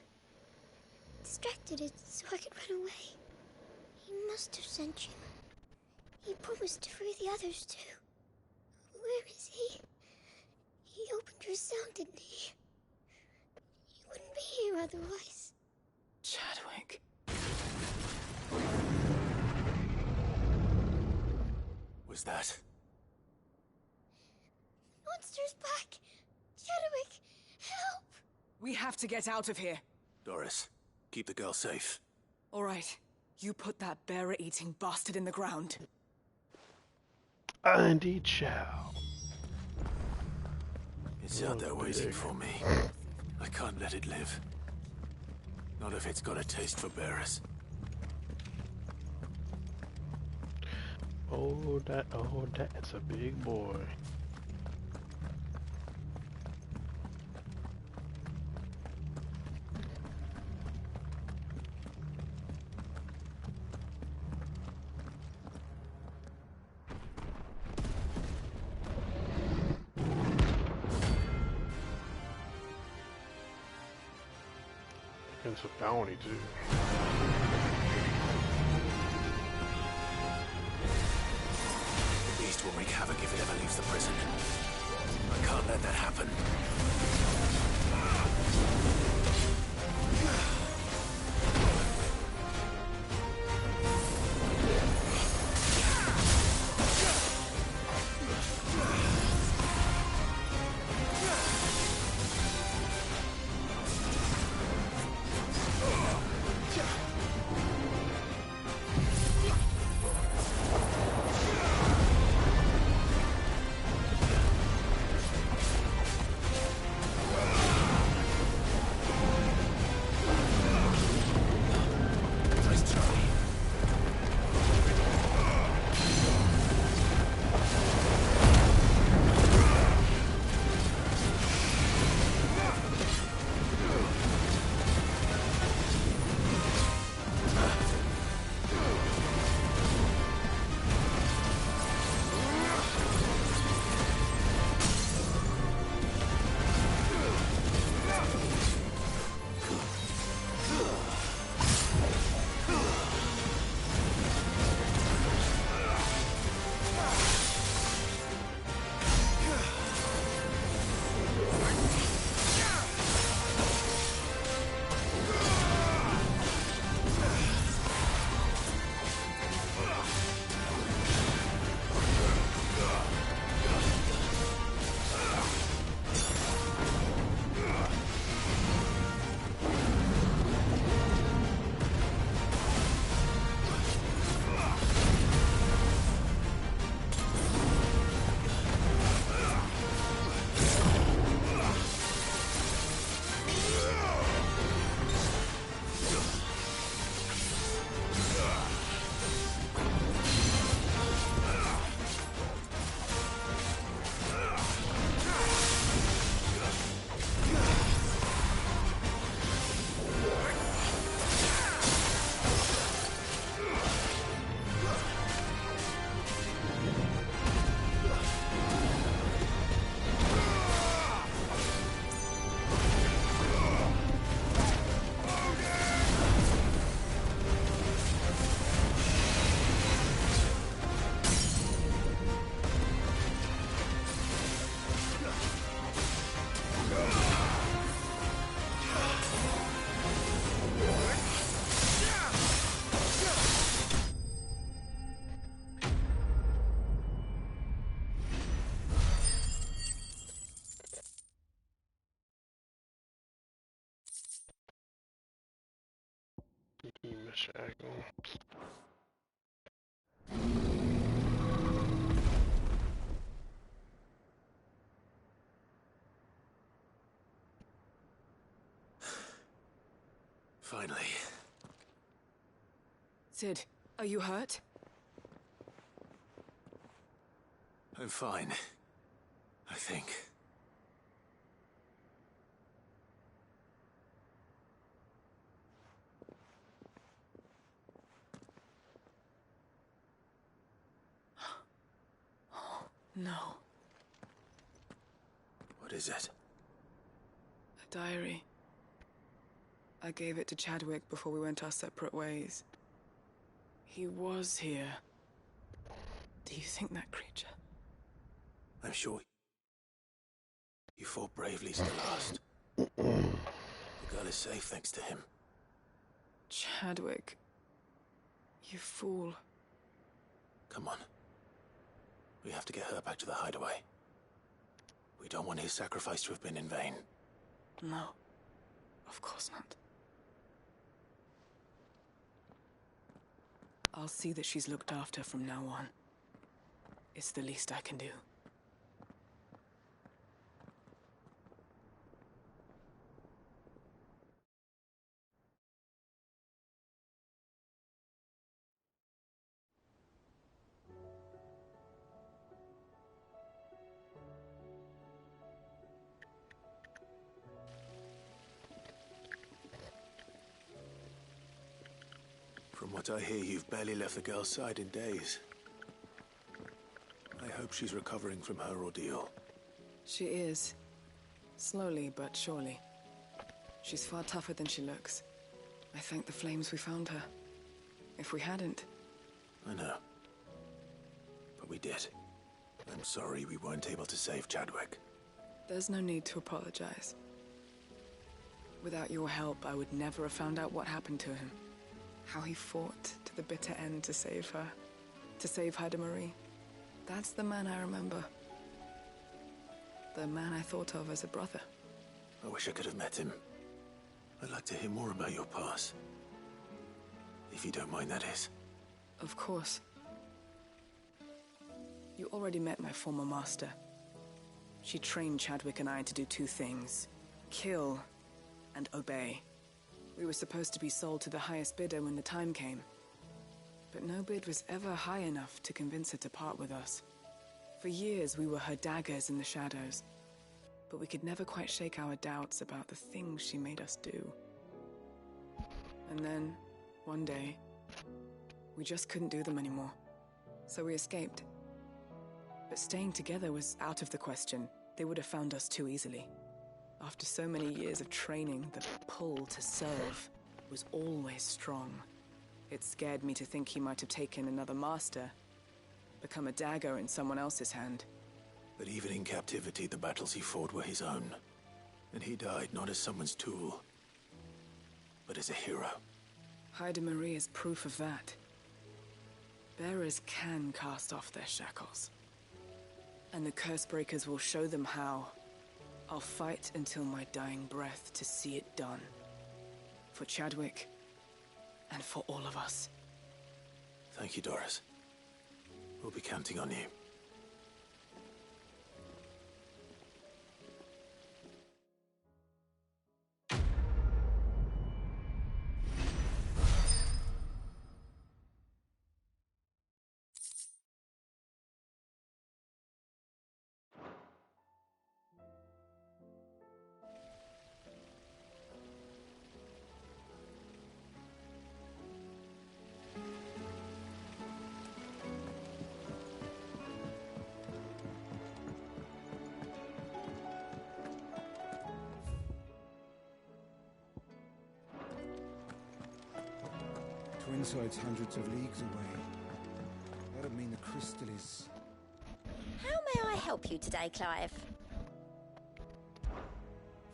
Distracted it so I could run away. He must have sent you. He promised to free the others too. Where is he? He opened your cell, didn't he? He wouldn't be here otherwise. Chadwick. Was that? Monster's back! Chadwick, help! We have to get out of here. Doris, keep the girl safe. All right. You put that bearer-eating bastard in the ground. I indeed shall. It's out there waiting for me. I can't let it live. Not if it's got a taste for bearers. Oh, that's a big boy. It's a bounty too. The beast will wreak havoc if it ever leaves the prison. I can't let that happen. Finally. Sid, are you hurt? I'm fine. I think. No. What is it? A diary. I gave it to Chadwick before we went our separate ways. He was here. Do you think that creature? I'm sure you fought bravely to the last. The girl is safe thanks to him. Chadwick. You fool. Come on. We have to get her back to the hideaway. We don't want his sacrifice to have been in vain. No. Of course not. I'll see that she's looked after from now on. It's the least I can do. From what I hear, you've barely left the girl's side in days. I hope she's recovering from her ordeal. She is. Slowly but surely. She's far tougher than she looks. I thank the flames we found her. If we hadn't... I know. But we did. I'm sorry we weren't able to save Chadwick. There's no need to apologize. Without your help, I would never have found out what happened to him. How he fought to the bitter end to save her. To save Haida Marie. That's the man I remember. The man I thought of as a brother. I wish I could have met him. I'd like to hear more about your past. If you don't mind, that is. Of course. You already met my former master. She trained Chadwick and I to do two things. Kill and obey. We were supposed to be sold to the highest bidder when the time came. But no bid was ever high enough to convince her to part with us. For years, we were her daggers in the shadows. But we could never quite shake our doubts about the things she made us do. And then, one day, we just couldn't do them anymore. So we escaped. But staying together was out of the question. They would have found us too easily. After so many years of training, the pull to serve was always strong. It scared me to think he might have taken another master, become a dagger in someone else's hand. But even in captivity, the battles he fought were his own. And he died not as someone's tool, but as a hero. Haida Marie is proof of that. Bearers can cast off their shackles. And the Cursebreakers will show them how. I'll fight until my dying breath to see it done. For Chadwick, and for all of us. Thank you, Doris. We'll be counting on you. Twinside's hundreds of leagues away. That'd mean the crystal is... How may I help you today, Clive?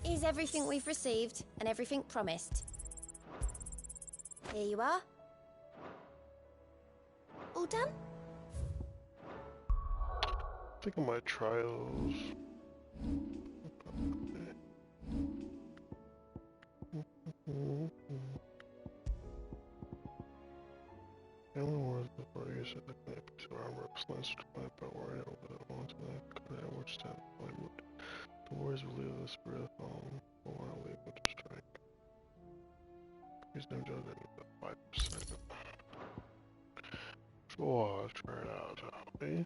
Is everything we've received and everything promised? Here you are. All done? I think I might try those. The only words before you said the connect to armor slants to my power and over the long time could I watch that my mood. The warriors will leave the spirit of home, but want to leave with the strength. Please don't judge any 5%. Sure, I'll try it out, okay?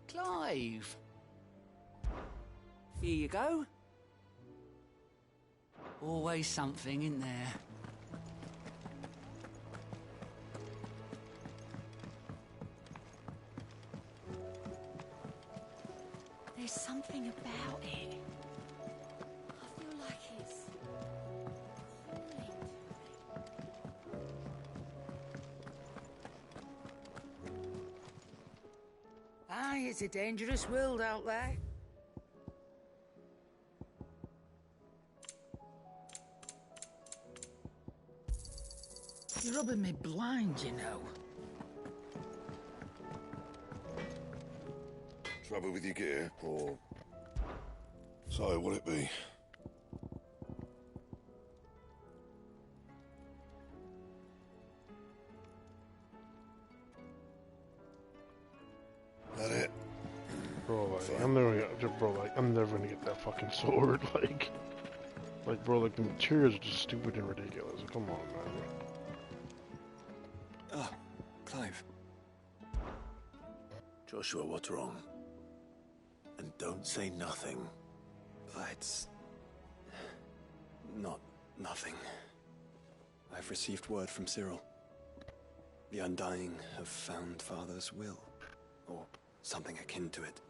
Clive! Here you go. Always something in there. There's something about it. I feel like it's calling to me. Aye, it's a dangerous world out there. You're rubbing me blind, you know. Trouble with your gear, or... So, will it be? That it? Bro, like, I'm never gonna get that fucking sword, like, bro, like, the materials are just stupid and ridiculous. Come on, man. Ah, Clive. Joshua, what's wrong? And don't say nothing. It's... nothing. I've received word from Cyril. The Undying have found Father's will. Or something akin to it.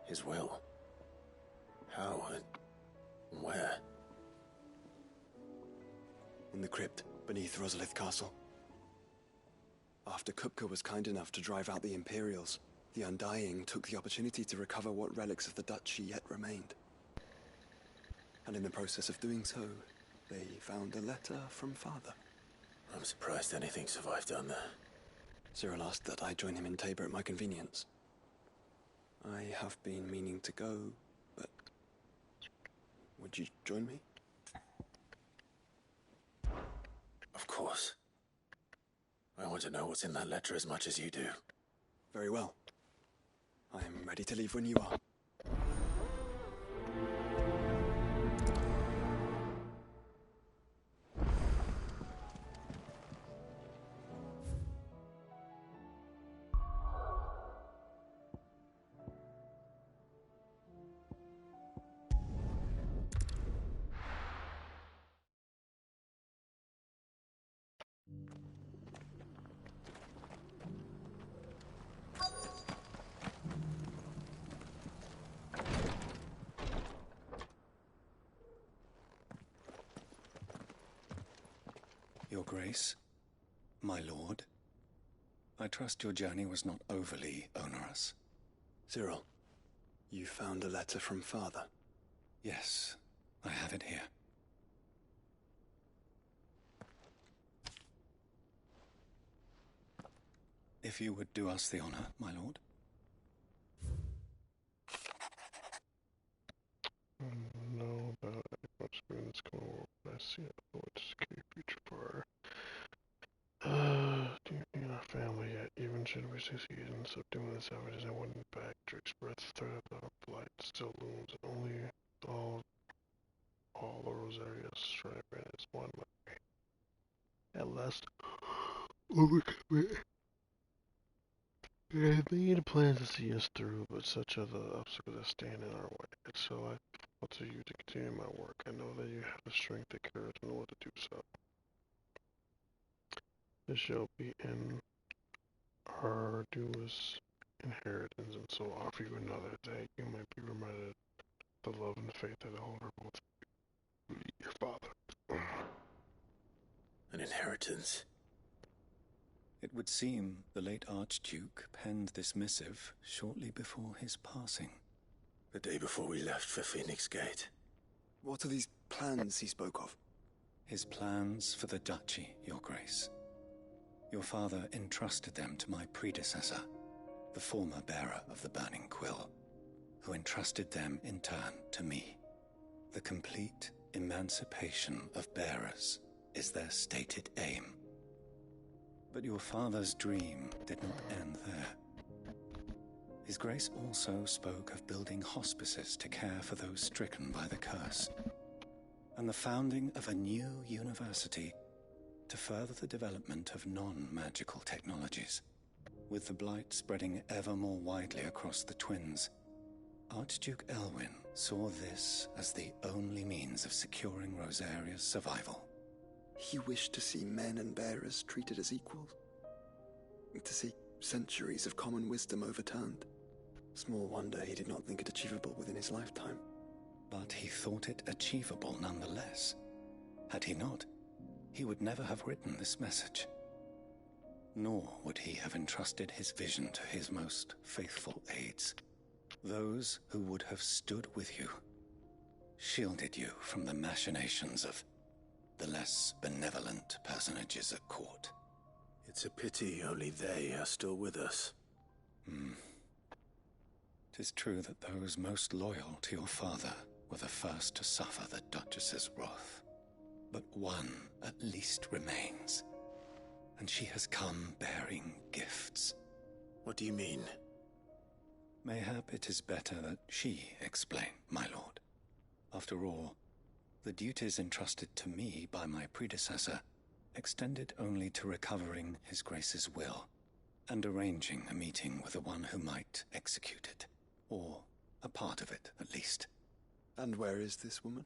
His will? How and where? In the crypt beneath Rosalith Castle. After Kupka was kind enough to drive out the Imperials, the Undying took the opportunity to recover what relics of the Duchy yet remained. And in the process of doing so, they found a letter from Father. I'm surprised anything survived down there. Cyril asked that I join him in Tabor at my convenience. I have been meaning to go, but... would you join me? Of course. I want to know what's in that letter as much as you do. Very well. I am ready to leave when you are. Your Grace, my lord, I trust your journey was not overly onerous. Cyril, you found a letter from Father? Yes, I have it here. If you would do us the honor, my lord. No, about much in this world. I see it. What's the future for do you in our family yet? Even should we succeed in subduing the savages and winning back, Drake's breath threat of our blight still looms, and only all the Rosaria's strive is one memory. At last, overcome it. I made plans to see us through, but such are the obstacles that stand in our way. So I fought to you to continue my work. I know that you have the strength, the courage, and the will to do so. This shall be in our arduous inheritance, and so offer you another, that you might be reminded of the love and the faith that I hold both your father. An inheritance? It would seem the late Archduke penned this missive shortly before his passing. The day before we left for Phoenix Gate. What are these plans he spoke of? His plans for the Duchy, Your Grace. Your father entrusted them to my predecessor, the former bearer of the Burning Quill, who entrusted them in turn to me. The complete emancipation of bearers is their stated aim. But your father's dream did not end there. His Grace also spoke of building hospices to care for those stricken by the curse, and the founding of a new university to further the development of non-magical technologies. With the blight spreading ever more widely across the Twins, Archduke Elwyn saw this as the only means of securing Rosaria's survival. He wished to see men and bearers treated as equals. To see centuries of common wisdom overturned. Small wonder he did not think it achievable within his lifetime. But he thought it achievable nonetheless. Had he not, he would never have written this message. Nor would he have entrusted his vision to his most faithful aides, those who would have stood with you, shielded you from the machinations of the less benevolent personages at court. It's a pity only they are still with us. 'Tis true that those most loyal to your father were the first to suffer the Duchess's wrath. But one at least remains, and she has come bearing gifts. What do you mean? Mayhap it is better that she explain, my lord. After all, the duties entrusted to me by my predecessor extended only to recovering His Grace's will and arranging a meeting with the one who might execute it, or a part of it, at least. And where is this woman?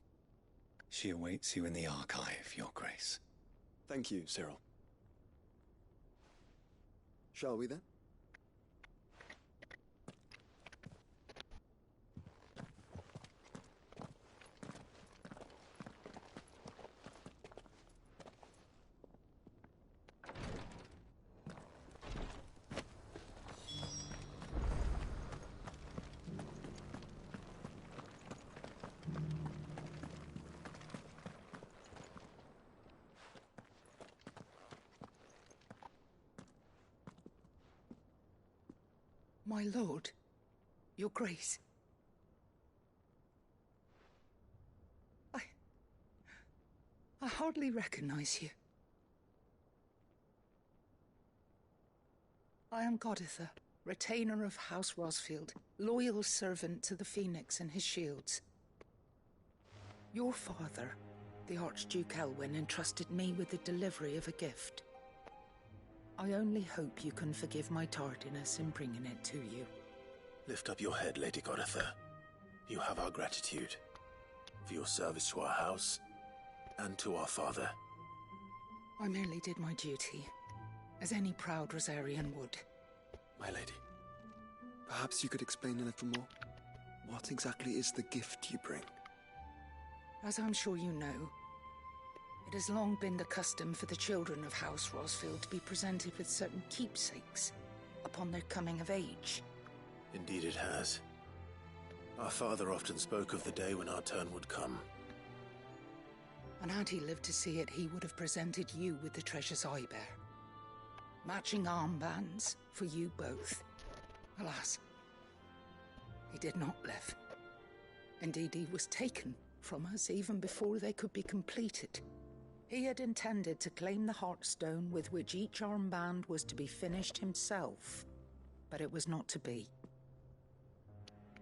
She awaits you in the archive, Your Grace. Thank you, Cyril. Shall we then? My lord, Your Grace. I hardly recognize you. I am Goditha, retainer of House Rosfield, loyal servant to the Phoenix and his shields. Your father, the Archduke Elwyn, entrusted me with the delivery of a gift. I only hope you can forgive my tardiness in bringing it to you. Lift up your head, Lady Goditha. You have our gratitude for your service to our house and to our father. I merely did my duty, as any proud Rosarian would. My lady, perhaps you could explain a little more? What exactly is the gift you bring? As I'm sure you know, it has long been the custom for the children of House Rosfield to be presented with certain keepsakes upon their coming of age. Indeed it has. Our father often spoke of the day when our turn would come. And had he lived to see it, he would have presented you with the treasures I bear. Matching armbands for you both. Alas, he did not live. Indeed, he was taken from us even before they could be completed. He had intended to claim the Heartstone with which each armband was to be finished himself, but it was not to be.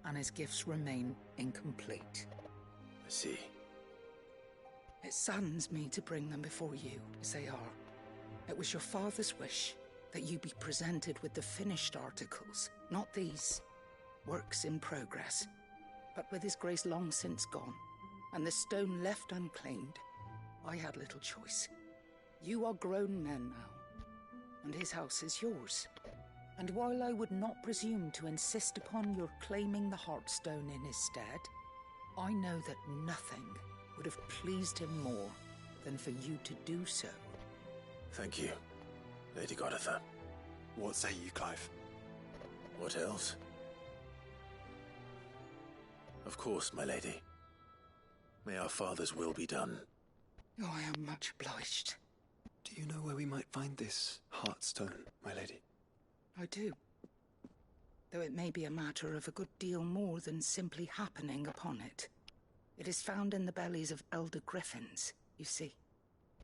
And his gifts remain incomplete. I see. It saddens me to bring them before you, as they are. It was your father's wish that you be presented with the finished articles, not these, works in progress. But with his grace long since gone, and the stone left unclaimed, I had little choice. You are grown men now, and his house is yours. And while I would not presume to insist upon your claiming the Heartstone in his stead, I know that nothing would have pleased him more than for you to do so. Thank you, Lady Goditha. What say you, Clive? What else? Of course, my lady. May our father's will be done. Oh, I am much obliged. Do you know where we might find this Heartstone, my lady? I do. Though it may be a matter of a good deal more than simply happening upon it. It is found in the bellies of elder griffins, you see.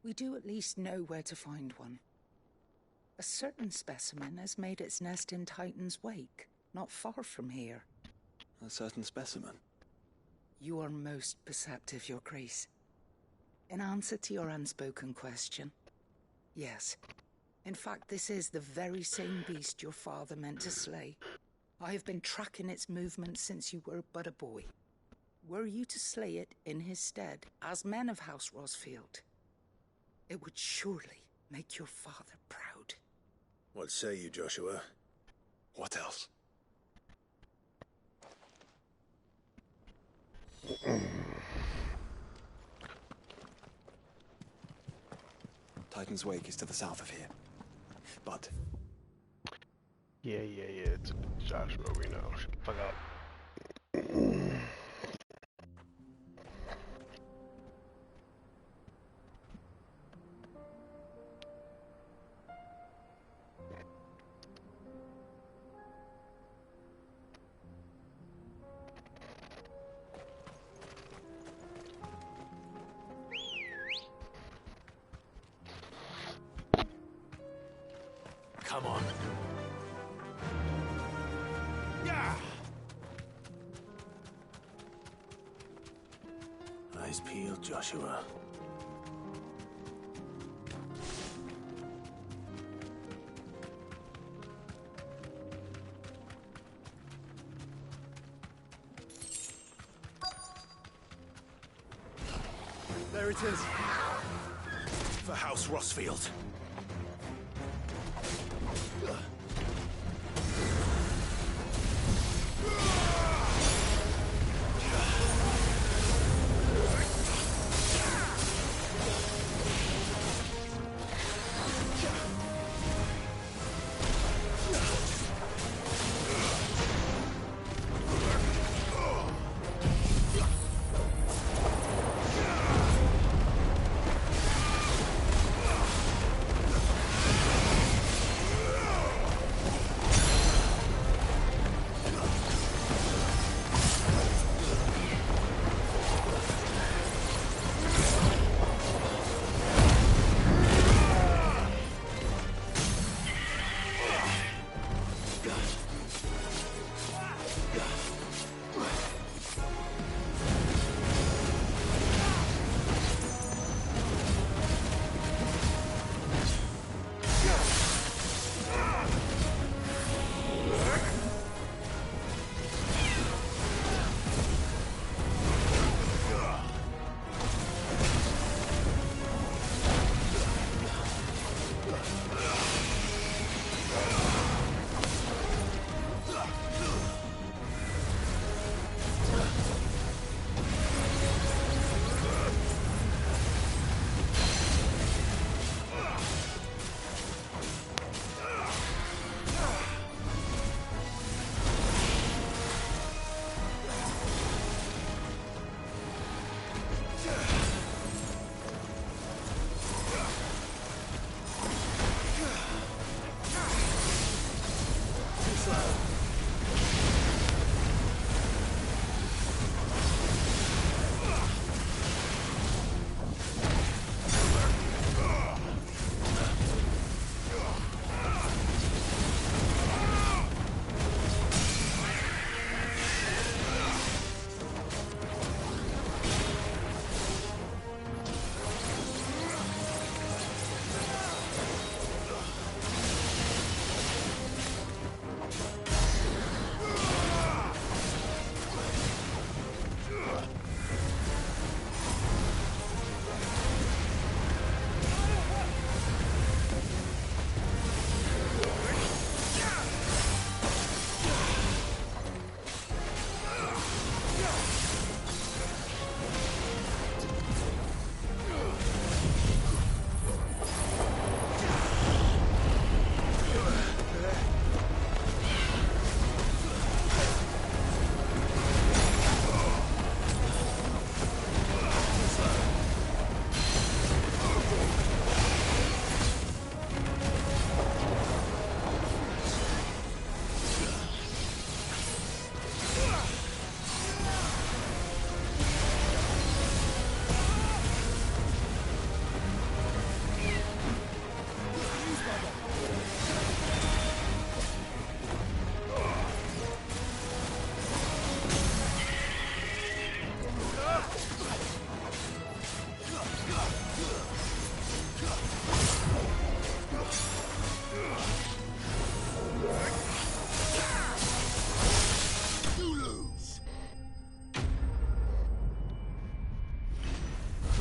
We do at least know where to find one. A certain specimen has made its nest in Titan's Wake, not far from here. A certain specimen? You are most perceptive, Your Grace. In answer to your unspoken question, yes. In fact, this is the very same beast your father meant to slay. I have been tracking its movements since you were but a boy. Were you to slay it in his stead, as men of House Rosfield, it would surely make your father proud. What say you, Joshua? What else? Titan's Wake is to the south of here. but... Yeah, it's Joshua, we know. Shut the fuck up. Come on. Eyes peeled, Joshua. There it is. For House Rossfield.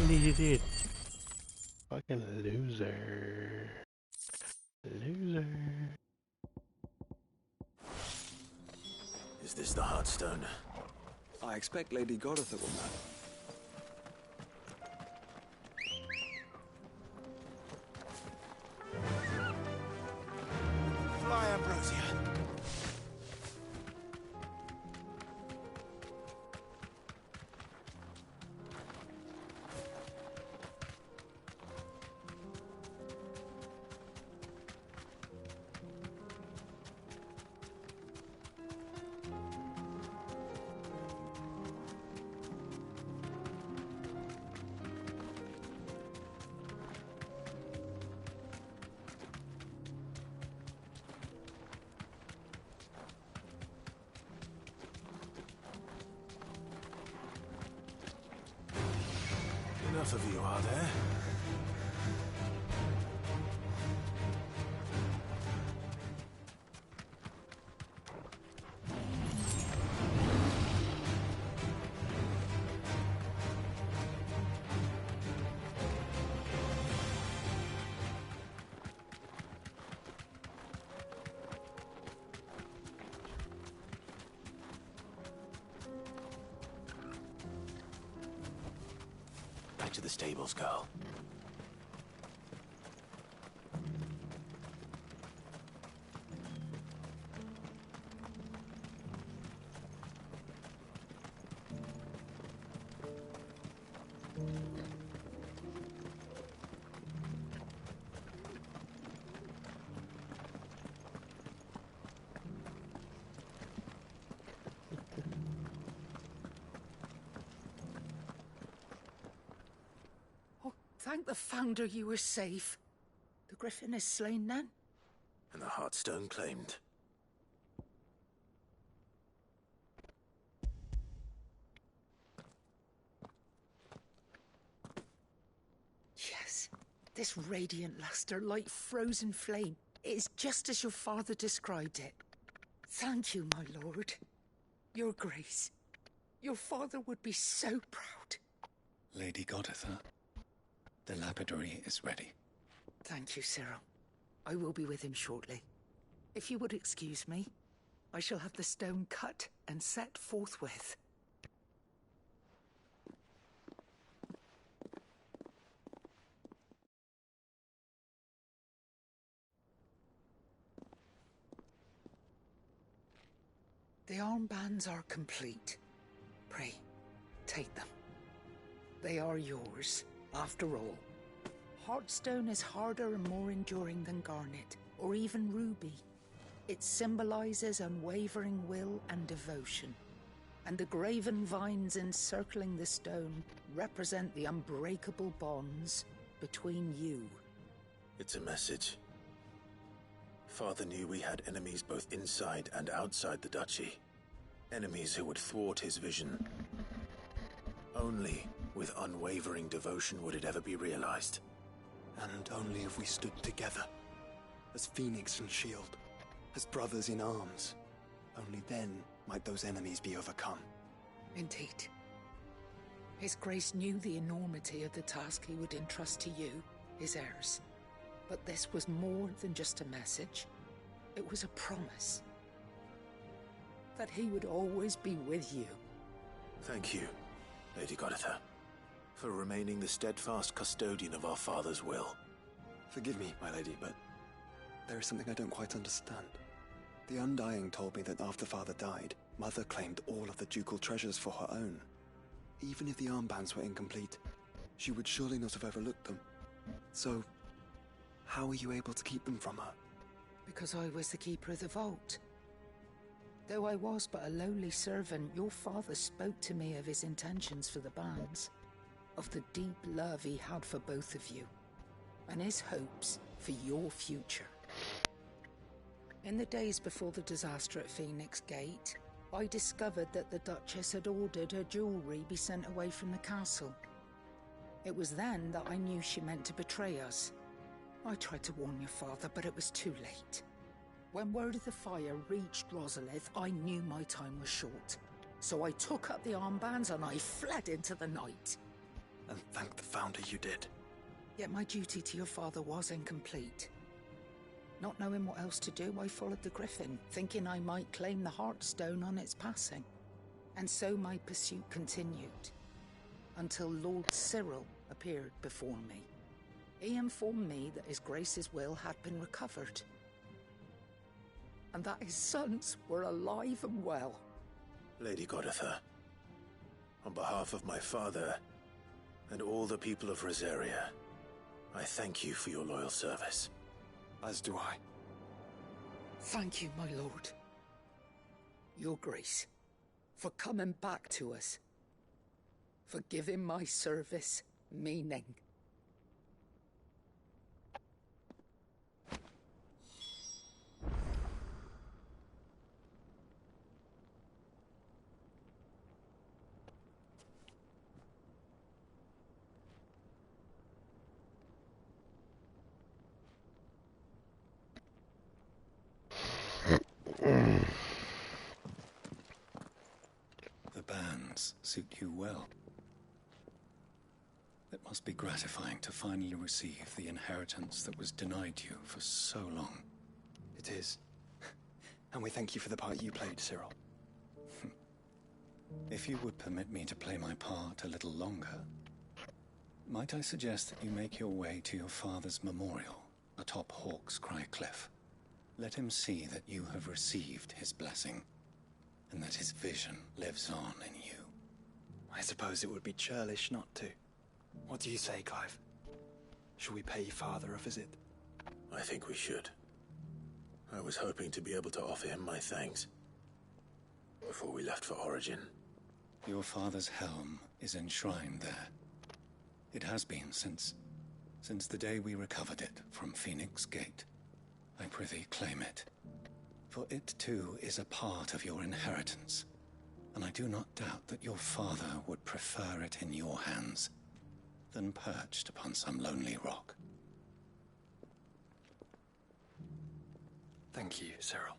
He did. Fucking loser. Loser. Is this the Heartstone? I expect Lady Goritha will know. enough of you, are there? Back to the stables, girl. Thank the Founder you were safe. The Griffin is slain then? And the Heartstone claimed. Yes. This radiant luster, like frozen flame. It is just as your father described it. Thank you, my lord. Your Grace. Your father would be so proud. Lady Goditha, the lapidary is ready. Thank you, Cyril. I will be with him shortly. If you would excuse me, I shall have the stone cut and set forthwith. The armbands are complete. Pray, take them. They are yours, after all. Heartstone is harder and more enduring than garnet, or even ruby. It symbolizes unwavering will and devotion. And the graven vines encircling the stone represent the unbreakable bonds between you. It's a message. Father knew we had enemies both inside and outside the duchy. Enemies who would thwart his vision. Only with unwavering devotion would it ever be realized. And only if we stood together, as Phoenix and Shield, as brothers in arms, only then might those enemies be overcome. Indeed. His Grace knew the enormity of the task he would entrust to you, his heirs. But this was more than just a message. It was a promise. That he would always be with you. Thank you, Lady Goditha, for remaining the steadfast custodian of our father's will. Forgive me, my lady, but there is something I don't quite understand. The Undying told me that after Father died, Mother claimed all of the ducal treasures for her own. Even if the armbands were incomplete, she would surely not have overlooked them. So, how were you able to keep them from her? Because I was the keeper of the vault. Though I was but a lowly servant, your father spoke to me of his intentions for the bands, of the deep love he had for both of you, and his hopes for your future. In the days before the disaster at Phoenix Gate, I discovered that the Duchess had ordered her jewelry be sent away from the castle. It was then that I knew she meant to betray us. I tried to warn your father, but it was too late. When word of the fire reached Rosalith, I knew my time was short. So I took up the armbands and I fled into the night. And thank the Founder you did. Yet my duty to your father was incomplete. Not knowing what else to do, I followed the Griffin, thinking I might claim the Heartstone on its passing. And so my pursuit continued, until Lord Cyril appeared before me. He informed me that His Grace's will had been recovered, and that his sons were alive and well. Lady Goditha, on behalf of my father and all the people of Rosaria, I thank you for your loyal service. As do I. Thank you, my lord. Your Grace, for coming back to us. For giving my service meaning. suit you well. It must be gratifying to finally receive the inheritance that was denied you for so long. It is. And we thank you for the part you played, Cyril. If you would permit me to play my part a little longer, might I suggest that you make your way to your father's memorial atop Hawk's Cry Cliff? Let him see that you have received his blessing, and that his vision lives on in you. I suppose it would be churlish not to. What do you say, Clive? Shall we pay Father a visit? I think we should. I was hoping to be able to offer him my thanks before we left for Origin. Your father's helm is enshrined there. It has been since the day we recovered it from Phoenix Gate. I prithee claim it, for it too is a part of your inheritance, and I do not doubt that your father would prefer it in your hands than perched upon some lonely rock. Thank you, Cyril.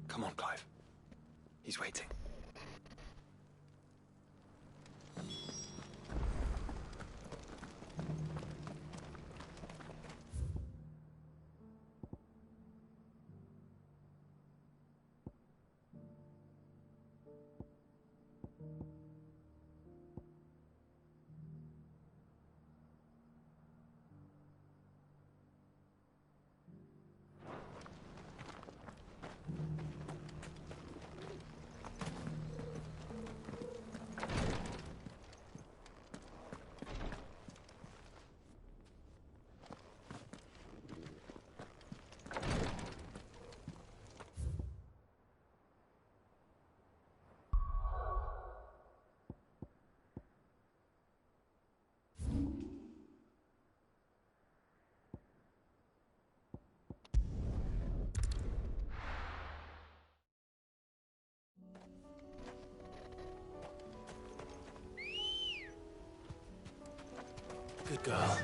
Come on, Clive. He's waiting. Good girl.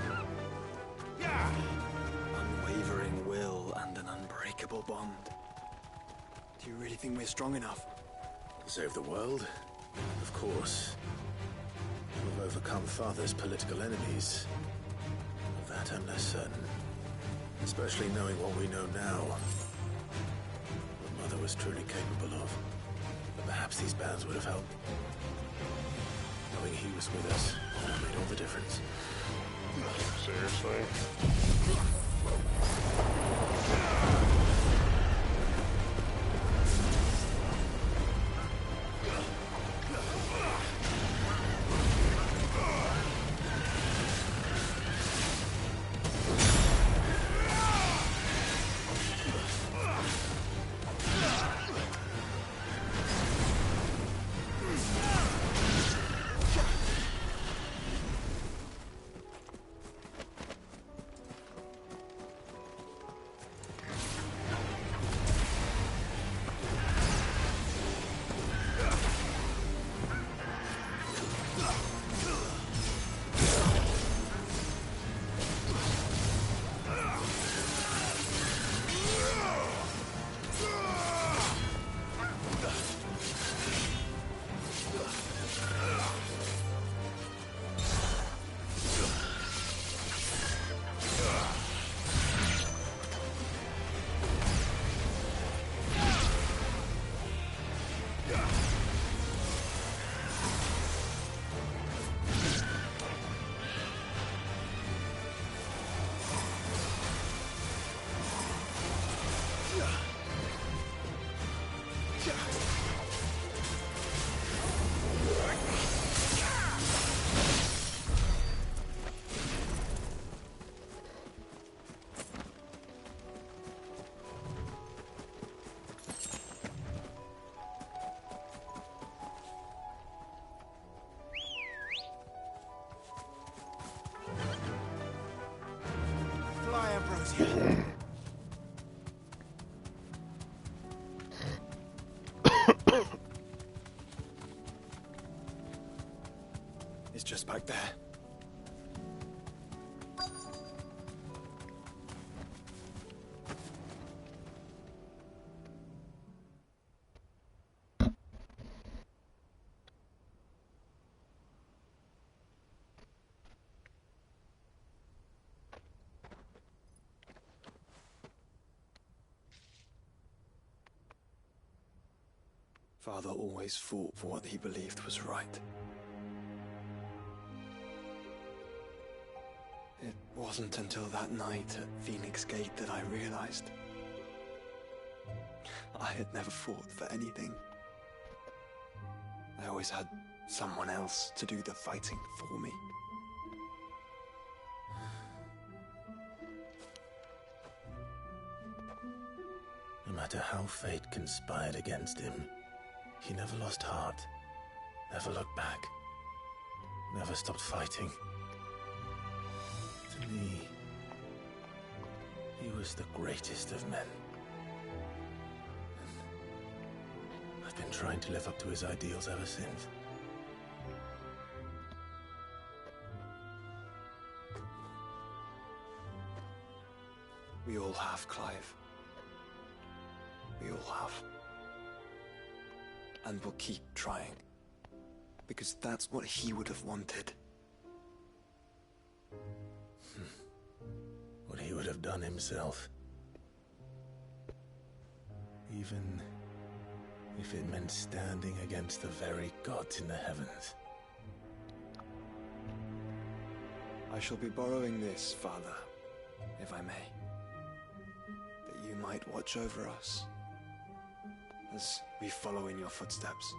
Unwavering will and an unbreakable bond. Do you really think we're strong enough? To save the world? Of course. We've overcome Father's political enemies. Of that I'm less certain. Especially knowing what we know now. What Mother was truly capable of. But perhaps these bands would have helped. Knowing he was with us made all the difference. Seriously? Father always fought for what he believed was right. It wasn't until that night at Phoenix Gate that I realized I had never fought for anything. I always had someone else to do the fighting for me. No matter how fate conspired against him, he never lost heart, never looked back, never stopped fighting. To me, he was the greatest of men. And I've been trying to live up to his ideals ever since. We all have, Clive. We all have. And we'll keep trying. Because that's what he would have wanted. What he would have done himself. Even if it meant standing against the very gods in the heavens. I shall be borrowing this, Father, if I may. That you might watch over us as we follow in your footsteps.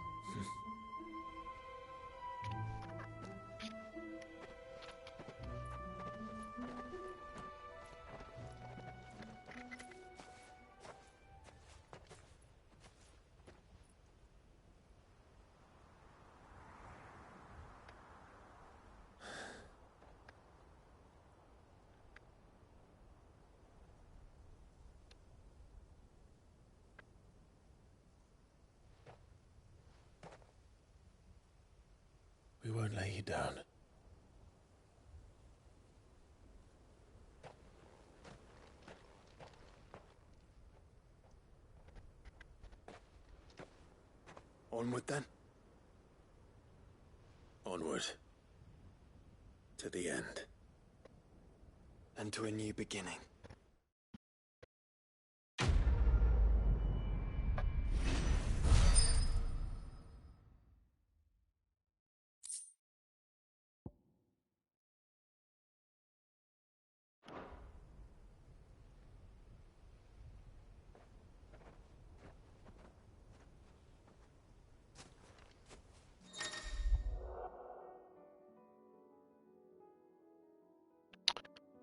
We won't lay you down. Onward then? Onward. To the end. And to a new beginning.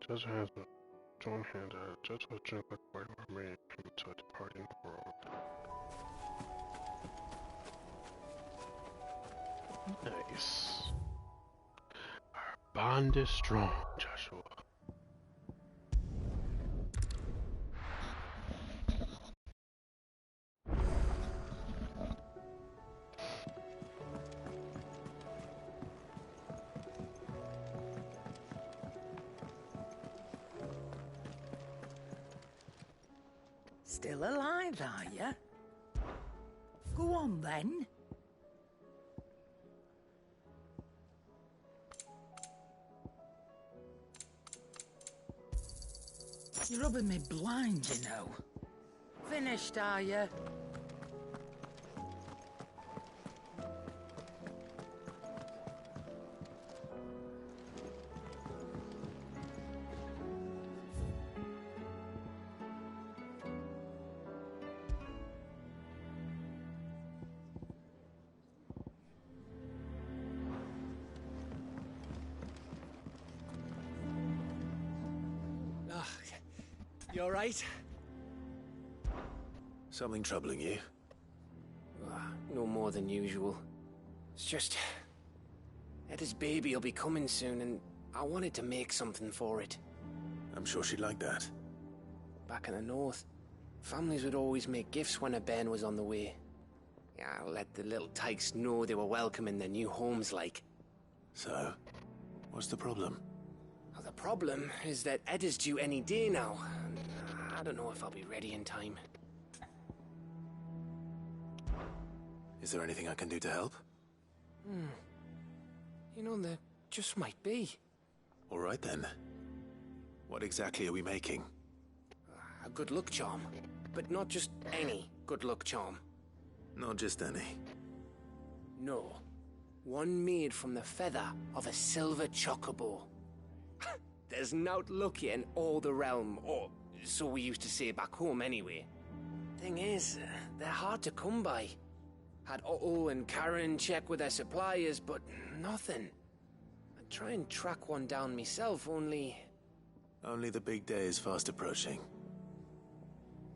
Judge has a joint hand. Judge was drunk like white or made him to depart in the world. Nice. Our bond is strong, Joshua. Still alive, are you? Go on, then. You're rubbing me blind, you know. Finished, are you? You all right? Something troubling you? No more than usual. It's just... Etta's baby will be coming soon, and I wanted to make something for it. I'm sure she'd like that. Back in the north, families would always make gifts when a bairn was on the way. Yeah, I'll let the little tykes know they were welcome in their new homes, like. So, what's the problem? Well, the problem is that Etta's due any day now. I don't know if I'll be ready in time. Is there anything I can do to help? You know, there just might be. All right then. What exactly are we making? A good luck charm. But not just any good luck charm. Not just any. No. One made from the feather of a silver chocobo. There's naught lucky in all the realm, or so we used to say back home anyway. Thing is, they're hard to come by. Had Otto and Karen check with their suppliers, but nothing. I'd try and track one down myself, only... Only the big day is fast approaching.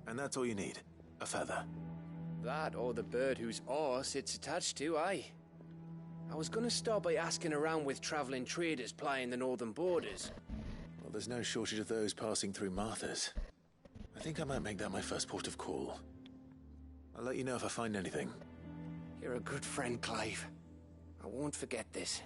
And that's all you need, a feather. That or the bird whose horse it's attached to, aye. I was gonna start by asking around with traveling traders plying the northern borders. Well, there's no shortage of those passing through Martha's. I think I might make that my first port of call. I'll let you know if I find anything. You're a good friend, Clive. I won't forget this.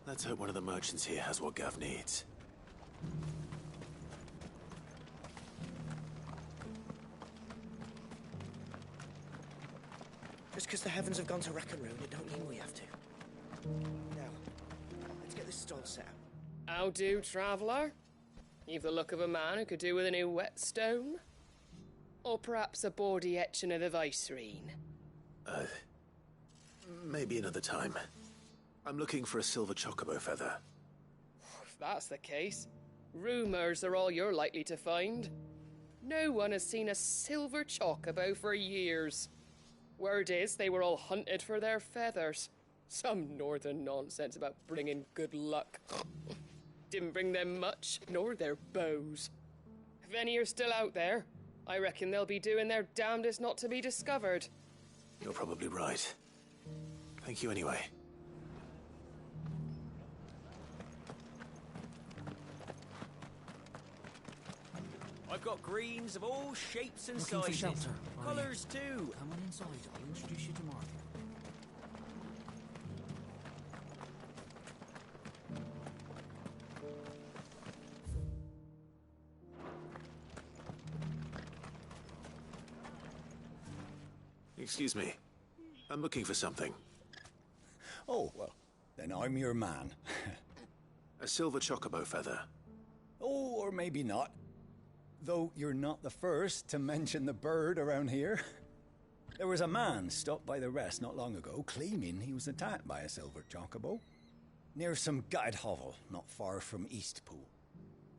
Let's hope one of the merchants here has what Gav needs. Just because the heavens have gone to wreck and ruin, it don't mean we have to. Now, let's get this stall set up. How do, traveller? You've the look of a man who could do with a new whetstone. Or perhaps a bawdy etching of the Vicerine. Maybe another time. I'm looking for a silver chocobo feather. If that's the case, rumours are all you're likely to find. No one has seen a silver chocobo for years. Word is they were all hunted for their feathers. Some northern nonsense about bringing good luck. Didn't bring them much, nor their bows. If any are still out there, I reckon they'll be doing their damnedest not to be discovered. You're probably right. Thank you anyway. I've got greens of all shapes and Looking sizes. for shelter, are you? Colours too. Come on inside, I'll introduce you to Martha. Excuse me. I'm looking for something. Oh, well, then I'm your man. A silver chocobo feather. Oh, or maybe not. Though you're not the first to mention the bird around here. There was a man stopped by the rest not long ago claiming he was attacked by a silver chocobo near some gutted hovel not far from Eastpool.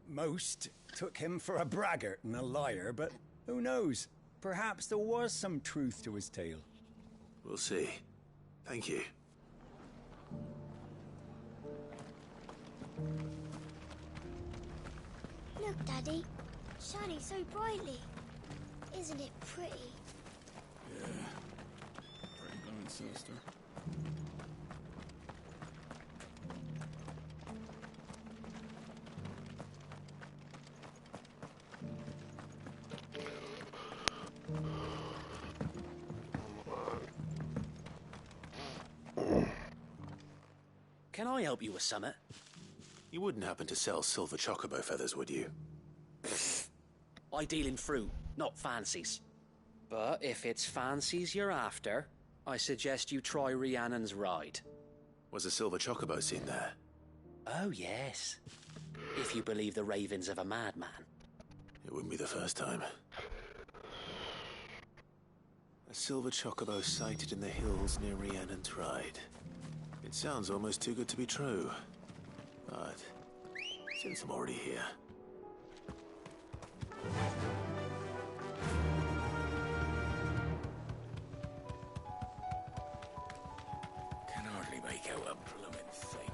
Most took him for a braggart and a liar, but who knows? Perhaps there was some truth to his tale. We'll see. Thank you. Look, Daddy. Shining so brightly. Isn't it pretty? Yeah. Pretty blown, sister. Can I help you with summit? You wouldn't happen to sell silver chocobo feathers, would you? I deal in fruit, not fancies. But if it's fancies you're after, I suggest you try Rhiannon's ride. Was a silver chocobo seen there? Oh, yes. If you believe the ravings of a madman. It wouldn't be the first time. A silver chocobo sighted in the hills near Rhiannon's Ride. It sounds almost too good to be true. But since I'm already here... Can hardly make out a blooming thing.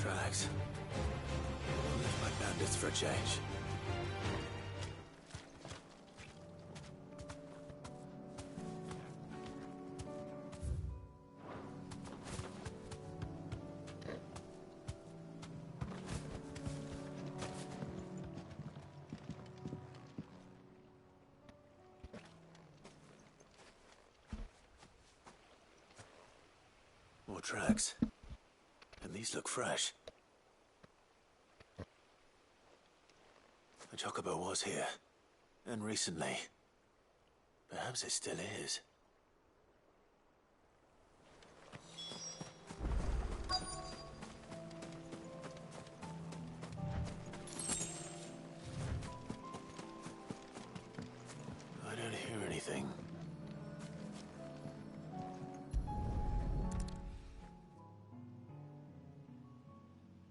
Tracks. Left by bandits for a change. tracks. And these look fresh. The chocobo was here. And recently. Perhaps it still is. I don't hear anything.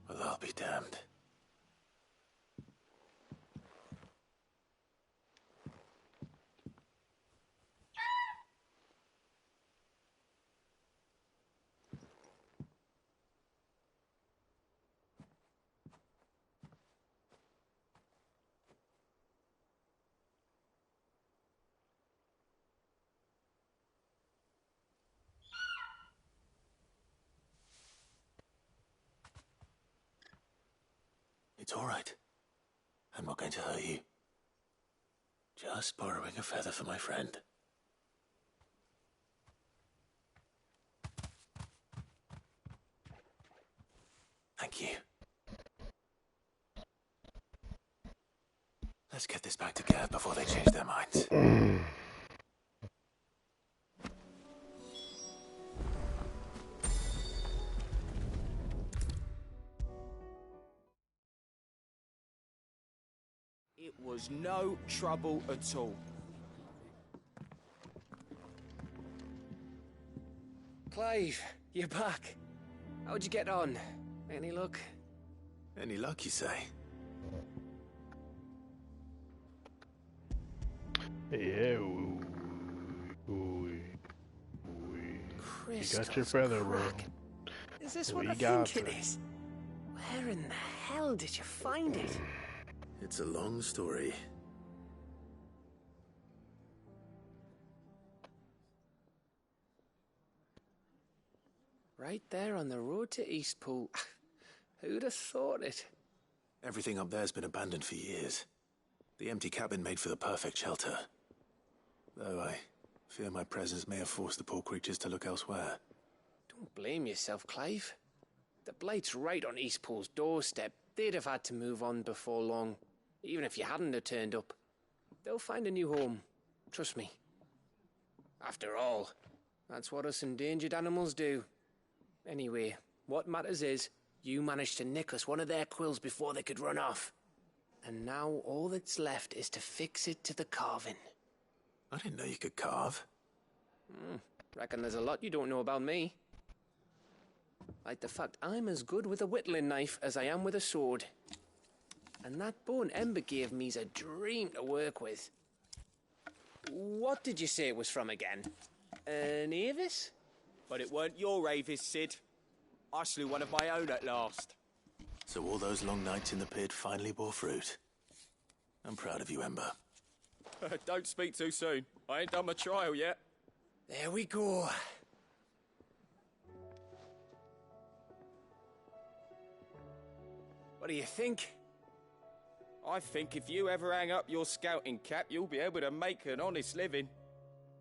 Well, I'll be damned. It's all right. I'm not going to hurt you. Just borrowing a feather for my friend. Thank you. Let's get this back to Gav before they change their minds. It was no trouble at all. Clive, you're back. How'd you get on? Any luck? Any luck, you say? Yeah. You got your feather, bro. Is this We what I got think it it. is? Where in the hell did you find it? It's a long story. Right there on the road to Eastpool. Who'd have thought it? Everything up there's been abandoned for years. The empty cabin made for the perfect shelter. Though I fear my presence may have forced the poor creatures to look elsewhere. Don't blame yourself, Clive. The Blight's right on Eastpool's doorstep. They'd have had to move on before long. Even if you hadn't have turned up. They'll find a new home. Trust me. After all, that's what us endangered animals do. Anyway, what matters is, you managed to nick us one of their quills before they could run off. And now all that's left is to fix it to the carving. I didn't know you could carve. Reckon there's a lot you don't know about me. Like the fact I'm as good with a whittling knife as I am with a sword. And that bone Ember gave me's a dream to work with. What did you say it was from again? An Avis? But it weren't your Avis, Sid. I slew one of my own at last. So all those long nights in the pit finally bore fruit. I'm proud of you, Ember. Don't speak too soon. I ain't done my trial yet. There we go. What do you think? I think if you ever hang up your scouting cap, you'll be able to make an honest living.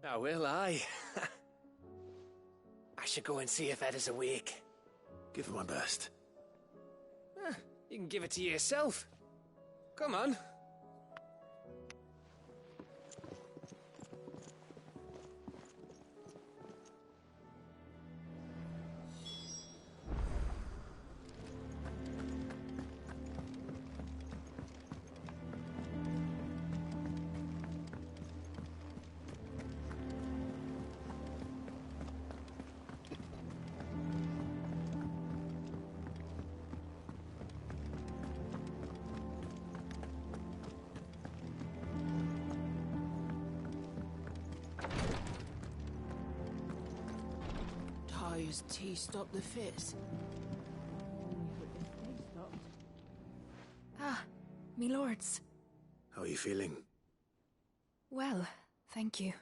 Oh, will I? I should go and see if Ed is awake. Give it my best. You can give it to yourself. Come on. Ty's tea stop the fits. Ah, me lords. How are you feeling? Well, thank you.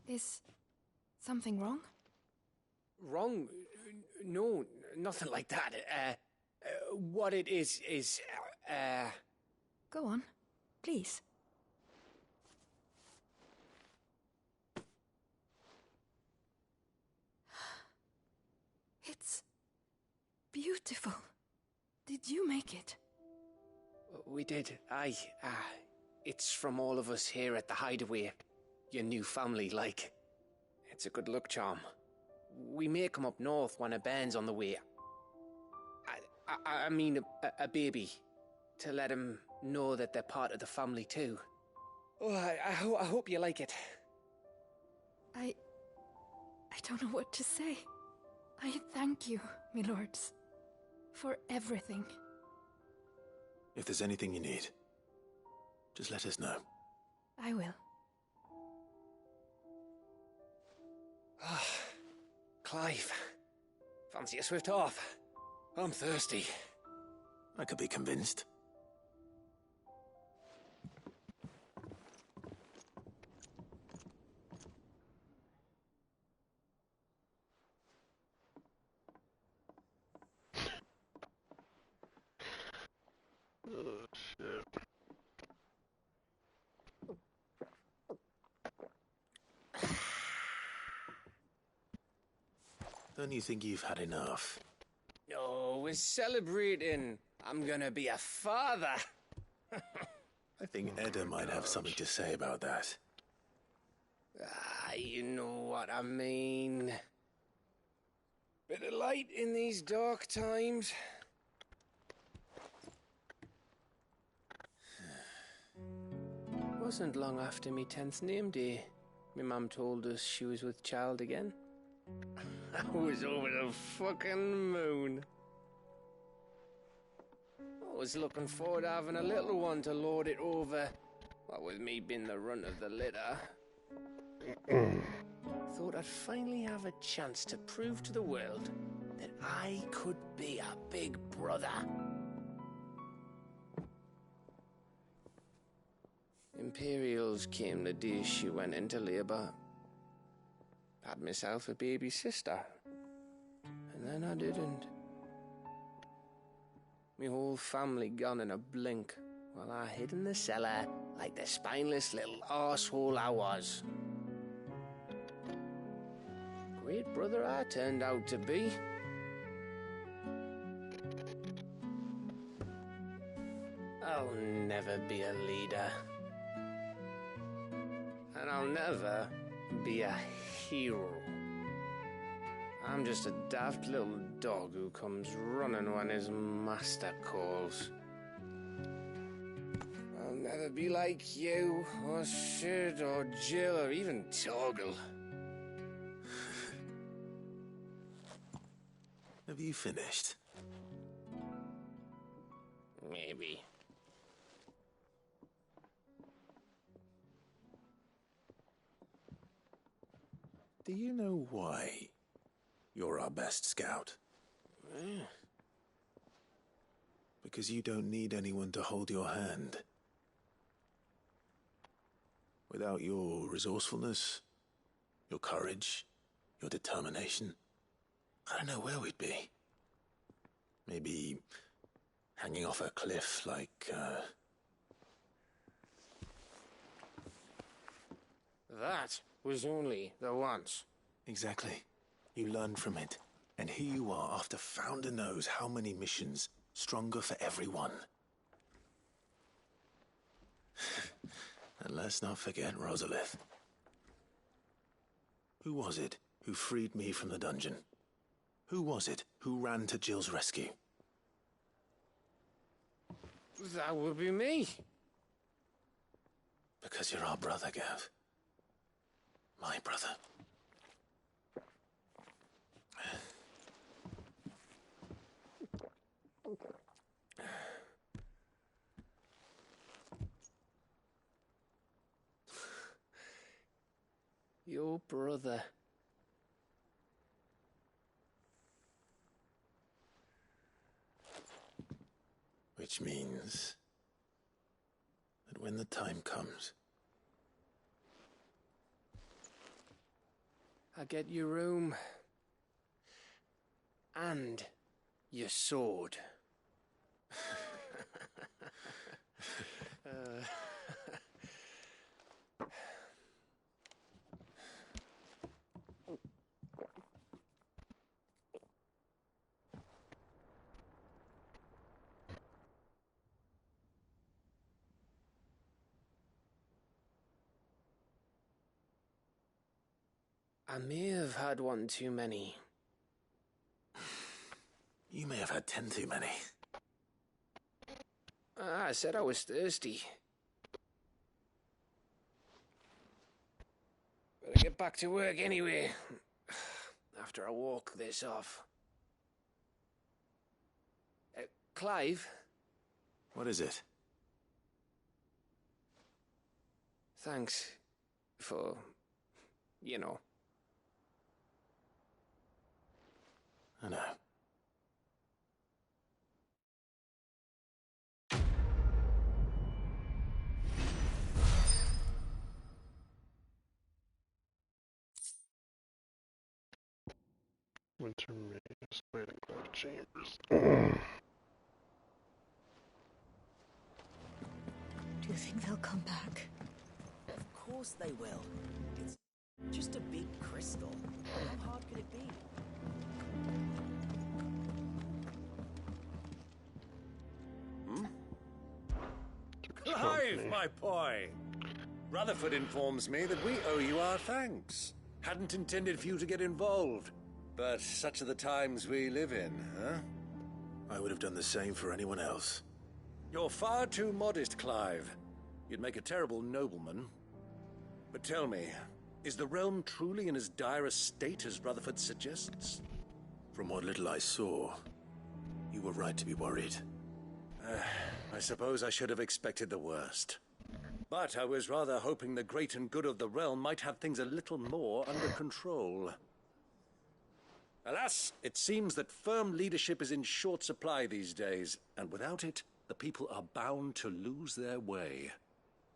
Is something wrong? Wrong? No, nothing like that. What it is... Go on, please. beautiful. Did you make it? We did, aye. It's from all of us here at the Hideaway. Your new family, like. It's a good luck charm. We may come up north when a band's on the way. I mean a baby. To let him know that they're part of the family too. Oh, I hope you like it. I don't know what to say. I thank you, my lords, for everything. If there's anything you need, just let us know. I will. Clive, fancy a swift off? I'm thirsty. I could be convinced. Oh, shit. Don't you think you've had enough? No, we're celebrating. I'm gonna be a father. I think Edda might have something to say about that. You know what I mean. Bit of light in these dark times. Wasn't long after me 10th name day, my mum told us she was with child again. I was over the fucking moon. I was looking forward to having a little one to lord it over, what with me being the runt of the litter. Thought I'd finally have a chance to prove to the world that I could be a big brother. Imperials came the day she went into labour. Had myself a baby sister. And then I didn't. Me whole family gone in a blink, while I hid in the cellar like the spineless little arsehole I was. Great brother I turned out to be. I'll never be a leader. And I'll never be a hero. I'm just a daft little dog who comes running when his master calls. I'll never be like you, or Sid, or Jill, or even Torgal. Have you finished? Maybe. Do you know why you're our best scout? Because you don't need anyone to hold your hand. Without your resourcefulness, your courage, your determination, I don't know where we'd be. Maybe hanging off a cliff like, That was only the once. Exactly. You learned from it. And here you are after Founder knows how many missions, stronger for everyone. And let's not forget Rosalith. Who was it who freed me from the dungeon? Who was it who ran to Jill's rescue? That would be me. Because you're our brother, Gav. My brother. Your brother. Which means that when the time comes, I get your room. And your sword. I may have had one too many. You may have had 10 too many. I said I was thirsty. Better get back to work anyway, after I walk this off. Clive? What is it? Thanks for, you know. I know. Winter Maze, waiting cloud chambers. Do you think they'll come back? Of course they will. It's just a big crystal. How hard could it be? Clive, my boy! Rutherford informs me that we owe you our thanks. Hadn't intended for you to get involved, but such are the times we live in, huh? I would have done the same for anyone else. You're far too modest, Clive. You'd make a terrible nobleman. But tell me, is the realm truly in as dire a state as Rutherford suggests? From what little I saw, you were right to be worried. I suppose I should have expected the worst. But I was rather hoping the great and good of the realm might have things a little more under control. Alas, it seems that firm leadership is in short supply these days, and without it, the people are bound to lose their way.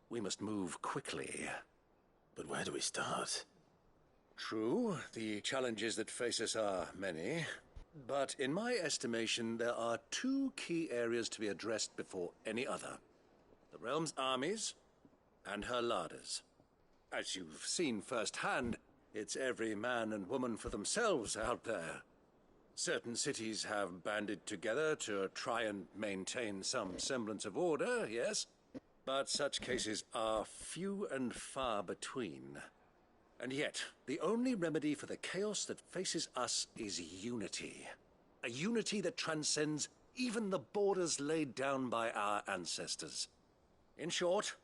We must move quickly. But where do we start? True, the challenges that face us are many. But in my estimation, there are two key areas to be addressed before any other. The realm's armies and her larders. As you've seen firsthand, it's every man and woman for themselves out there. Certain cities have banded together to try and maintain some semblance of order, yes, but such cases are few and far between. And yet, the only remedy for the chaos that faces us is unity. A unity that transcends even the borders laid down by our ancestors. In short,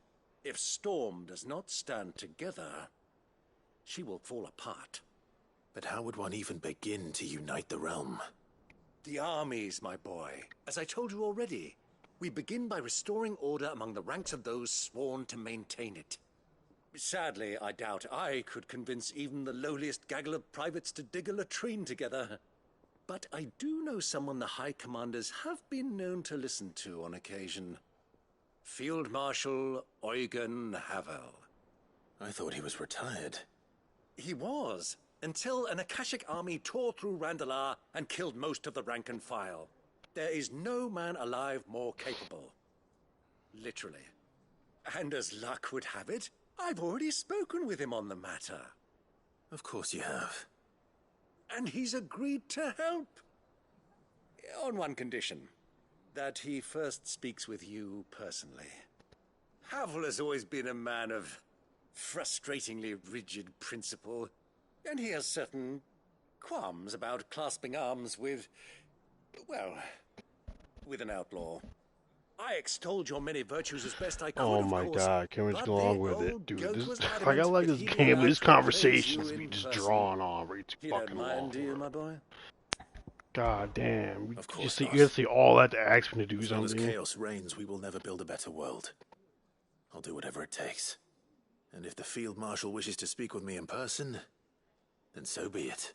if Storm does not stand together, she will fall apart. But how would one even begin to unite the realm? The armies, my boy. As I told you already, we begin by restoring order among the ranks of those sworn to maintain it. Sadly, I doubt I could convince even the lowliest gaggle of privates to dig a latrine together. But I do know someone the High Commanders have been known to listen to on occasion. Field Marshal Eugen Havel. I thought he was retired. He was, until an Akashic army tore through Randalar and killed most of the rank and file. There is no man alive more capable. Literally. And as luck would have it, I've already spoken with him on the matter. Of course you have. And he's agreed to help. On one condition. That he first speaks with you personally. Havel has always been a man of frustratingly rigid principle, and he has certain qualms about clasping arms with, well, with an outlaw. I extolled your many virtues as best I could, Oh of my course, god, can't wait to but go the along with it, old dude. goat This, was like, I adamant like that this he game, would these actually praise conversations you be in just person. drawn on way too You don't fucking mind, long. do you, my boy? God damn, Of you course see, not. you gotta see all that to ask me to do As long as something. chaos reigns, we will never build a better world. I'll do whatever it takes. And if the Field Marshal wishes to speak with me in person, then so be it.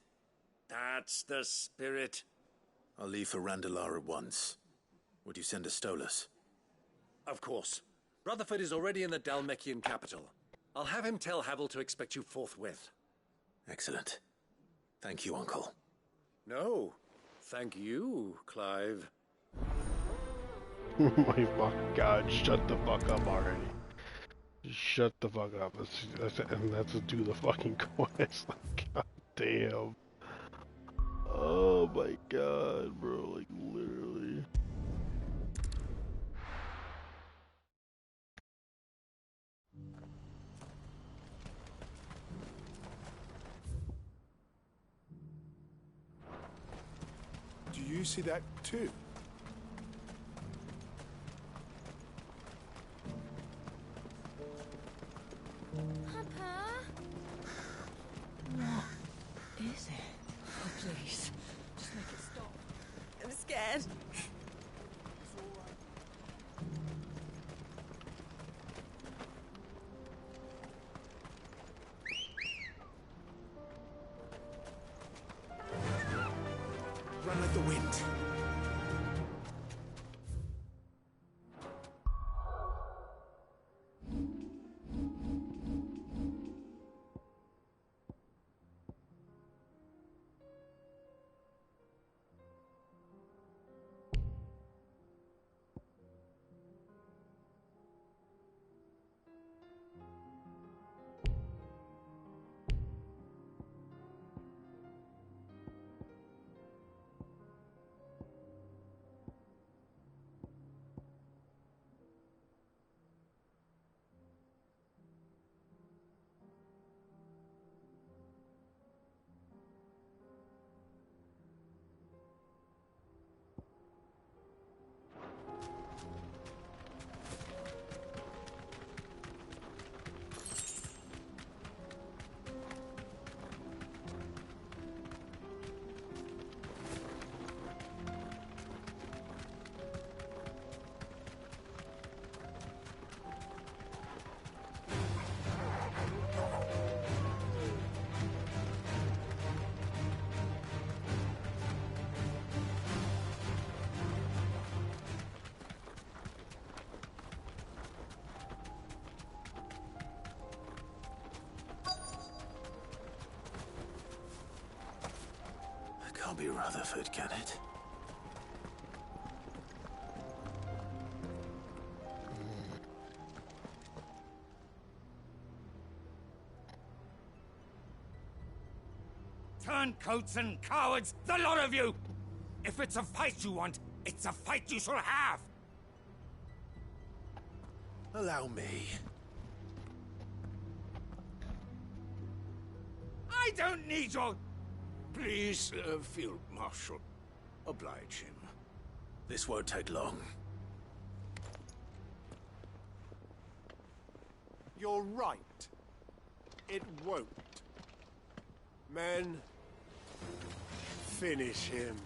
That's the spirit. I'll leave for Randalar at once. Would you send a Stolas? Of course. Rutherford is already in the Dalmekian capital. I'll have him tell Havel to expect you forthwith. Excellent. Thank you, Uncle. No, thank you, Clive. My fucking god, shut the fuck up already. Just shut the fuck up. Let's do the fucking quest. Like, god damn. Oh my god, bro. Like, literally. you see that too? Papa? What is it? Oh, please. Just make it stop. I'm scared. Run like the wind. Can't be Rutherford, can it? Turncoats and cowards, the lot of you! If it's a fight you want, it's a fight you shall have! Allow me. I don't need your... Please, Field Marshal, oblige him. This won't take long. You're right. It won't. Men, finish him.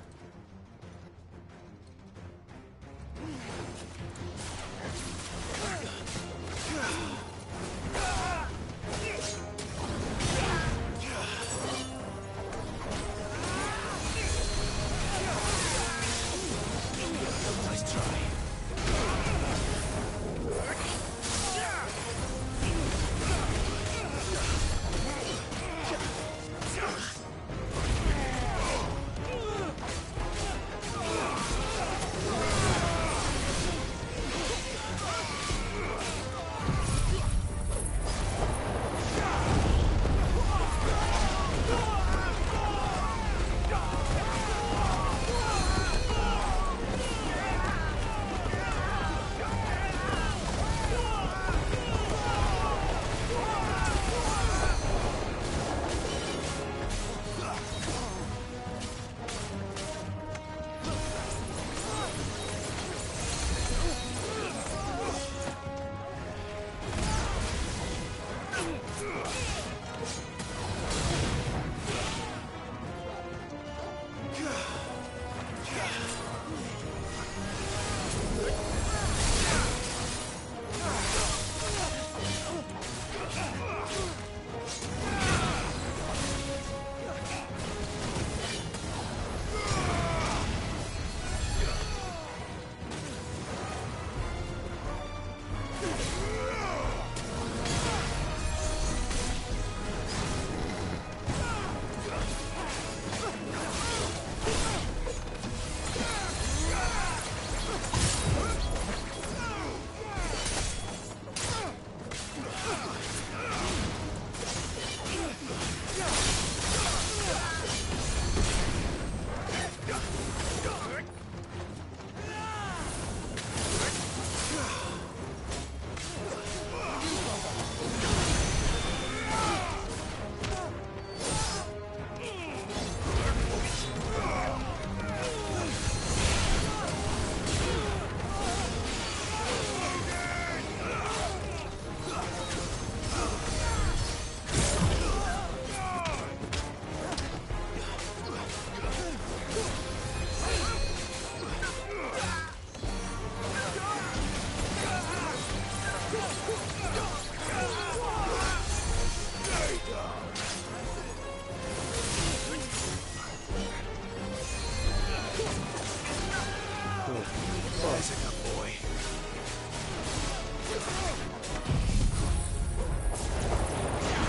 Nice try.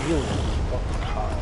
feeling fucking hot.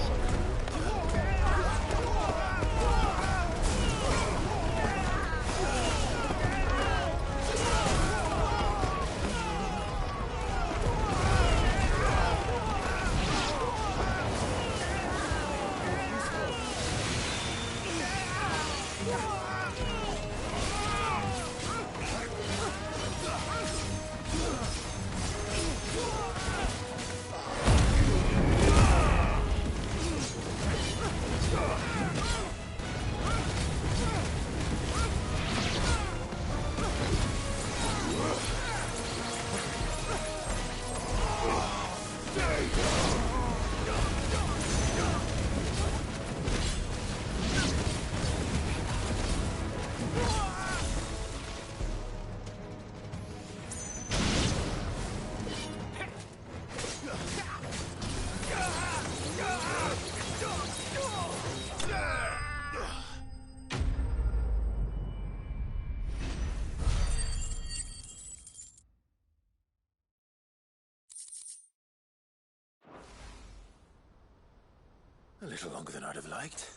A little longer than I'd have liked.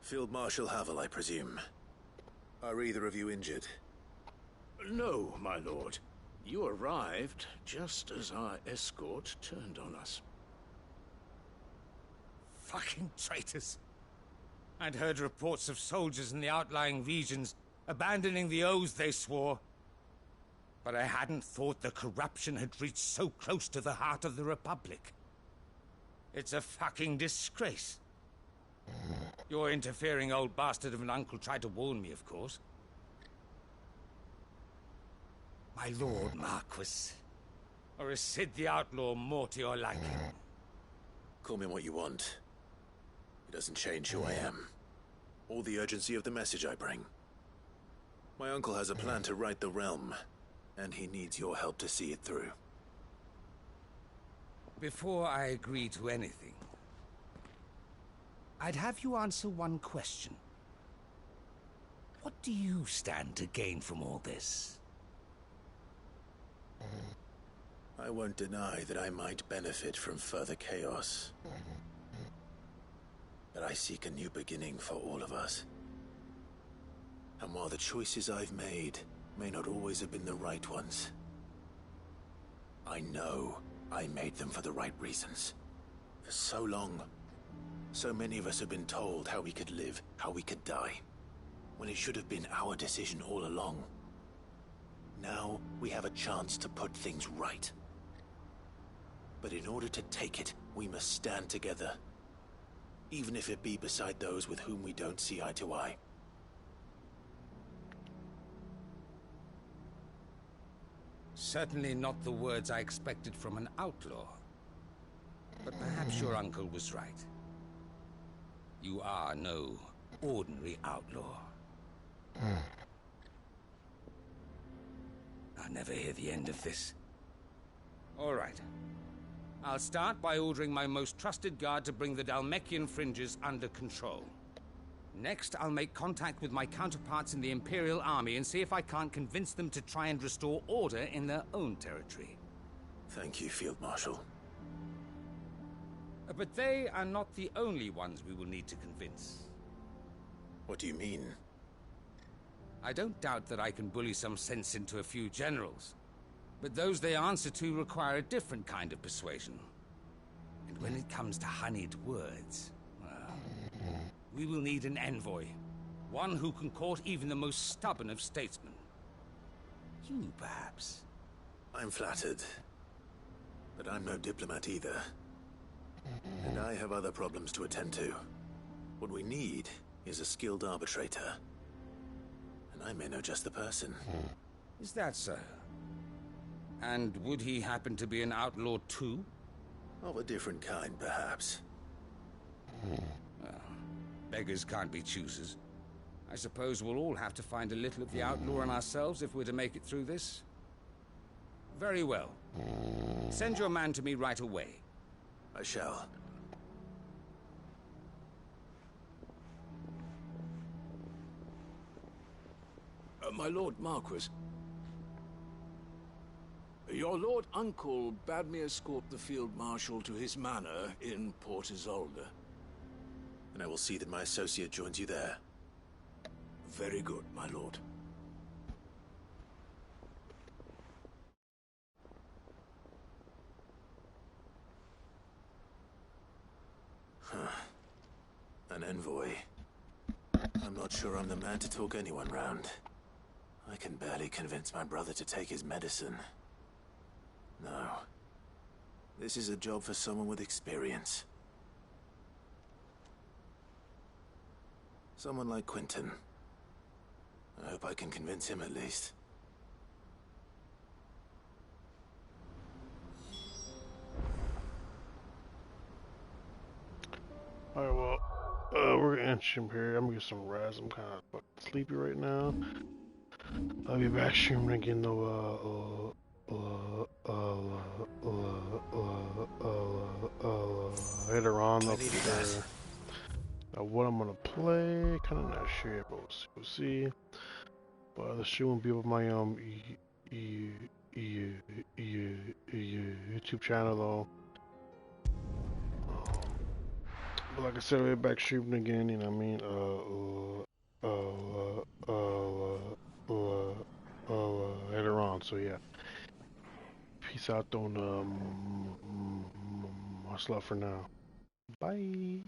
Field Marshal Havel, I presume. Are either of you injured? No, my lord. You arrived just as our escort turned on us. Fucking traitors. I'd heard reports of soldiers in the outlying regions abandoning the oaths they swore. But I hadn't thought the corruption had reached so close to the heart of the Republic. It's a fucking disgrace. Your interfering old bastard of an uncle tried to warn me, of course. My lord Marquis. Or is Sid the Outlaw more to your liking? Call me what you want. It doesn't change who I am, or the urgency of the message I bring. My uncle has a plan to right the realm, and he needs your help to see it through. Before I agree to anything, I'd have you answer one question. What do you stand to gain from all this? I won't deny that I might benefit from further chaos. But I seek a new beginning for all of us. And while the choices I've made may not always have been the right ones, I know I made them for the right reasons. For so long, so many of us have been told how we could live, how we could die, when it should have been our decision all along. Now we have a chance to put things right. But in order to take it, we must stand together. Even if it be beside those with whom we don't see eye to eye. Certainly not the words I expected from an outlaw. But perhaps your uncle was right. You are no ordinary outlaw. I'll never hear the end of this. All right. I'll start by ordering my most trusted guard to bring the Dhalmekian fringes under control. Next, I'll make contact with my counterparts in the Imperial Army and see if I can't convince them to try and restore order in their own territory. Thank you, Field Marshal. But they are not the only ones we will need to convince. What do you mean? I don't doubt that I can bully some sense into a few generals. But those they answer to require a different kind of persuasion. And when it comes to honeyed words, well, we will need an envoy. One who can court even the most stubborn of statesmen. You, perhaps. I'm flattered. But I'm no diplomat either. And I have other problems to attend to. What we need is a skilled arbitrator. And I may know just the person. Is that so? And would he happen to be an outlaw too? Of a different kind, perhaps. Well, beggars can't be choosers. I suppose we'll all have to find a little of the outlaw in ourselves if we're to make it through this. Very well. Send your man to me right away. I shall. My Lord Marquis. Your Lord Uncle bade me escort the Field Marshal to his manor in Port Isolde. And I will see that my associate joins you there. Very good, my lord. An envoy. I'm not sure I'm the man to talk anyone round. I can barely convince my brother to take his medicine. No. This is a job for someone with experience. Someone like Quentin. I hope I can convince him at least. Alright, well, we're gonna end stream here. I'm gonna get some rest. I'm kind of fucking sleepy right now. I'll be back streaming again though, later on up there. What I'm gonna play, kind of not sure yet, but we'll see. But the stream will be on my YouTube channel though. But like I said, we're back streaming again. You know what I mean? Later on. So yeah. Peace out on much love for now. Bye.